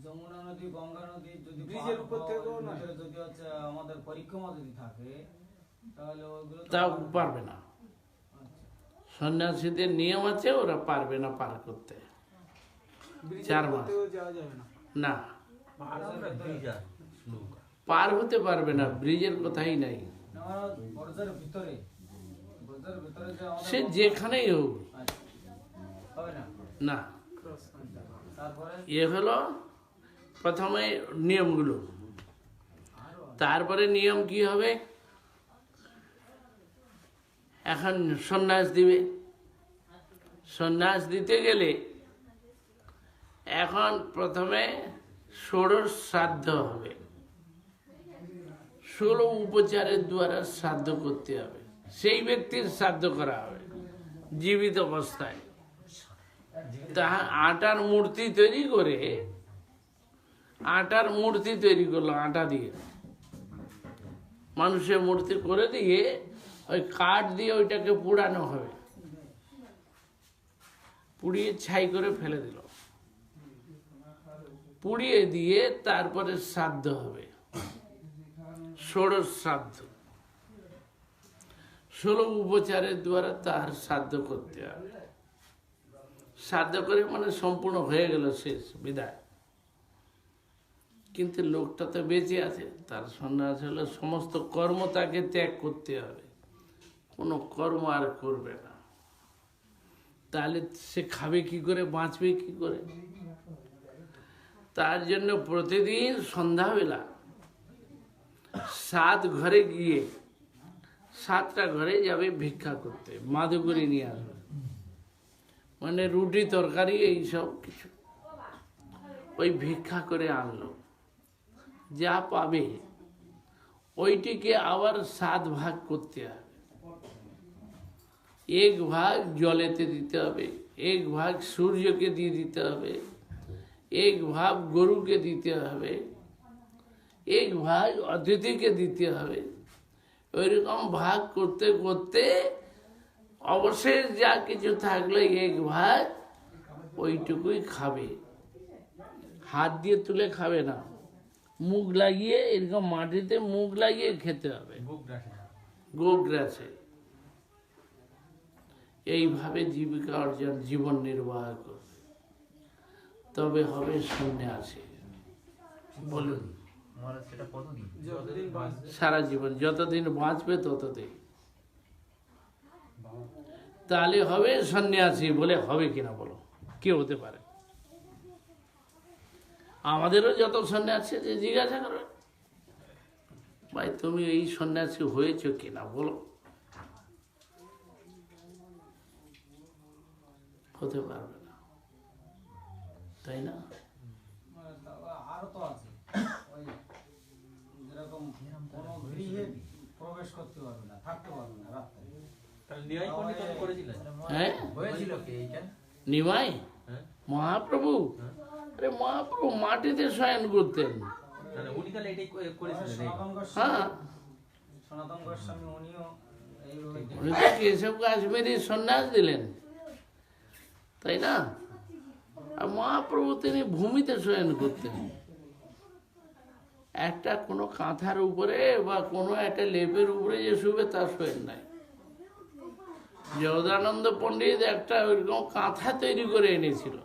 যমুনা নদী, গঙ্গা নদী যদি ব্রিজের উপর থেকেও নয়। যদি হচ্ছে আমাদের পরিক্রমা যদি থাকে, তাহলে ওইগুলো তো তাও পারবে না। সন্ন্যাসীদের নিয়ম আছে, ওরা পারবে না পার করতে। ব্রিজের 4 উপর মাস থেকেও যাওয়া যাবে না। না, আর আমরা ব্রিজ আর নৌকা। পার হতে পারবে না, ব্রিজের কথাই নাই। মহারাজ বর্জ্যের ভিতরে যে আমাদের সে যেখানেই হোক, আচ্ছা, হবে না। না। তারপরে এ হলো প্রথমে নিয়মগুলো। তারপরে নিয়ম কি হবে, এখন সন্ন্যাস দিবে। সন্ন্যাস দিতে গেলে এখন প্রথমে ষোড়শ শ্রাদ্ধ হবে। 16 উপচারের দ্বারা শ্রাদ্ধ করতে হবে। সেই ব্যক্তির শ্রাদ্ধ করা হবে জীবিত অবস্থায়। তাহা আটার মূর্তি তৈরি করে, আটার মূর্তি তৈরি করলো আটা দিয়ে, মানুষের মূর্তি করে দিয়ে ওই কাঠ দিয়ে ওইটাকে পুড়ানো হবে, পুড়িয়ে ছাই করে ফেলে দিল। পুড়িয়ে দিয়ে তারপরে শ্রাদ্ধ হবে, ষোড়শ শ্রাদ্ধ। 16 উপচারের দ্বারা তার শ্রাদ্ধ করতে হবে। শ্রাদ্ধ করে মানে সম্পূর্ণ হয়ে গেল, শেষ, বিদায়। কিন্তু লোকটা তো বেঁচে আছে, তার সন্ন্যাস হলো সমস্ত কর্ম তাকে ত্যাগ করতে হবে, কোনো কর্ম আর করবে না। তাহলে সে খাবে কি করে, বাঁচবে কি করে? তার জন্য প্রতিদিন সন্ধ্যাবেলা 7 ঘরে গিয়ে 7টা ঘরে যাবে ভিক্ষা করতে, মাদুগুরি নিয়ে আসবে, মানে রুটি তরকারি এইসব কিছু। ওই ভিক্ষা করে আনলো, যা পাবে ওইটিকে আবার 7 ভাগ করতে হবে। 1 ভাগ জলেতে দিতে হবে, 1 ভাগ সূর্যকে দিয়ে দিতে হবে, 1 ভাগ গরুকে দিতে হবে, 1 ভাগ অতিথিকে দিতে হবে। ওইরকম ভাগ করতে করতে অবশেষ যা কিছু থাকলে 1 ভাগ ওইটুকুই খাবে। হাত দিয়ে তুলে খাবে না, মুখ লাগিয়ে এরকম মাটিতে মুখ লাগিয়ে খেতে হবে, গোগ্রাসে। এইভাবে জীবিকা অর্জন, জীবন নির্বাহ করবে, তবে হবে সন্ন্যাসী। বলুন, যতদিন বাঁচবে। সারা জীবন যতদিন বাঁচবে ততদিন, তাহলে হবে সন্ন্যাসী। বলে হবে কিনা বলো, কে হতে পারে? আমাদেরও যত সন্ন্যাসী আছে জিজ্ঞাসা করবে, ভাই তুমি এই সন্ন্যাসী হয়েছ কিনা বলো। হতে পারবে না, তাই না? মানে আরো তো আছে, ওই যেরকম কোনো গৃহে প্রবেশ করতে পারবে না, থাকতে পারবে না রাত্রে। তাহলে নিয়াই পণ্ডিত করেছিলেন? হ্যাঁ, হয়েছিল কি এইটা? নিমাই হ্যাঁ। মহাপ্রভু, আরে মহাপ্রভু মাটিতে শয়ন করতেন। মানে উনি তাহলে এটাই করেছিলেন? এই সনাতন হ্যাঁ, গোস্বামী, সনাতন গোস্বামী উনিও এইভাবে উনি তো কেশব কাশ্মীরি সন্ন্যাস দিলেন, তাই না? আর মহাপ্রভু তিনি ভূমিতে শয়ন করতেন, একটা কোনো কাঁথার উপরে বা কোনো একটা লেপের উপরে যে শুবে তার শোয়েন নাই। জগদানন্দ পণ্ডিত একটা ওইরকম কাঁথা তৈরি করে এনেছিল।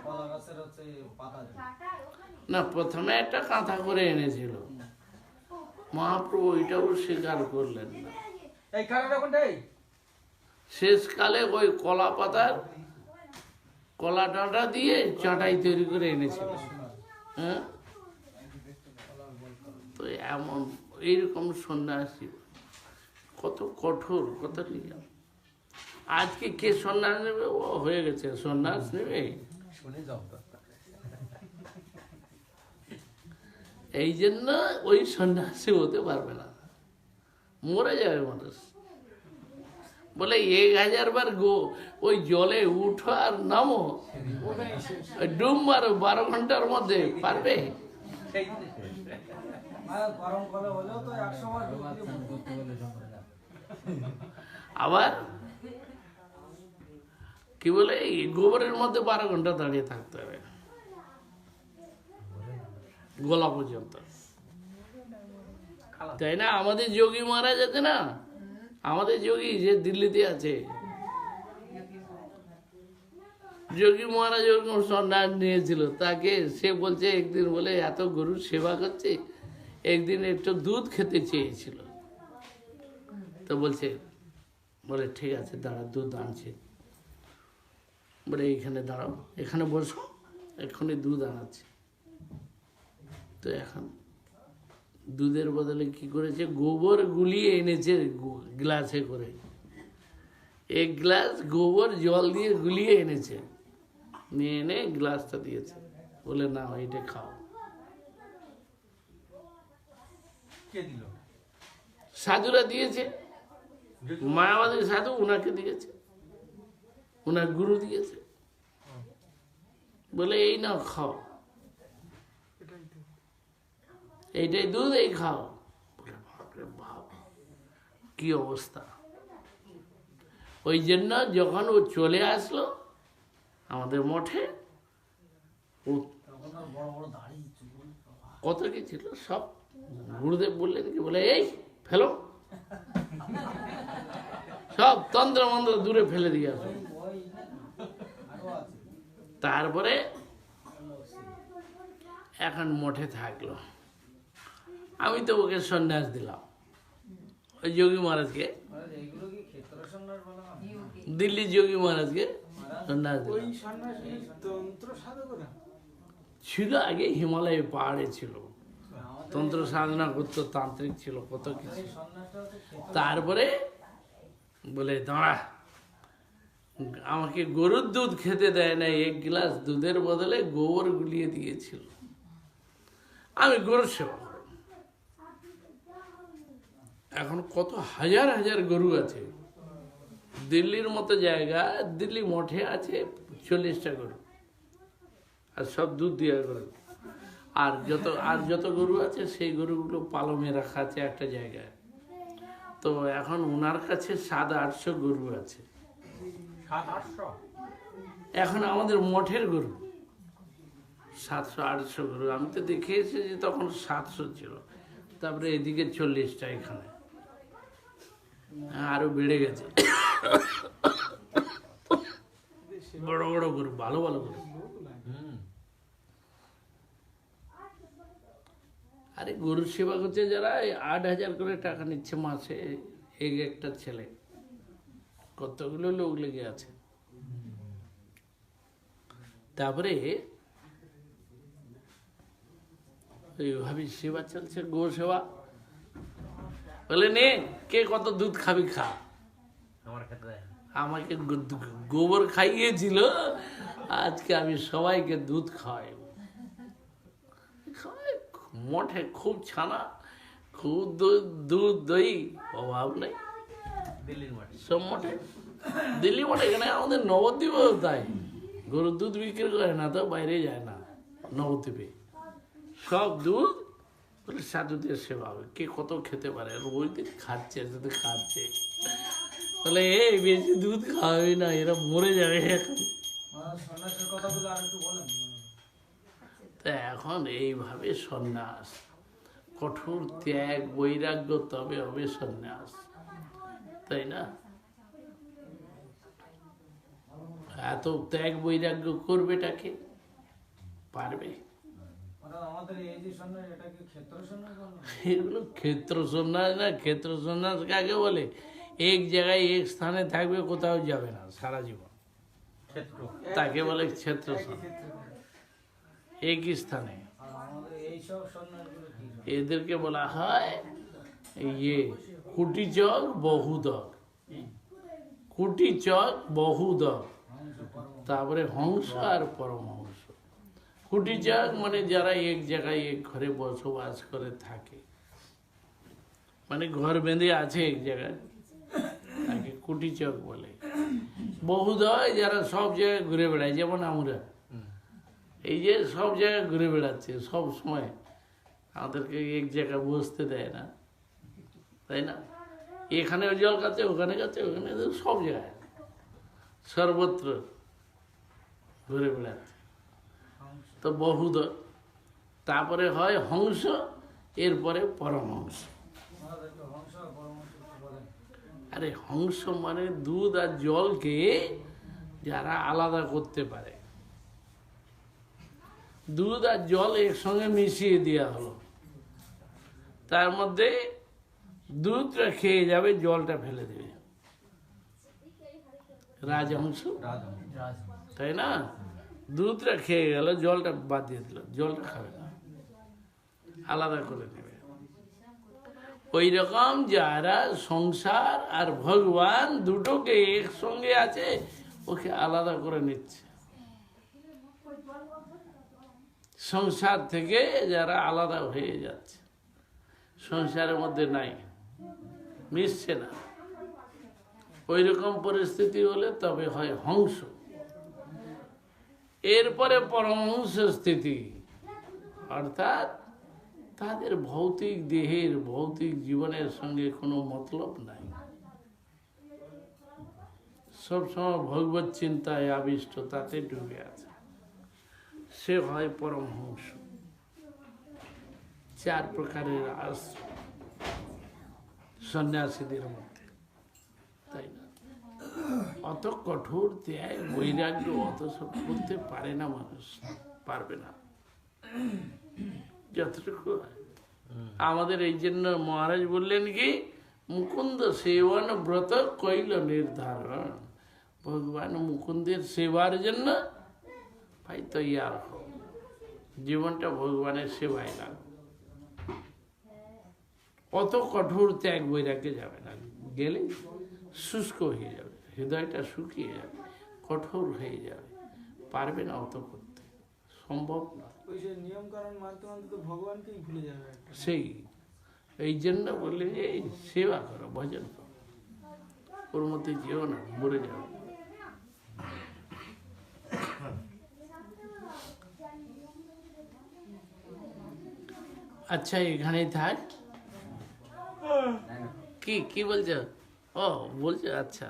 কলা গাছের হচ্ছে পাতা দিয়ে। না, প্রথমে একটা কাঁথা করে এনেছিল, মহাপ্রভু ওইটাও স্বীকার করলেন না। এই কারাটা কোনটাই? শেষকালে ওই কলা পাতার কলা ডাঁটা দিয়ে চাটাই তৈরি করে এনেছিল। হ্যাঁ, তো এমন এইরকম সন্ন্যাসী কত কঠোর, কত নিয়ম। আজকে কে সন্ন্যাস নেবে? ও হয়ে গেছে, সন্ন্যাস নেবে। শুনে যাও তো। এই জন্য ওই সন্ন্যাসী হতে পারবে না, মরে যাবে মানুষ। বলে 1000 বার ওই জলে উঠো আর নামো, ওই ডুব মারো 12 ঘন্টার মধ্যে, পারবে? সেই আর গরম কলে হলেও তো 100 বার ডুব দিয়ে আবার কি বলে, এই গোবরের মধ্যে 12 ঘন্টা দাঁড়িয়ে থাকতে হবে, গলা পর্যন্ত, তাই না? আমাদের যোগী মহারাজ আছে না, আমাদের যোগী যে দিল্লিতে আছে, যোগী মহারাজ ওরকম সন্ন্যাস নিয়েছিল। তাকে সে বলছে একদিন, বলে এত গরুর সেবা করছে, একদিন একটু দুধ খেতে চেয়েছিল। তো বলছে, বলে ঠিক আছে দাঁড়া, দুধ আনছে। বলে এইখানে দাঁড়াও, এখানে বসো, এক্ষুনি দুধ আনাচ্ছে। তো এখন দুধের বদলে কি করেছে, গোবর গুলিয়ে এনেছে গ্লাসে করে, 1 গ্লাস গোবর জল দিয়ে গুলিয়ে এনেছে, নিয়ে এনে গ্লাসটা দিয়েছে, বলে না এটা খাও। কে দিল? সাধুরা দিয়েছে, মায়াবাদী সাধু উনাকে দিয়েছে, উনার গুরু দিয়েছে, বলে এই নাও খাও, এইটাই দুধ, এই খাও। বলে বাপরে বাপ, কি অবস্থা! ওই জন্য যখন ও চলে আসলো আমাদের মঠে, ও তখন আর বড় বড় দাড়ি চুল কত কি ছিল সব, গুরুদেব বললেন কি, বলে এই ফেলো, সব তন্ত্র মন্ত্র দূরে ফেলে দিয়ে আসো। ওই আরো আছে। তারপরে এখন মঠে থাকলো। আমি তো ওকে সন্ন্যাস দিলাম, ওই যোগী মহারাজকে, মানে এইগুলো কি ক্ষেত্র সন্ন্যাস বলা হয়? দিল্লি যোগী মহারাজকে সন্ন্যাস ওই দিলাম। সন্ন্যাসী তন্ত্র সাধকরা ছিল আগে হিমালয় পাহাড়ে ছিল, আমাদের তন্ত্র সাধনা করতো, তান্ত্রিক ছিল, কত কিছু। এই সন্ন্যাসটা হচ্ছে ক্ষেত্র তারপরে বলে দাঁড়া, আমাকে গরুর দুধ খেতে দেয় না, এক গ্লাস দুধের বদলে গোবর গুলিয়ে দিয়েছিল, আমি গরুর সেবা করব। এখন কত হাজার হাজার গরু আছে দিল্লির মতো জায়গা, দিল্লি মঠে আছে 40টা গরু, আর সব দুধ দেওয়া গরু। আর যত গরু আছে সেই গরুগুলো পালমে রাখা আছে একটা জায়গায়। তো এখন ওনার কাছে 700-800 গরু আছে। 700-800? এখন আমাদের মঠের গরু 700-800 গরু। আমি তো দেখে এসেছি তখন 700 ছিল, তারপরে এদিকে 40টা এখানে, আরো বেড়ে গেছে। বড় বড় গরু, ভালো ভালো গরু। আরে গরুর সেবা করছে যারা, 8,000 করে টাকা নিচ্ছে মাসে, একটা ছেলে, কতগুলো লোক লেগে আছে। তারপরে এইভাবে সেবা চলছে, গো সেবা। বলে নে, কে কত দুধ খাবি খা। আমার ক্ষেত্রে আমাকে গোবর খাইয়েছিল, আজকে আমি সবাইকে দুধ খাওয়াই। মঠে খুব ছানা, খুব দুধ দই, অভাব নেই দিল্লির মাঠে। সব মঠে, দিল্লি মঠে। এখানে আমাদের নবদ্বীপেও তাই, গরুর দুধ বিক্রি করে না তো, বাইরে যায় না নবদ্বীপে, সব দুধ বলে সাধুদের সেবা হবে, কে কত খেতে পারে। আর ওই দিন খাচ্ছে, শুধু খাচ্ছে, বলে এই বেশি দুধ খাওয়াবি না, এরা মরে যাবে এখন। সন্ন্যাসের কথাগুলো আর একটু বলেন। তা এখন এইভাবে সন্ন্যাস, কঠোর ত্যাগ বৈরাগ্য, তবে হবে সন্ন্যাস, তাই না? এত ত্যাগ বৈরাগ্য করবেটাকে পারবে? অর্থাৎ আমাদের এই যে সন্ন্যাস, এটাকে ক্ষেত্র সন্ন্যাস বলা হয়? এগুলো ক্ষেত্র সন্ন্যাস না। ক্ষেত্র সন্ন্যাস কাকে বলে? এক জায়গায় এক স্থানে থাকবে, কোথাও যাবে না সারা জীবন, ক্ষেত্র। তাকে বলে ক্ষেত্র সন্ন্যাস, একই স্থানে। আর আমাদের এইসব সন্ন্যাসগুলো কি? এদেরকে বলা হয় ইয়ে কুটিচক বহুদক, কুটিচক বহুদক, তারপরে হংস আর পরমহংস। কুটিচক মানে যারা এক জায়গায় এক ঘরে বসবাস করে থাকে, মানে ঘর বেঁধে আছে এক জায়গায়, তাকে কুটিচক বলে। বহুদয় যারা সব জায়গায় ঘুরে বেড়ায়, যেমন আমরা এই যে সব জায়গায় ঘুরে বেড়াচ্ছে, সব সময় আমাদেরকে এক জায়গায় বসতে দেয় না, তাই না? এখানেও জল খাচ্ছে, ওখানে খাচ্ছে, ওখানে, সব জায়গায় সর্বত্র ঘুরে বেড়াচ্ছে, তো বহুদ। তারপরে হয় হংস, এরপরে পরমহংস। আমাদের একটু হংস আর পরমহংস একটু বলেন। আরে হংস মানে দুধ আর জলকে যারা আলাদা করতে পারে, দুধ আর জল একসঙ্গে মিশিয়ে দেওয়া হলো, তার মধ্যে দুধটা খেয়ে যাবে, জলটা ফেলে দেবে, রাজহংস, তাই না? দুধটা খেয়ে গেল, জলটা বাদ দিয়ে দিল, জলটা খাবে না, আলাদা করে নেবে। ওই রকম যারা সংসার আর ভগবান দুটোকে একসঙ্গে আছে, ওকে আলাদা করে নিচ্ছে। সংসার থেকে যারা আলাদা হয়ে যাচ্ছে, সংসারের মধ্যে নাই, মিশছে না, ওই রকম পরিস্থিতি হলে তবে হয় হংস। এরপরে পরমহংস স্থিতি, অর্থাৎ তাদের ভৌতিক দেহের, ভৌতিক জীবনের সঙ্গে কোনো মতলব নাই, সবসময় ভগবত চিন্তায় আবিষ্ট, তাতে ডুবে আছে, সে হয় পরমহংস। 4 প্রকারের আশ্রম সন্ন্যাসীদের মধ্যে, তাই না? অত কঠোর ত্যাগ বৈরাগ্য অত সব করতে পারে না মানুষ, পারবে না যতটুকু হয়। আমাদের এই জন্য মহারাজ বললেন কি, মুকুন্দ সেবন ব্রত কইল নির্ধারণ। ভগবান মুকুন্দের সেবার জন্য ভাই তৈয়ার হও, জীবনটা ভগবানের সেবায় লাগবে। অত কঠোর ত্যাগ বৈরাগ্যে যাবে না, গেলে শুষ্ক হয়ে যাবে, হৃদয়টা শুকিয়ে যাবে, কঠোর হয়ে যাবে, পারবে না অত করতে, সম্ভব না। ওই যে নিয়ম কারণ মানতে মানতে তো ভগবানকেই ভুলে যাবে একটা। সেই এই জন্য বললে যে এই সেবা করো, ভজন করো, ওর মধ্যে যেও না, মরে যাও। আচ্ছা এখানেই থাক। কি কি বলছো? ও বলছো, আচ্ছা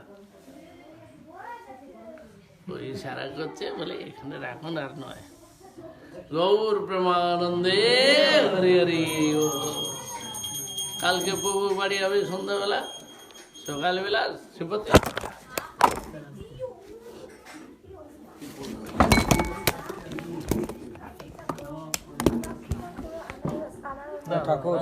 ওই ইশারা করছে, বলে এখানে রাখুন আর নয়। গৌর প্রেমানন্দে হরি হরি। কালকে প্রভুর বাড়ি হবে সন্ধ্যাবেলা, সকালবেলা শ্রীপতি। ঠাকুর